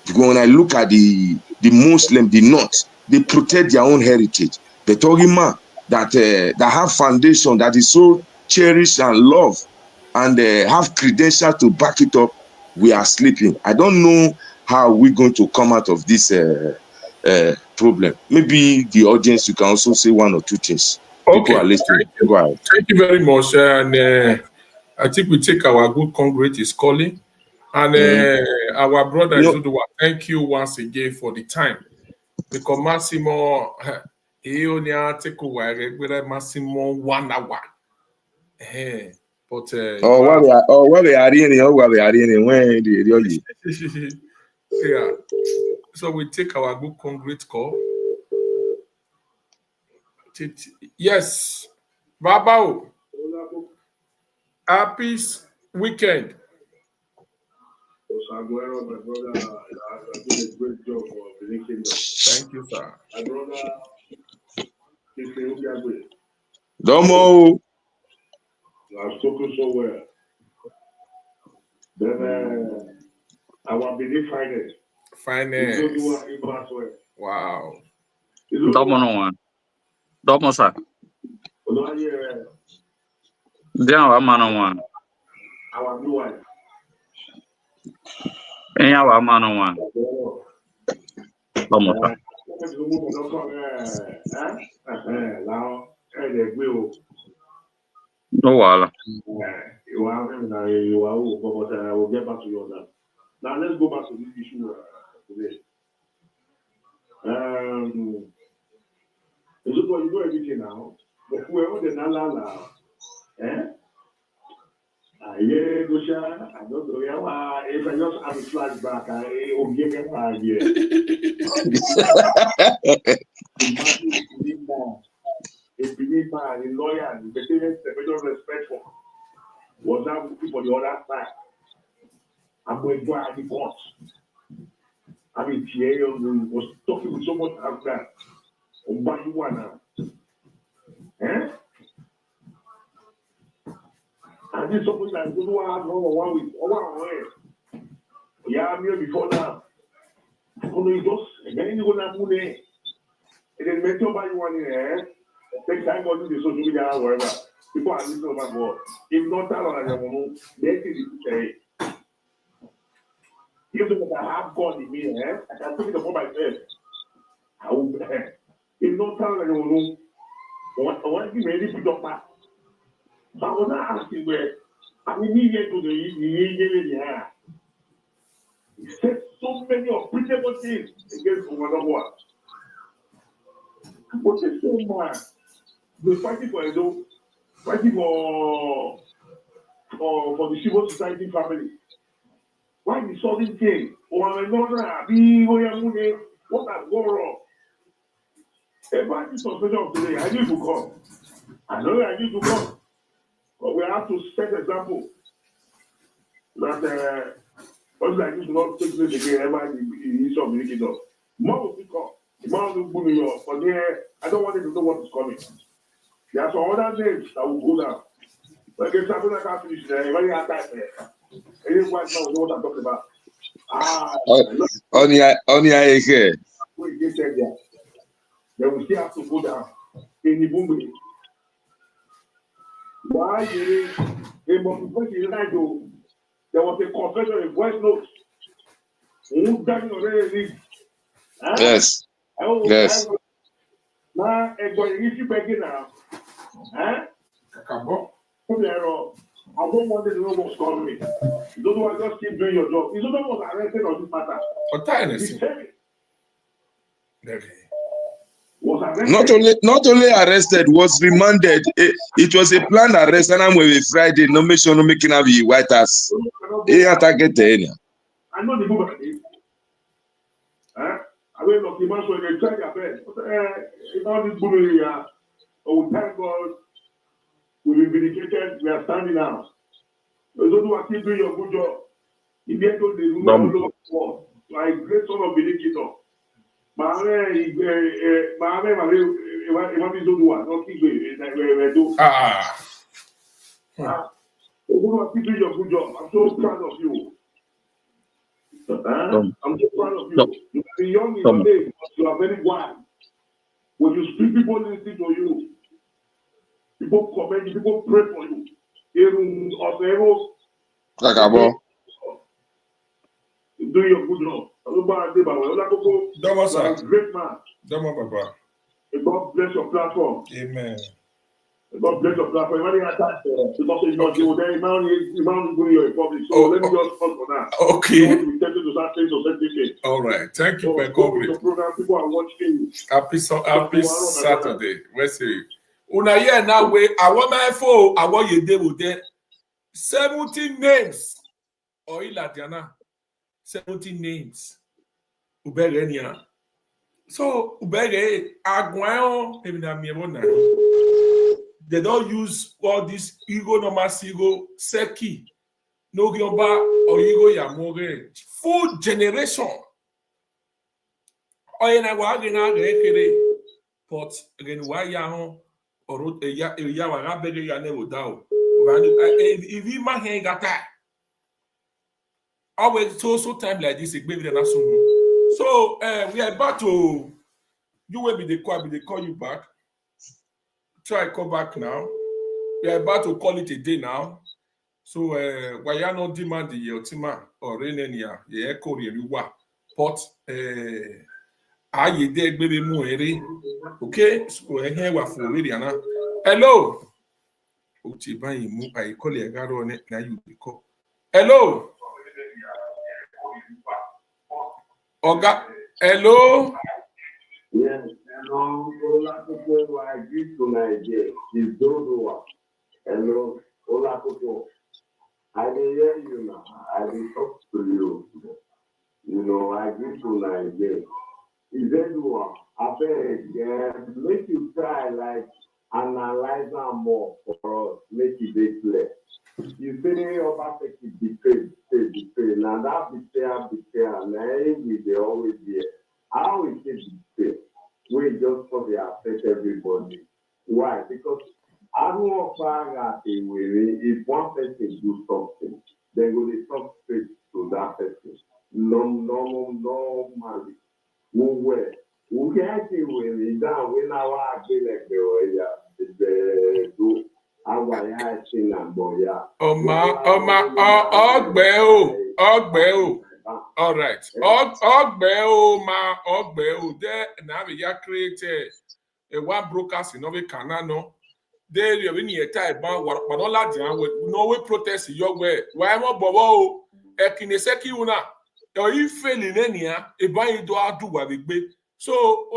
Because when I look at the Muslim, the North, they protect their own heritage. The Togima that have foundation that is so cherished and loved, and have credentials to back it up, we are sleeping. I don't know how we're going to come out of this problem. Maybe the audience, you can also say one or two things. Okay. People are listening. Go ahead. Thank you very much. And I think we take our good congregate is calling. And our brother Izoduwa, thank you once again for the time. Because Massimo, he only take away Massimo 1 hour. But yeah. So we take our good congregate call. Yes, Babao. Happy weekend. My brother, has done a great job for the kingdom. Thank you, sir. My brother, Domo. You have spoken so well. Then our Benin finest. Wow. Domo no one. Domo sir. Down man one. Our new wife. Our man one. Domo sir. No wala. You are we'll get back to you on that. Now let's go back to this issue today. You know everything now. But whoever the Nala, yeah, Gosha, I don't know. If I just have a flashback, I'll give him 5 years. A believer, a lawyer, the parents, the major respect for was now looking for the other side. I'm going to go at the court. I mean, Thierry was talking with so much anger. But you want now. And this is something that you don't have 1 week. Yeah, I'm here before now. You just, again, you're going to put it. And then make sure you want it. Next time, go to the social media or wherever. People are listening to my word. If not, they say, even if I have God in me, I can put it upon myself. I will be if not, I want to be ready to jump back. So I was not asking where I mean, to the he said so many unpreachable things against one. But it's so much. We're fighting for Edo, fighting for the civil society family. Why the sudden thing? Or another, what has gone wrong? About this suspension of today, I need to come. I know I need to come. But we have to set example that what like this will not take place again ever in the history of the kingdom. More will come. I don't want them to know what is coming. There are some other names that will go down. But if I can't finish there, when you have time there, anyone know what I'm talking about. Only I hear. When you get there, they will still have to go down in the boom. Why you there was a confession, a voice note. Yes. Yes. Now, if you begin now, I don't want to know what's coming. You don't want to just keep doing your job. You don't know what's arrested on this matter. Not only arrested, was remanded. It was a planned arrest, and I'm with Friday. No make sure no making have the White House. I know the movement. I will not be much when they try their best. It's all this bullying here. Oh, thank God. We've been vindicated. We are standing now. Those who are still doing your good job. If you go to the room all over the world, like great son of Benedicto. Izoduwa, not those who are still doing your good job. I'm so proud of you. I'm so proud of you. You are young in your days, you are very wise. When you speak, people listen to you. People comment, people pray for you. Do your good job. Olakoko, a great man. God bless your platform. Amen. God bless your platform. When you attack, because it's not you, then you go your public. So let me just pause for that. Okay. All right. Thank you, my comrade. People are watching. Happy Saturday. Let's see. Una here now way. I want my phone. I want you there with there. 17 names. Or Ilatiana. 17 names. Uberenia. So Ubere Aguayo. They don't use all this ego normal ego seki no giomba or ego yamore full generation. Oyena wa gina rekere but again why ya or ya wa rabere ya never down. If you ma hen gata always so time like this it baby na so we are about to you will be the call you back. Try call back now. We are about to call it a day now. So why you not demand the ultima or renenia the echo wa but I did baby muere. Okay, so here we for Ridiana. Hello. Utibai mu I call a garo on it now you call. Hello. Oga. Hello. Yes, hello. Olakoko, I agree to Nigeria. Izoduwa. Hello, Olakoko. I will hear you now. I will talk to you. You know, I agree to Nigeria. Izoduwa, I beg, make you try, like, analyze them more for us. Make it very clear. You say Obaseki betray. Now that betrayal, now they always be. How is it betray? We just for the affect everybody. Why? Because if one person do something, they will talk straight to that person. Normally. We can't see when we down when our like the do our thing and boya. All right. Ogbeo there now we are created a one broadcast in Nova Canano. There you win your type but all that no way protest your way. Why more bobo a kineseki una or you fail in any a buy do what we be. So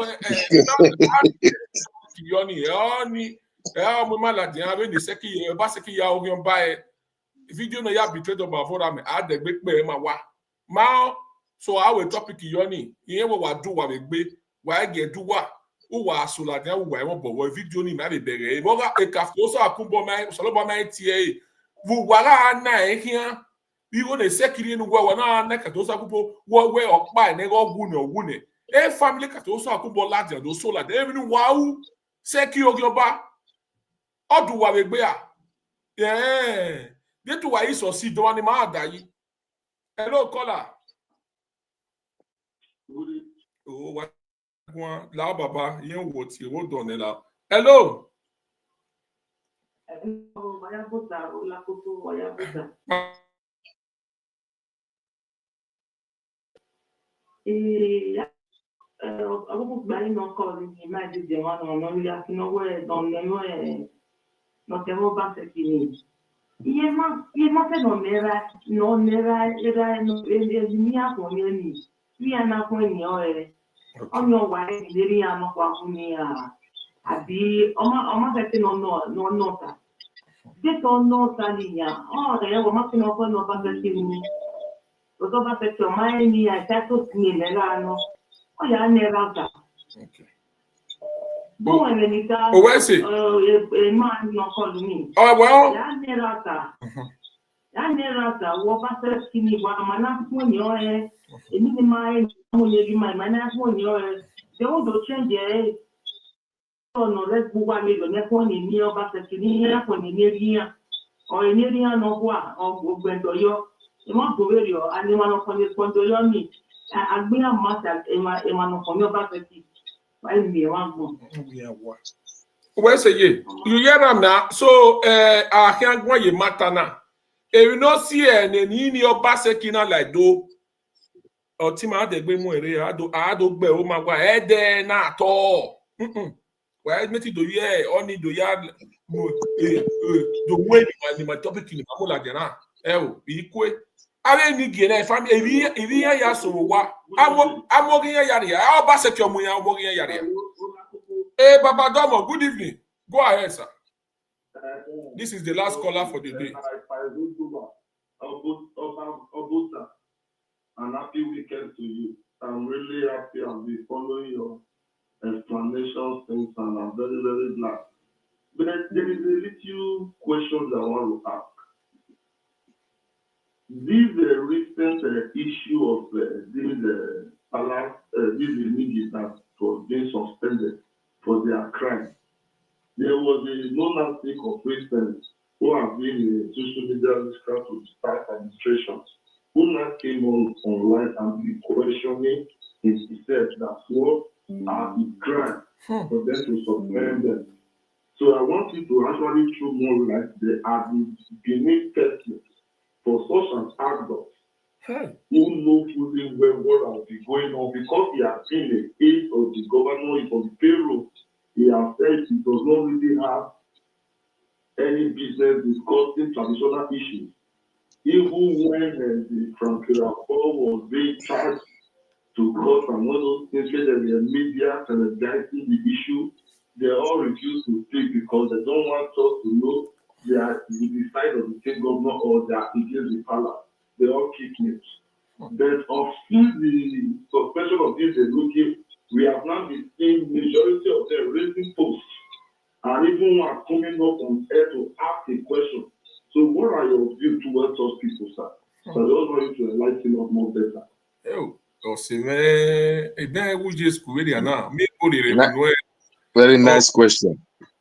Yoni when the seki basiki ya buy video no ya betrayed about for me add the big bear ma so our topic yoni here what do what we why get do what who was so like that why won video ni ma be bere boga e ka so akumbo mai so lo ba mai tie bu wala na e hia bi go na sekiri nu wa na na ka to so akupo wo we okpa na go gu na ogu ne A family cat also a couple lads and also like even wow, seki ogyoba, or do what we bear. Yeah, they do what is or see the one man die. Hello, caller. Oh, what one? La baba, you what you hold on now. Hello. Aku bali no call ni imagine the one on no ya no we don no tengo base kini. Ye ma fe no nera era no ni a ko ni. Ni ana ko ni o ere. Onyo wa ni deri ya no kwa ku ni a. Abi oma fe no ta. De to no ta ni ya. Oh, da ya wa ma fe no ko no base kini. Oto base to mai ni a ta to ni nera no. Oh, yeah, never that. Okay. Go and then it does. Oh, where's it? A man not calling me. Oh, well. Yeah, never that. Yeah, never that. What about the skinny one? Man, I'm going your head. In the mind, I'm going to give my man, I'm going your head. They want to change it. Oh, no, let's go on with the next one in here about the skinny here for the near here. Or in area no what, or go to your. You want to wear your animal on the point to your knee. I've been a master in my university. Where's it? You hear them now? So, I can't go ye matter now. If you not see any in your basekina like do, or Tima de Bemo area, I do be oh my god, head na at all. Well, I met it do ye only do ya the way my topic in the Mamula Jana. Oh, equal. I didn't get a family. If you are so what I'm working a yard here. I'll pass it your money. I'm working a yard here. Hey, Baba Domo, good evening. Go ahead, sir. This is the last caller for the day. An happy weekend to you. I'm really happy I'll be following your explanations, things, and I'm very, very glad. But there is a little question that I want to ask. This recent issue of this palace, this Enigie that was being suspended for their crime. There was a monastic of Christians who have been in social media witchcraft to start administrations, who now came online and be questioning himself that what are the crime for them to suspend them. So I want you to actually throw more light there are the beneath testing for such an adult who know fully well what will be going on because he has been the aide of the governor, he's on the payroll. He has said he does not really have any business discussing traditional issues. Even when the Francophone was being charged to court and all those things where the media energizing the issue, they all refuse to speak because they don't want us to know they are the side of the state government or they are against the palace. They all keep mute. But since the suspension of this Enogie, we have now been seeing majority of them raising posts and even one coming up on air to ask a question. So what are your views towards those people, sir? So I just want you to enlighten us more better. Very nice question.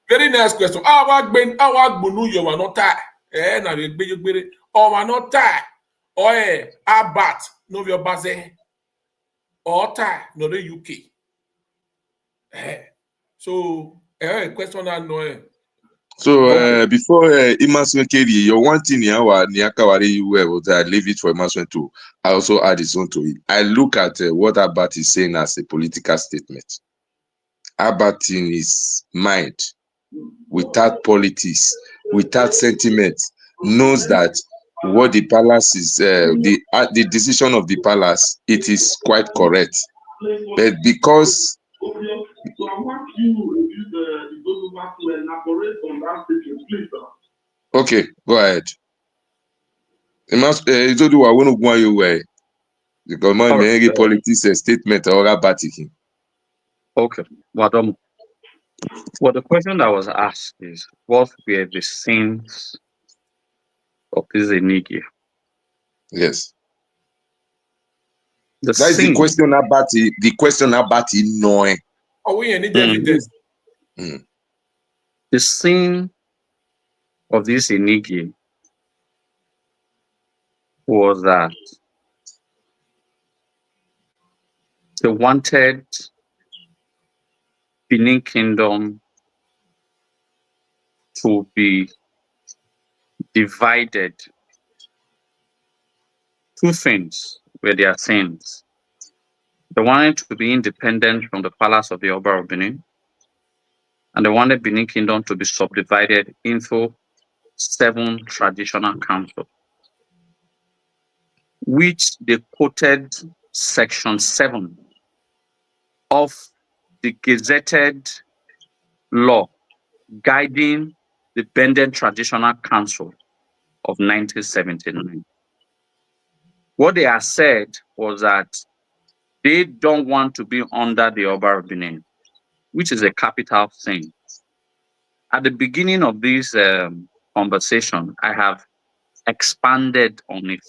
Very nice question. Our gbenu you are not tired. Na we gbere or are not tired. Or abat no your base or tired no the UK. So question I know. So before Imasuen Keri, your one thing here Niakawari you were I leave it for Imasuen to I also add his own to it. I look at what Abat is saying as a political statement. Abat in his mind, without politics, without sentiment, knows that what the palace is, the decision of the palace, it is quite correct. But because So I want you to elaborate on that statement, please, sir. okay, go ahead. Izoduwa won't go your way because my main politics statement or Abatikin. Okay, well, the question that was asked is what were the sins of this Enigie? Yes. That's the question about knowing. Oh, we need evidence. The sin of this Enigie was that they wanted Benin Kingdom to be divided. Two things were their sins. They wanted to be independent from the palace of the Oba of Benin, and they wanted Benin Kingdom to be subdivided into 7 traditional councils, which they quoted Section 7 of the gazetted law guiding the Benden Traditional Council of 1979. What they had said was that they don't want to be under the Oba of Benin, which is a capital thing. At the beginning of this conversation, I have expanded on it.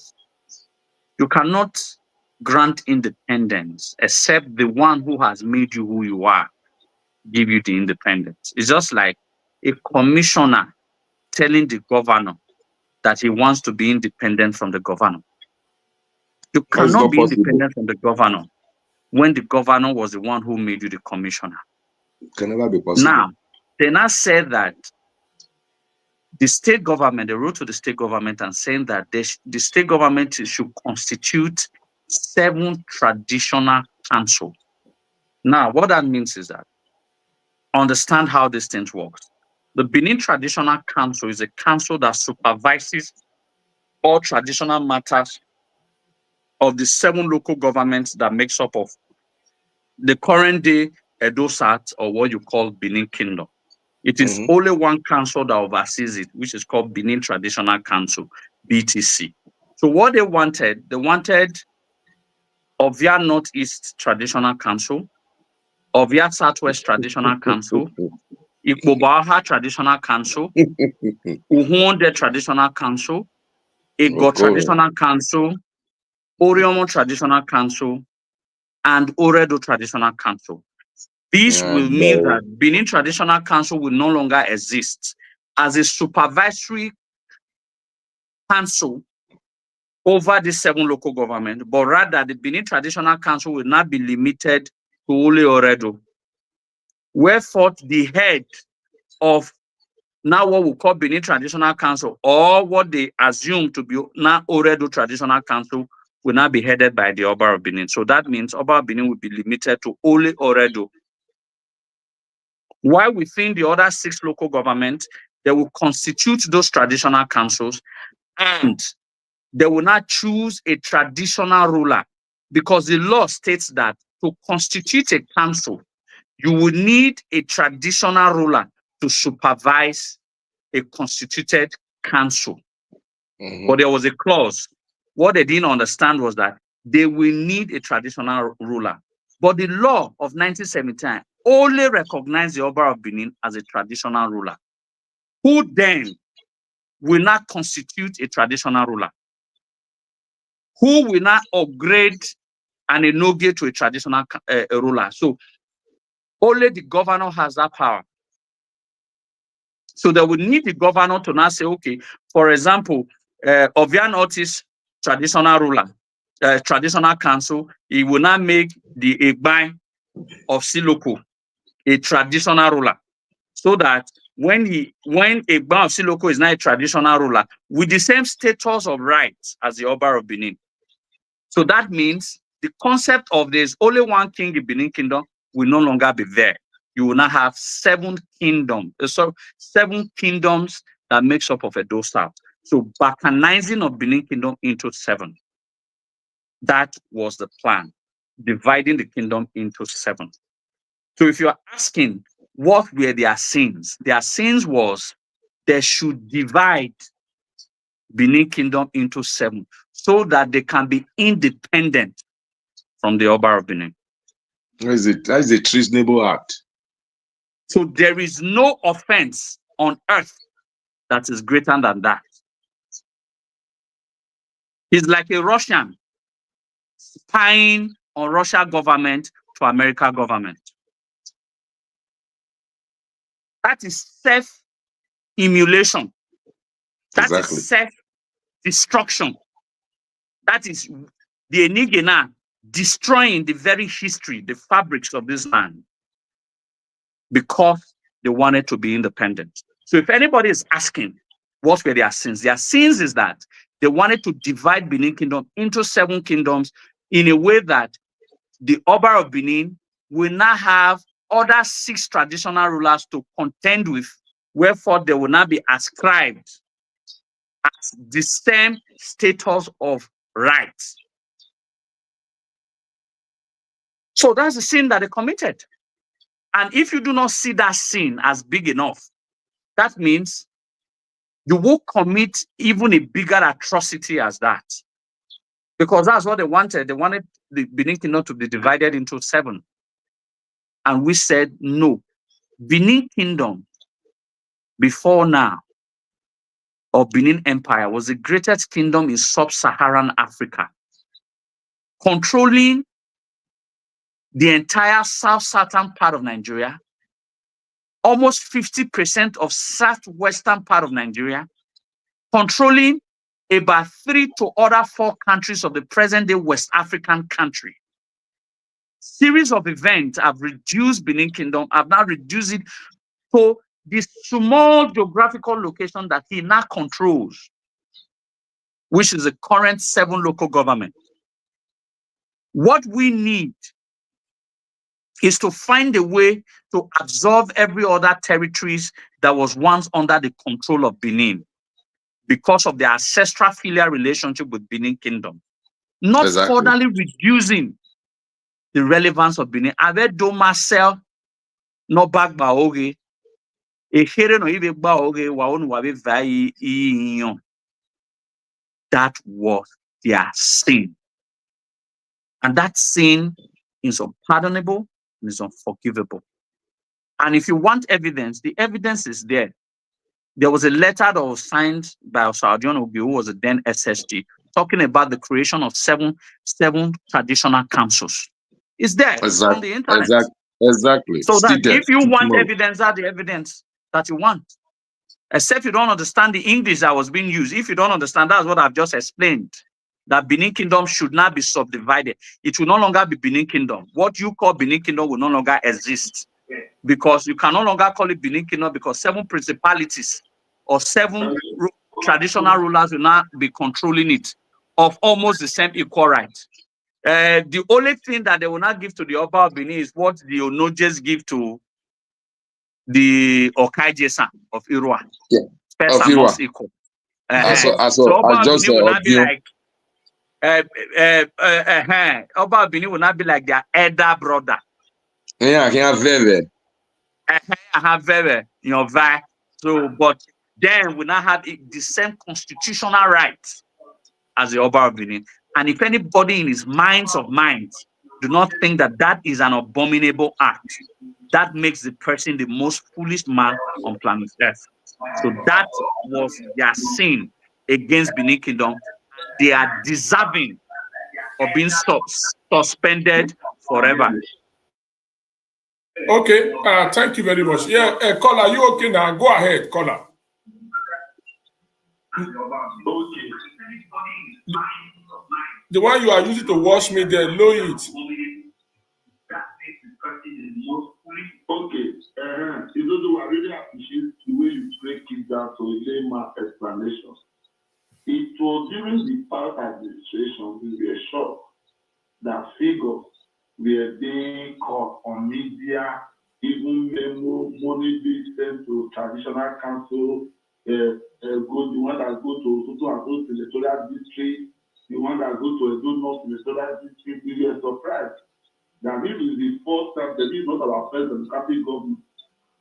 You cannot grant independence except the one who has made you who you are give you the independence. It's just like a commissioner telling the governor that he wants to be independent from the governor. You cannot be independent from the governor when the governor was the one who made you the commissioner. It can never be possible. Now, they now said that the state government, they wrote to the state government and saying that the state government should constitute 7 traditional councils. Now, what that means is that understand how this thing works. The Benin Traditional Council is a council that supervises all traditional matters of the 7 local governments that makes up of the current day Edo South, or what you call Benin Kingdom. It is only one council that oversees it, which is called Benin Traditional Council, BTC. So what they wanted Ovia Northeast Traditional Council, Ovia Southwest Traditional Council, Ikbobaha Traditional Council, Uhonde Traditional Council, Ego Traditional Council, Oriomo Traditional Council, and Oredo Traditional Council. This will mean that Benin Traditional Council will no longer exist as a supervisory council over the 7 local governments, but rather the Benin Traditional Council will not be limited to only Oredo. Wherefore, the head of now what we call Benin Traditional Council, or what they assume to be now Oredo Traditional Council, will not be headed by the Oba of Benin. So that means Oba of Benin will be limited to only Oredo. While within the other 6 local governments, they will constitute those traditional councils, and they will not choose a traditional ruler, because the law states that to constitute a council, you will need a traditional ruler to supervise a constituted council. But there was a clause. What they didn't understand was that they will need a traditional ruler. But the law of 1979 only recognized the Oba of Benin as a traditional ruler, who then will not constitute a traditional ruler, who will not upgrade an enogie to a traditional ruler. So only the governor has that power. So they would need the governor to now say, okay, for example, Ovia Northeast traditional ruler, traditional council, he will not make the Egbai of Siloko a traditional ruler, so that when Egbai of Siloko is not a traditional ruler with the same status of rights as the Oba of Benin. So that means the concept of there's only one king in Benin Kingdom will no longer be there. You will now have 7 kingdoms, 7 kingdoms that makes up of Edo South. So balkanizing of Benin Kingdom into 7. That was the plan, dividing the kingdom into 7. So if you're asking what were their sins was they should divide Benin Kingdom into 7 so that they can be independent from the Oba of Benin. That is a treasonable act. So there is no offense on earth that is greater than that. He's like a Russian spying on Russia government to America government. That is self-immolation. That is self-destruction. That is the Enigie now destroying the very history, the fabrics of this land, because they wanted to be independent. So if anybody is asking what were their sins is that they wanted to divide Benin Kingdom into 7 kingdoms in a way that the Oba of Benin will now have other 6 traditional rulers to contend with, wherefore they will not be ascribed as the same status of rights. So that's the sin that they committed. And if you do not see that sin as big enough, that means you will commit even a bigger atrocity as that. Because that's what they wanted. They wanted the Benin Kingdom to be divided into 7. And we said, no. Benin Kingdom, before now, or Benin Empire, was the greatest kingdom in sub-Saharan Africa, controlling the entire south-southern part of Nigeria, almost 50% of southwestern part of Nigeria, controlling about 3 to 4 countries of the present-day West African country. Series of events have reduced Benin Kingdom, have now reduced it to this small geographical location that he now controls, which is the current 7 local governments. What we need is to find a way to absorb every other territories that was once under the control of Benin because of the ancestral filial relationship with Benin Kingdom, not furtherly reducing the relevance of Benin. Ave do Marcel no back ba oge, e here no ibe ba oge wa onu wa be vai inyo. That was their sin. And that sin is unpardonable and is unforgivable. And if you want evidence, the evidence is there. There was a letter that was signed by Osadion Ogi, who was a then SSG, talking about the creation of seven traditional councils. It's there on the internet. Exactly. So that if you want evidence, that's the evidence that you want. Except you don't understand the English that was being used. If you don't understand, that's what I've just explained. That Benin Kingdom should not be subdivided. It will no longer be Benin Kingdom. What you call Benin Kingdom will no longer exist. Because you can no longer call it Benin Kingdom because 7 principalities or 7 traditional rulers will not be controlling it of almost the same equal right. The only thing that they will not give to the Oba of Benin is what the Onojes give to the Okaijesa of Irua. Yeah. First and most equal. So Oba of Benin will not be like Oba of Benin will not be like their elder brother. Yeah, very. So, but then we now have the same constitutional rights as the Oba of Benin. And if anybody in his minds of minds do not think that that is an abominable act, that makes the person the most foolish man on planet Earth. So that was their sin against Benin Kingdom. They are deserving of being suspended forever. Okay, thank you very much. Yeah, caller, you okay now? Go ahead, caller. The one you are using to wash me there, lower it. Okay, Izoduwa, I really appreciate the way you break it down to a layman explanation. It was during the past administration we were shocked that figures were being caught on media, even memo, money being sent to traditional council, the one that go to Soto and Soto senatorial district, the one that go to Edo North senatorial district. We were surprised that this is the first time that this is not our first democratic government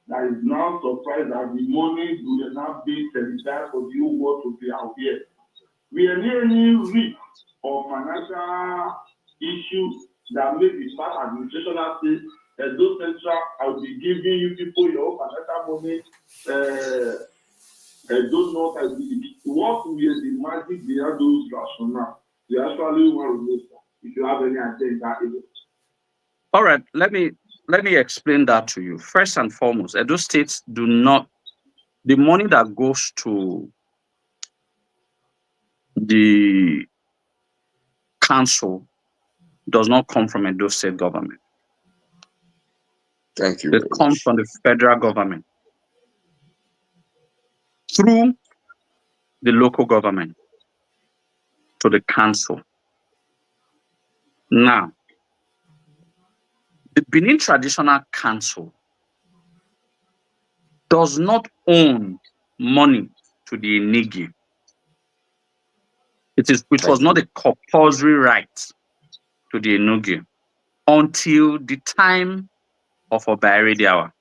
that is now surprised that the money will not be sanitized for the whole world to be aware. We are nearly rid of financial issues that make the past administration say, those central, I will be giving you people your own financial money, those not as what we are the magic behind those rationale. We actually want to know. if you have any agenda. All right, let me explain that to you. First and foremost, Edo states do not, the money that goes to the council does not come from Edo state government. Thank you. It comes from the federal government through the local government to the council. Now, the Benin Traditional Council does not own money to the Enigie. It was not a compulsory right to the Enigie until the time of Oba.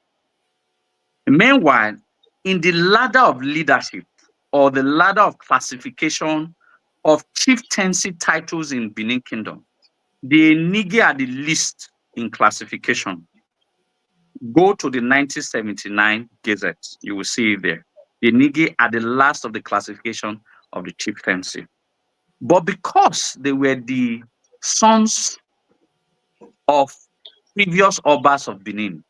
Meanwhile, in the ladder of leadership or the ladder of classification of chieftaincy titles in Benin Kingdom, the Enigie are the least in classification. Go to the 1979 Gazette, you will see it there. The Enigie are the last of the classification of the chieftaincy. But because they were the sons of previous Obas of Benin,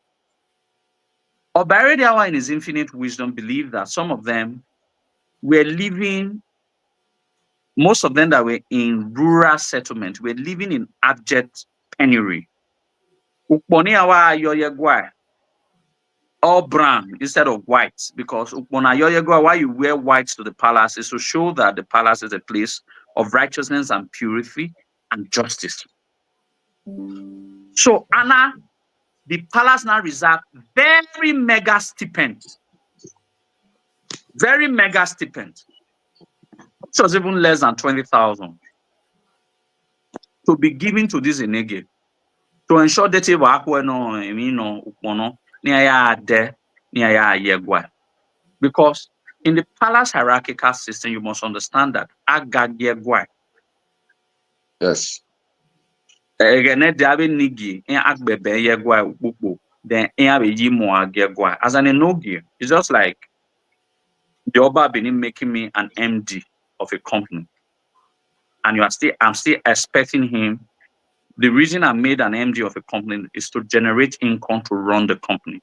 Oba in his infinite wisdom believed that some of them were living, most of them that were in rural settlement, were living in abject penury. All brown instead of white, because why you wear white to the palace is to show that the palace is a place of righteousness and purity and justice. So Anna, the palace now reserved very mega stipend. Very mega stipend. Which was even less than 20,000 to be given to this Enigie to ensure that because in the palace hierarchical system, you must understand that yes. As an enogie, it's just like the Oba Benin making me an MD of a company. And I'm still expecting him. The reason I made an MD of a company is to generate income to run the company.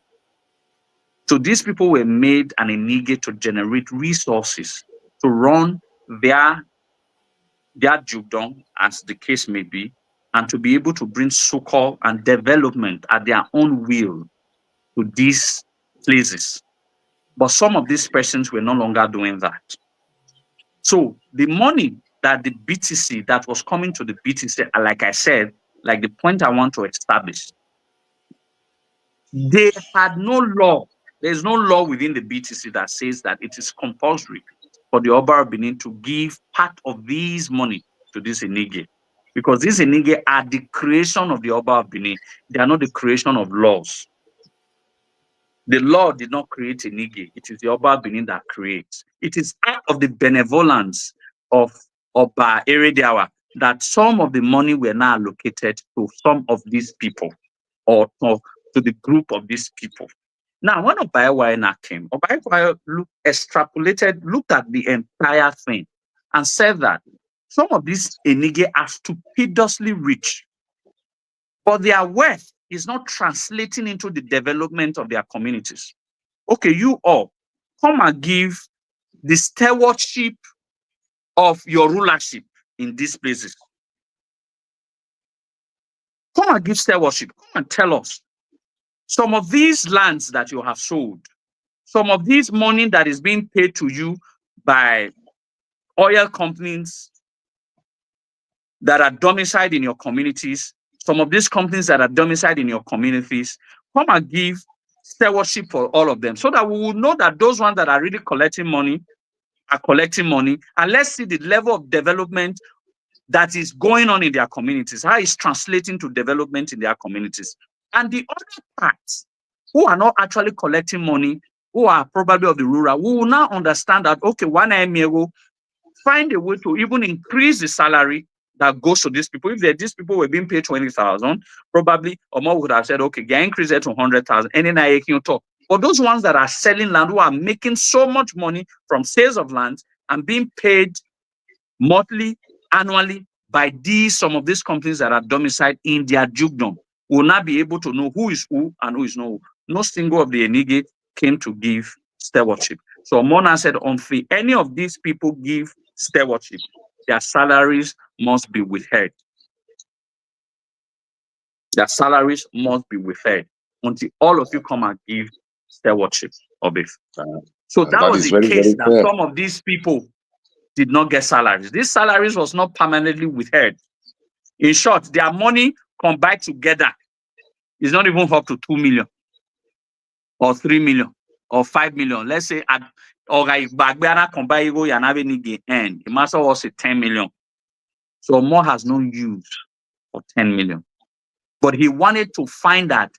So these people were made an Enigie to generate resources to run their jubdom, as the case may be, and to be able to bring succor and development at their own will to these places. But some of these persons were no longer doing that. So the money that the BTC, that was coming to the BTC, like I said, like the point I want to establish, they had no law. There's no law within the BTC that says that it is compulsory for the Oba of Benin to give part of these money to this Enigie. Because these Enigie are the creation of the Oba of Benin. They are not the creation of laws. The law did not create Enigie. It is the Oba of Benin that creates. It is out of the benevolence of Oba Erediawa that some of the money were now allocated to some of these people, or to the group of these people. Now, when Oba came, Oba looked at the entire thing and said that some of these Enigie are stupendously rich, but their wealth is not translating into the development of their communities. Okay, you all, come and give the stewardship of your rulership in these places. Come and give stewardship. Come and tell us. Some of these lands that you have sold, some of this money that is being paid to you by oil companies that are domiciled in your communities, some of these companies that are domiciled in your communities, come and give stewardship for all of them so that we will know that those ones that are really collecting money are collecting money, and let's see the level of development that is going on in their communities, how it's translating to development in their communities. And the other parts who are not actually collecting money, who are probably of the rural, we will now understand that, okay, one will find a way to even increase the salary that goes to these people. If these people were being paid 20,000, probably Omo would have said, okay, get increase it to 100,000. And then I can talk. But those ones that are selling land, who are making so much money from sales of land and being paid monthly, annually, by some of these companies that are domiciled in their dukedom will not be able to know who is who and who is not who. No single of the Enigie came to give stewardship. So Mona said, until any of these people give stewardship, their salaries must be withheld. Their salaries must be withheld until all of you come and give stewardship of it. So that was the case that some of these people did not get salaries. These salaries was not permanently withheld. In short, their money combined together is not even up to 2 million or 3 million or 5 million. Let's say at end, the master was 10 million. So more has no use for 10 million. But he wanted to find that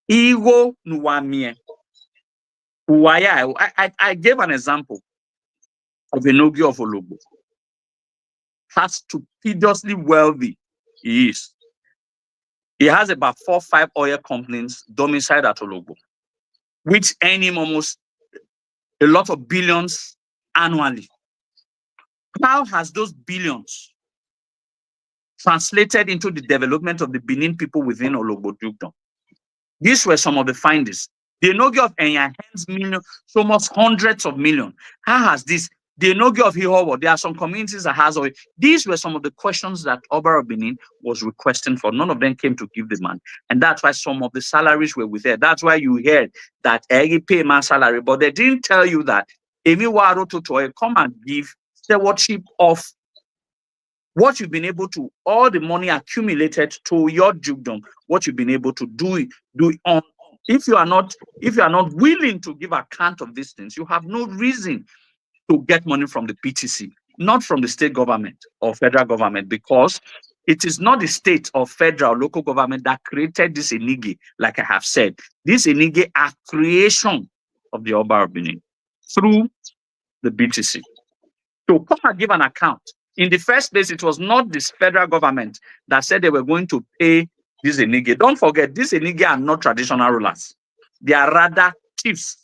Ego Nuwamie. I gave an example of Enogie of Ologbo. How stupidly wealthy he is. He has about 4 or 5 oil companies domiciled at Ologbo, which earn him almost a lot of billions annually. How has those billions translated into the development of the Benin people within Ologbo Dukedom? These were some of the findings. The Enogie of Enya hands millions, so much hundreds of millions. How has this? The Enogie of Hihowo, there are some communities that has oil. These were some of the questions that Oba of Benin was requesting for. None of them came to give the man. And that's why some of the salaries were withheld. That's why you heard that Egi pay man salary, but they didn't tell you that Emi Waro Totoe come and give stewardship of what you've been able to, all the money accumulated to your dukedom, what you've been able to do on. If you are not willing to give account of these things, you have no reason to get money from the PTC, not from the state government or federal government, because it is not the state or federal or local government that created this Enigie, like I have said. This Enigie are creation of the Oba of Benin through the BTC. So come and give an account. In the first place, it was not this federal government that said they were going to pay this Enigie. Don't forget, these Enigie are not traditional rulers. They are rather chiefs,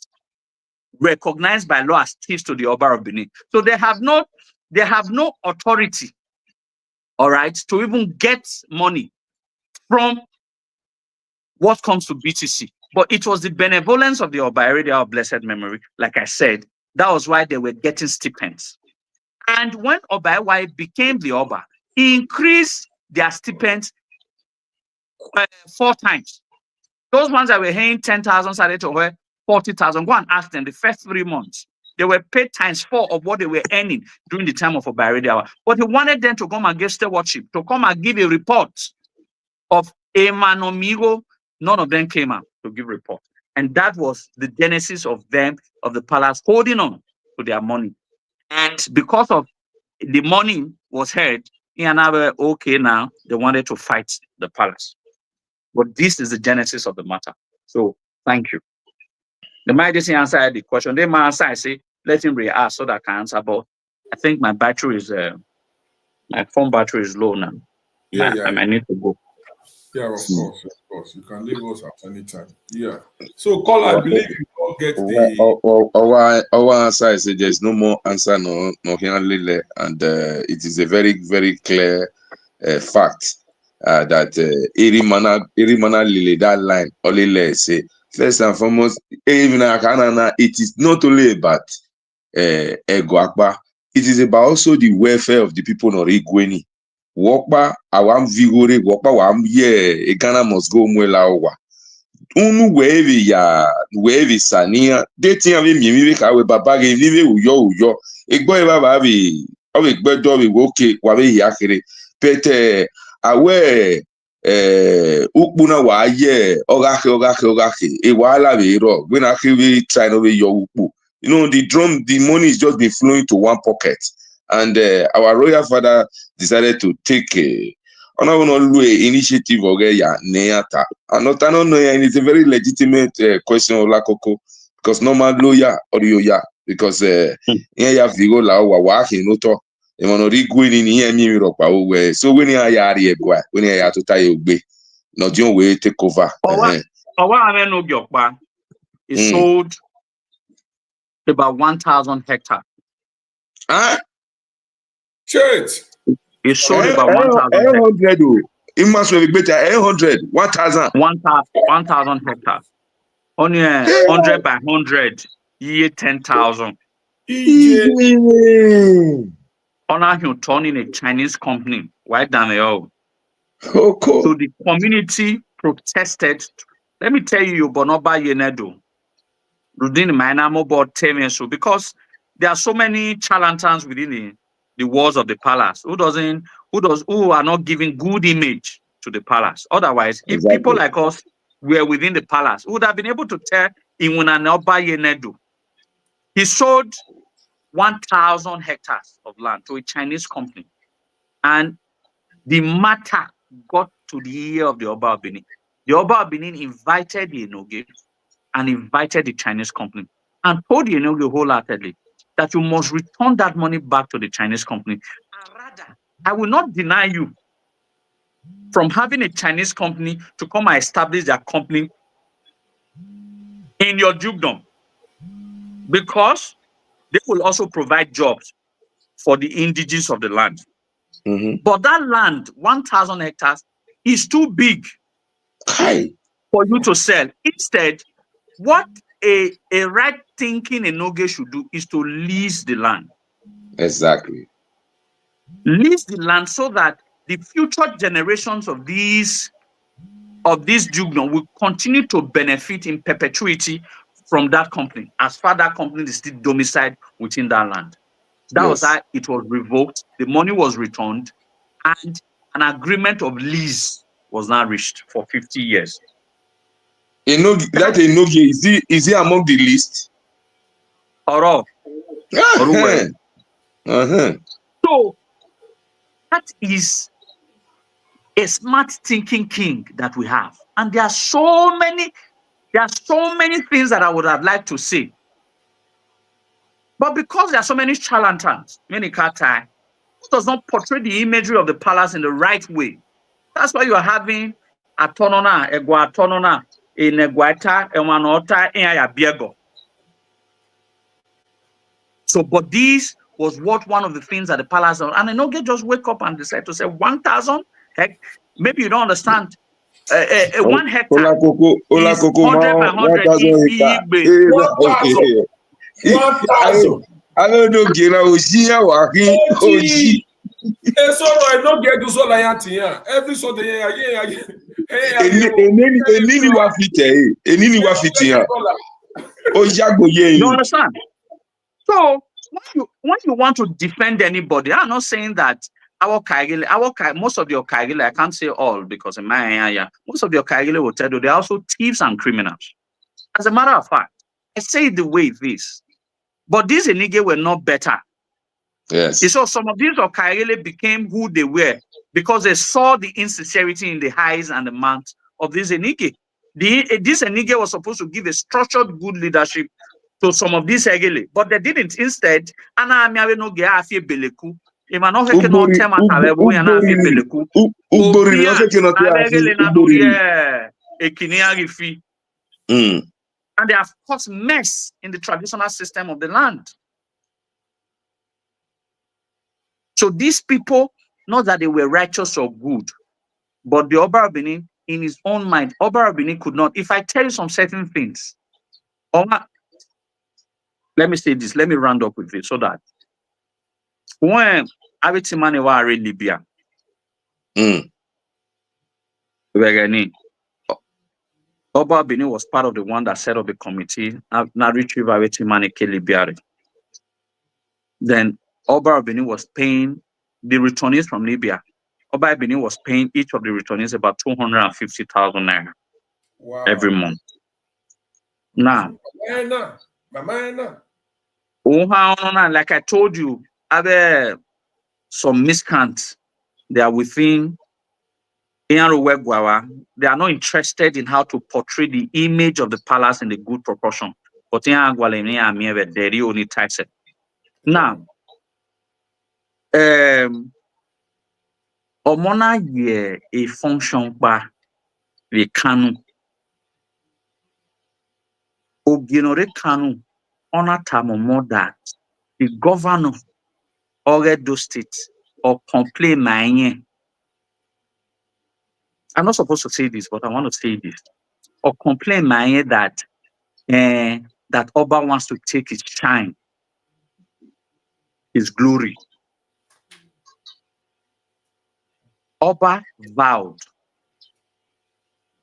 recognized by law as chiefs to the Oba of Benin. So they have no authority, all right, to even get money from what comes to BTC. But it was the benevolence of the Oba Erede of blessed memory, like I said, that was why they were getting stipends. And when Oba Ewa became the Oba, he increased their stipends 4 times. Those ones that were paying 10,000 started to pay 40,000. Go and ask them the first 3 months. They were paid times 4 of what they were earning during the time of Oba Erede. But he wanted them to come and give stewardship, to come and give a report of Emanomigo. None of them came out to give report. And that was the genesis of them, of the palace, holding on to their money. And because of the money was heard, okay, now they wanted to fight the palace. But this is the genesis of the matter. So thank you. The might answer the question. They might answer, I say, let him re-ask so that I can answer. But I think my battery is my phone battery is low now. I might need to go. Yeah, of course. You can leave us at any time. Yeah. So, Call, I believe you all get the. Our answer is there's no more answer, no, and it is a very, very clear fact that Irimana Lile, that line, Olile say, first and foremost, even it is not only about Egoakba, it is about also the welfare of the people of Igweni. Wokpa awam vigore wokpa wam ye Ghana must go mwela owa unu wevi sania deti ave mi ka we baba ge vive uyo egbo e baba bi o be gbedo we woke wa be yakere pete awe ukpuna wa ye ogake e wala be ro when akiri try no be your ukpu. You know, the money is just been flowing to one pocket. And our royal father decided to take initiative of Neata. And it's a very legitimate question of Olakoko, because normal lawyer or yoya, because here you have to go la wawaki noto. So when you are when you are to tie no don't wait take over. Is sold about 1,000 hectares. Church. He sold about 1,000 100. It must be better. 100, 1,000. 1,000 hectares. Only 100 by 100, year 10,000. Honor him turning a Chinese company right down the road. So the community protested. Let me tell you, Bonoba Yenedo, Rudin Mainamo board so because there are so many charlatans within the walls of the palace who are not giving good image to the palace. Otherwise, if people like us were within the palace, we would have been able to tell Imunanoba Yenedo. He sold 1,000 hectares of land to a Chinese company. And the matter got to the ear of the Oba of Benin. The Oba of Benin invited the Enogie and invited the Chinese company and told the Enogie wholeheartedly that you must return that money back to the Chinese company. And rather, I will not deny you from having a Chinese company to come and establish their company in your dukedom, because they will also provide jobs for the indigenous of the land. But that land, 1,000 hectares, is too big for you to sell. Instead, what a right-thinking Enogie should do is to lease the land. Exactly. Lease the land so that the future generations of these dukedom will continue to benefit in perpetuity from that company, as far that company is still domiciled within that land. That was how it was revoked. The money was returned, and an agreement of lease was now reached for 50 years. That Enogie, is he among the list? So that is a smart thinking king that we have. And there are so many things that I would have liked to say. But because there are so many charlatans, many Katai, who does not portray the imagery of the palace in the right way. That's why you are having Atonona, Eguatonona, Eneguata, Ewanota, Eyabiego. So, but this was what one of the things at the palace, and Enogie just wake up and decide to say 1,000 heck. Maybe you don't understand. 1 hectare is 100 by 100. 1,000. I don't know, Gera Oshia Waki Oji. So I don't get to so every Sunday. You understand? So when you want to defend anybody, I'm not saying that most of your Kaigile, I can't say all because in my area, most of your Kaigile will tell you they're also thieves and criminals. As a matter of fact, I say it the way it is. But these Enigie were not better. Yes. So some of these Okaigile became who they were because they saw the insincerity in the eyes and the mouth of this Enigie. This Enigie was supposed to give a structured good leadership to some of these Egele, but they didn't. Instead, and they have caused mess in the traditional system of the land. So these people, not that they were righteous or good, but the Oba of Benin, in his own mind, Oba of Benin could not. If I tell you some certain things, let me say this, let me round up with this so that when Abitimane were in Libya, Oba of Benin was part of the one that set up the committee, now retrieve Abitimane Libya. Then Oba of Benin was paying the returnees from Libya. Oba of Benin was paying each of the returnees about 250,000 naira every month. Now, like I told you, some miscreants, they are within they are not interested in how to portray the image of the palace in the good proportion. But now, Omona ye a function by the Kanu. Oginore Kanu honor more that the governor of Edo State or complain my I'm not supposed to say this, but I want to say this. Or complain my that that Oba wants to take his shine, his glory. Oba vowed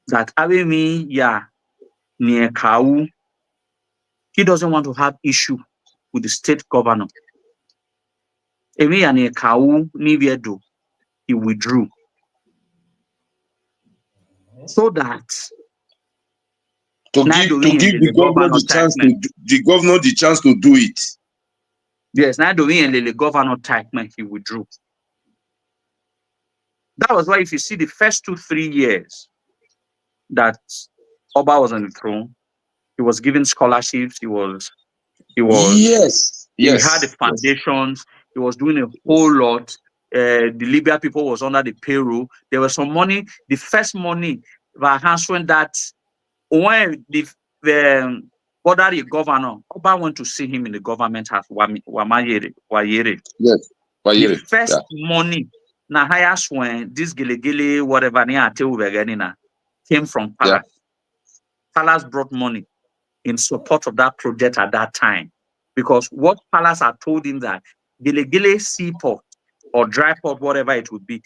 that Awemi ya near Kau, he doesn't want to have issue with the state governor. Emi ya near Kau Niviedo, he withdrew. So that to give the governor the chance to do it. Yes, now doing the governor type he withdrew. That was why if you see the first 2-3 years that Oba was on the throne, he was given scholarships, he had the foundations, he was doing a whole lot. The Libya people was under the payroll. There was some money, the first money by answering that when the border governor, Oba went to see him in the government house, Wayere. Yes, Wayere. The first money, na highest when this gele whatever came from Palace. Yeah. Palace brought money in support of that project at that time. Because what Palace had told him that gele seaport or dry port, whatever it would be,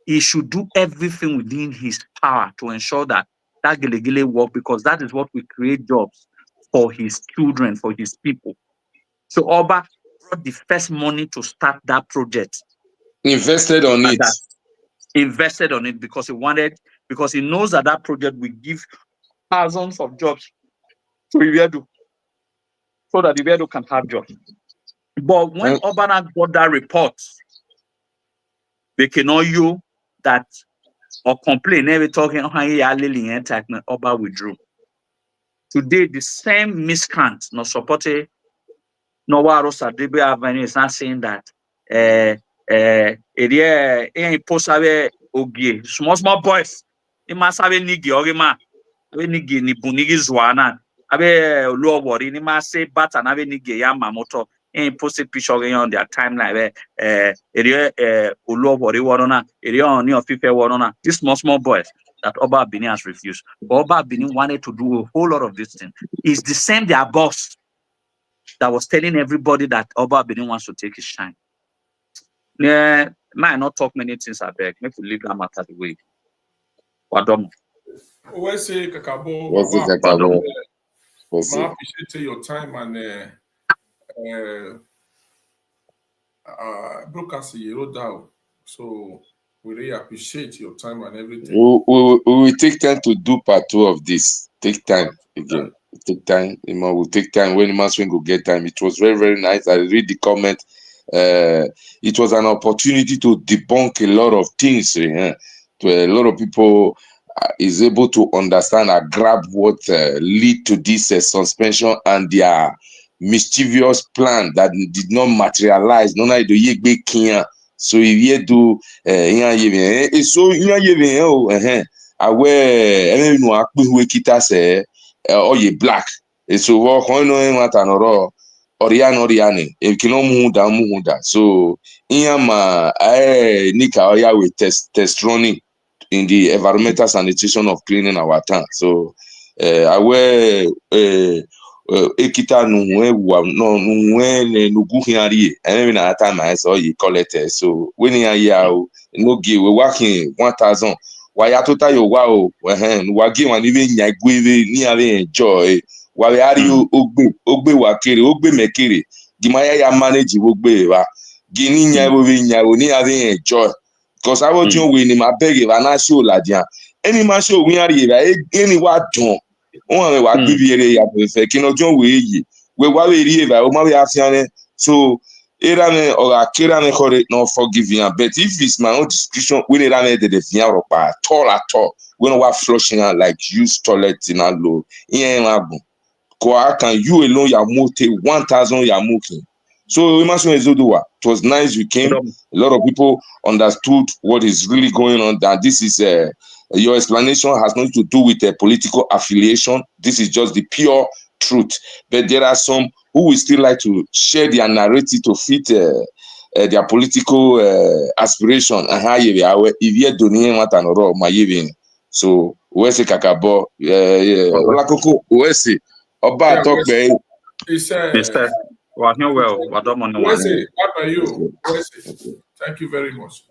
he should do everything within his power to ensure that that gele work, because that is what will create jobs for his children, for his people. So Oba brought the first money to start that project. Invested on it because he knows that project will give thousands of jobs to Ivedu, so that Ivedu can have jobs. But when Obana got that report, they cannot you that or complain, never talking Oba withdrew. Today, the same miscreant, no supported, no Warosa Debe Avenue is not saying that small boys. It must have Enigie Orima. Enigie ni bunigi zwana. Abe low worry. Ni must say bat and Enigie Yamamoto. And post a picture on their timeline. Low worry warona. Area on your FIFA warona. These small boys that Oba Bini has refused. Oba Bini wanted to do a whole lot of this thing. It's the same their boss that was telling everybody that Oba Bini wants to take his shine. Yeah, might not talk many things I beg. Make we leave that matter the way. Wadom. What's it, Kakabo? What's it, Kakabo? I appreciate your time and broadcast you down. So we really appreciate your time and everything. We will take time to do part 2 of this. Take time again. Take time. We'll take time when Maswing will get time. It was very, very nice. I read the comment. It was an opportunity to debunk a lot of things. To a lot of people is able to understand and grab what lead to this suspension and their mischievous plan that did not materialize. No, no, do so if you do so you black so what Oriane, so Nika Oya with test running in the environmental sanitation of cleaning our town. So Ekita no time I saw you collect it. So when you no give we working 1,000. Why ya tota yo wow wagi wan even nyagwe ni ave enjoy wa ari ogbe wa kere ogbe mekere gimaya ya manage ogbe wa gini nyawo ni ave enjoy because I want you win my beg na show la dia any ma show win ari any wa don won wa gbe bi ere ya fe kino jon we wa we ri eva o ma we afian so Irame or Akirame Kore not forgiving, but if it's my own discretion, we need to the fian or at all. We don't want flushing out like use toilet in a low. Can you alone ya mote 1,000 ya mooking? So we must know Izoduwa. It was nice you came. A lot of people understood what is really going on. That this is your explanation has nothing to do with a political affiliation. This is just the pure truth. But there are some who will still like to share their narrative to fit their political aspiration and how you are if you don't want an oro my even so where's the kakabo Olakoko where's it oba talk be it's Mr. Well, where's it? How are you? Where's it? Thank you very much.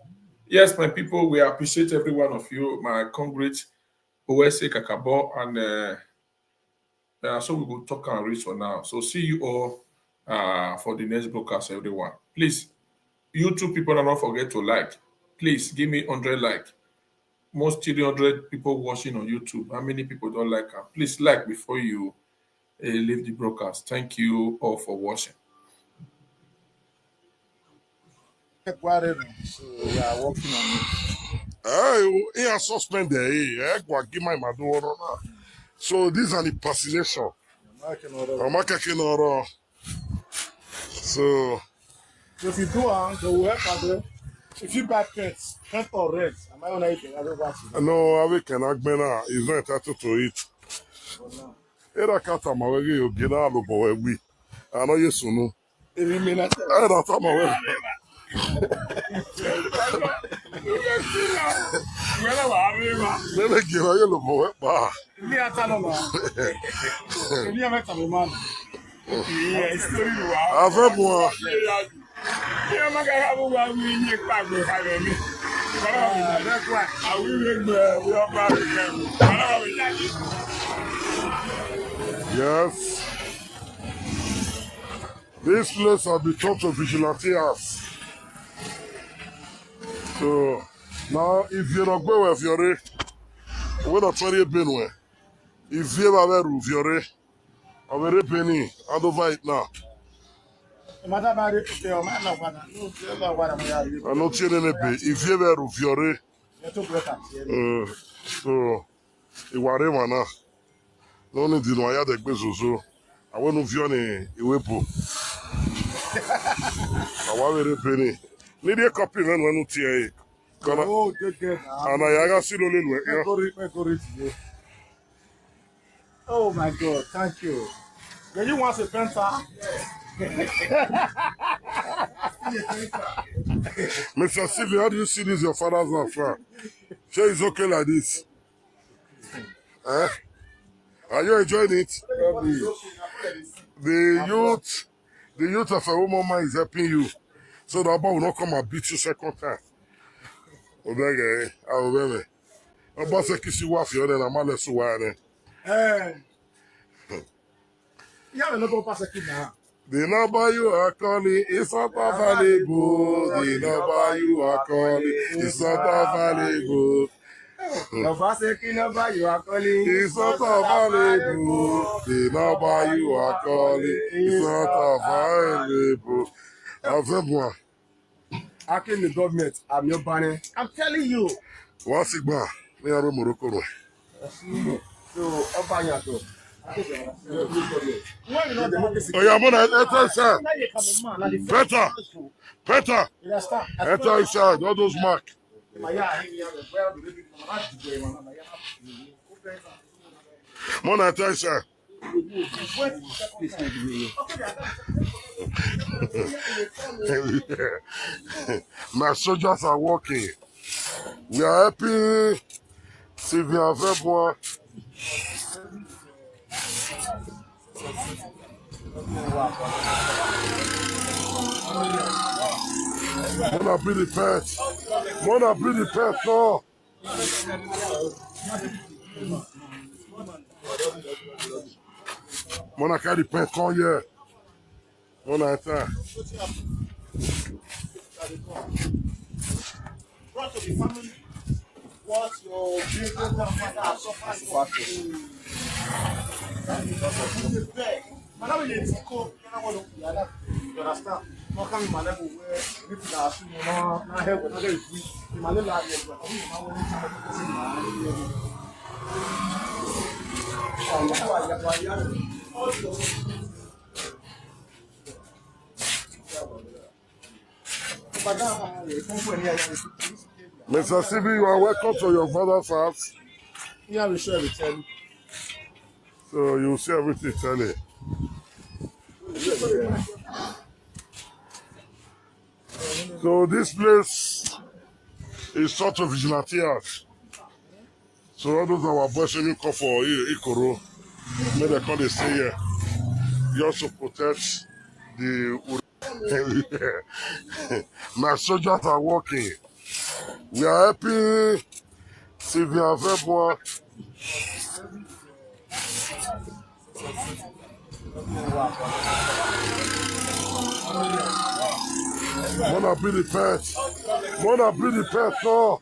Yes, my people, we appreciate every one of you. My congrats, Owese Kakabo, and so we will talk and reach for now. So see you all for the next broadcast, everyone. Please, you two people, do not forget to like. Please give me 100 like. Most 300 people watching on YouTube. How many people don't like her? Please like before you leave the broadcast. Thank you all for watching. So we are working on it. He has suspended. So these are the impersonation. So if you do they will help. If you buy pets or reds, am I on it? no, I can Agbena is not entitled to it. Era kata mawege yo gina alobo we. I know you sunu. Era ta mawege. Nene gina yo lobo we ba. Ni atalo ma. Ni ameta me man. Avec moi. Yes. This place has been turned to vigilantes. So now if you're not going with your we're not trying to be nowhere. If you're not with your I'm very penny. Hand over it now. I'm not seeing any pay. If you ever Rufiore, so you are a man. No need to know I had a bezo. I want to view any Iwepo. I want very penny. Need a copy when we see it. Oh, good. And I got still only. Oh my God! Thank you. When you want a penta? Mr. Stevie, how do you see this? Your father's not far. Sure, it's okay like this. Eh? Are you enjoying it? The youth of a woman mind is helping you, so the boy will not come and beat you second time. Obege, I will. About to kiss you off your then I'm not so wide. Yeah, no go pass a kid now. The number you are calling is not available. The number you are calling is not available. The first number you are calling is not available. The number you are calling is not available. Avemo. Hacking the government, I'm your banner. I'm telling you. One sigma, me are Morocco. So, Obanyato. Oh yeah, I'm enter inside. Peter. Enter inside. All those mark. Mona enter inside. My soldiers are working. We are happy. Sylvia Vebois. Mona bring the pet. Mona bring the pet, no. Mona carry the pet, come here. Mona enter. Brought to the family what your great grandfather has suffered. You understand? Not coming my level where people are assuming not help another is weak. My little lad is but Mr. CB, you are welcome to your father's house. Yeah, we share with him. So you will see everything telling. So this place is such a vigilante house. So all those our boys when you come for Ikoro, may they come they stay here. You also protect the my soldiers are working. We are helping Sylvia Verbois. Wanna be the pet? Wanna be the pet? No.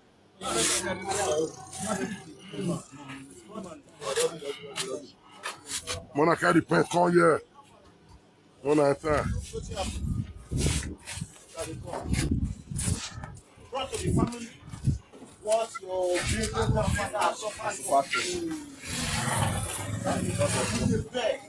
Wanna carry the pet? Come here. Wanna enter? Brought to the family what your great grandfather has suffered for. Because of the beg.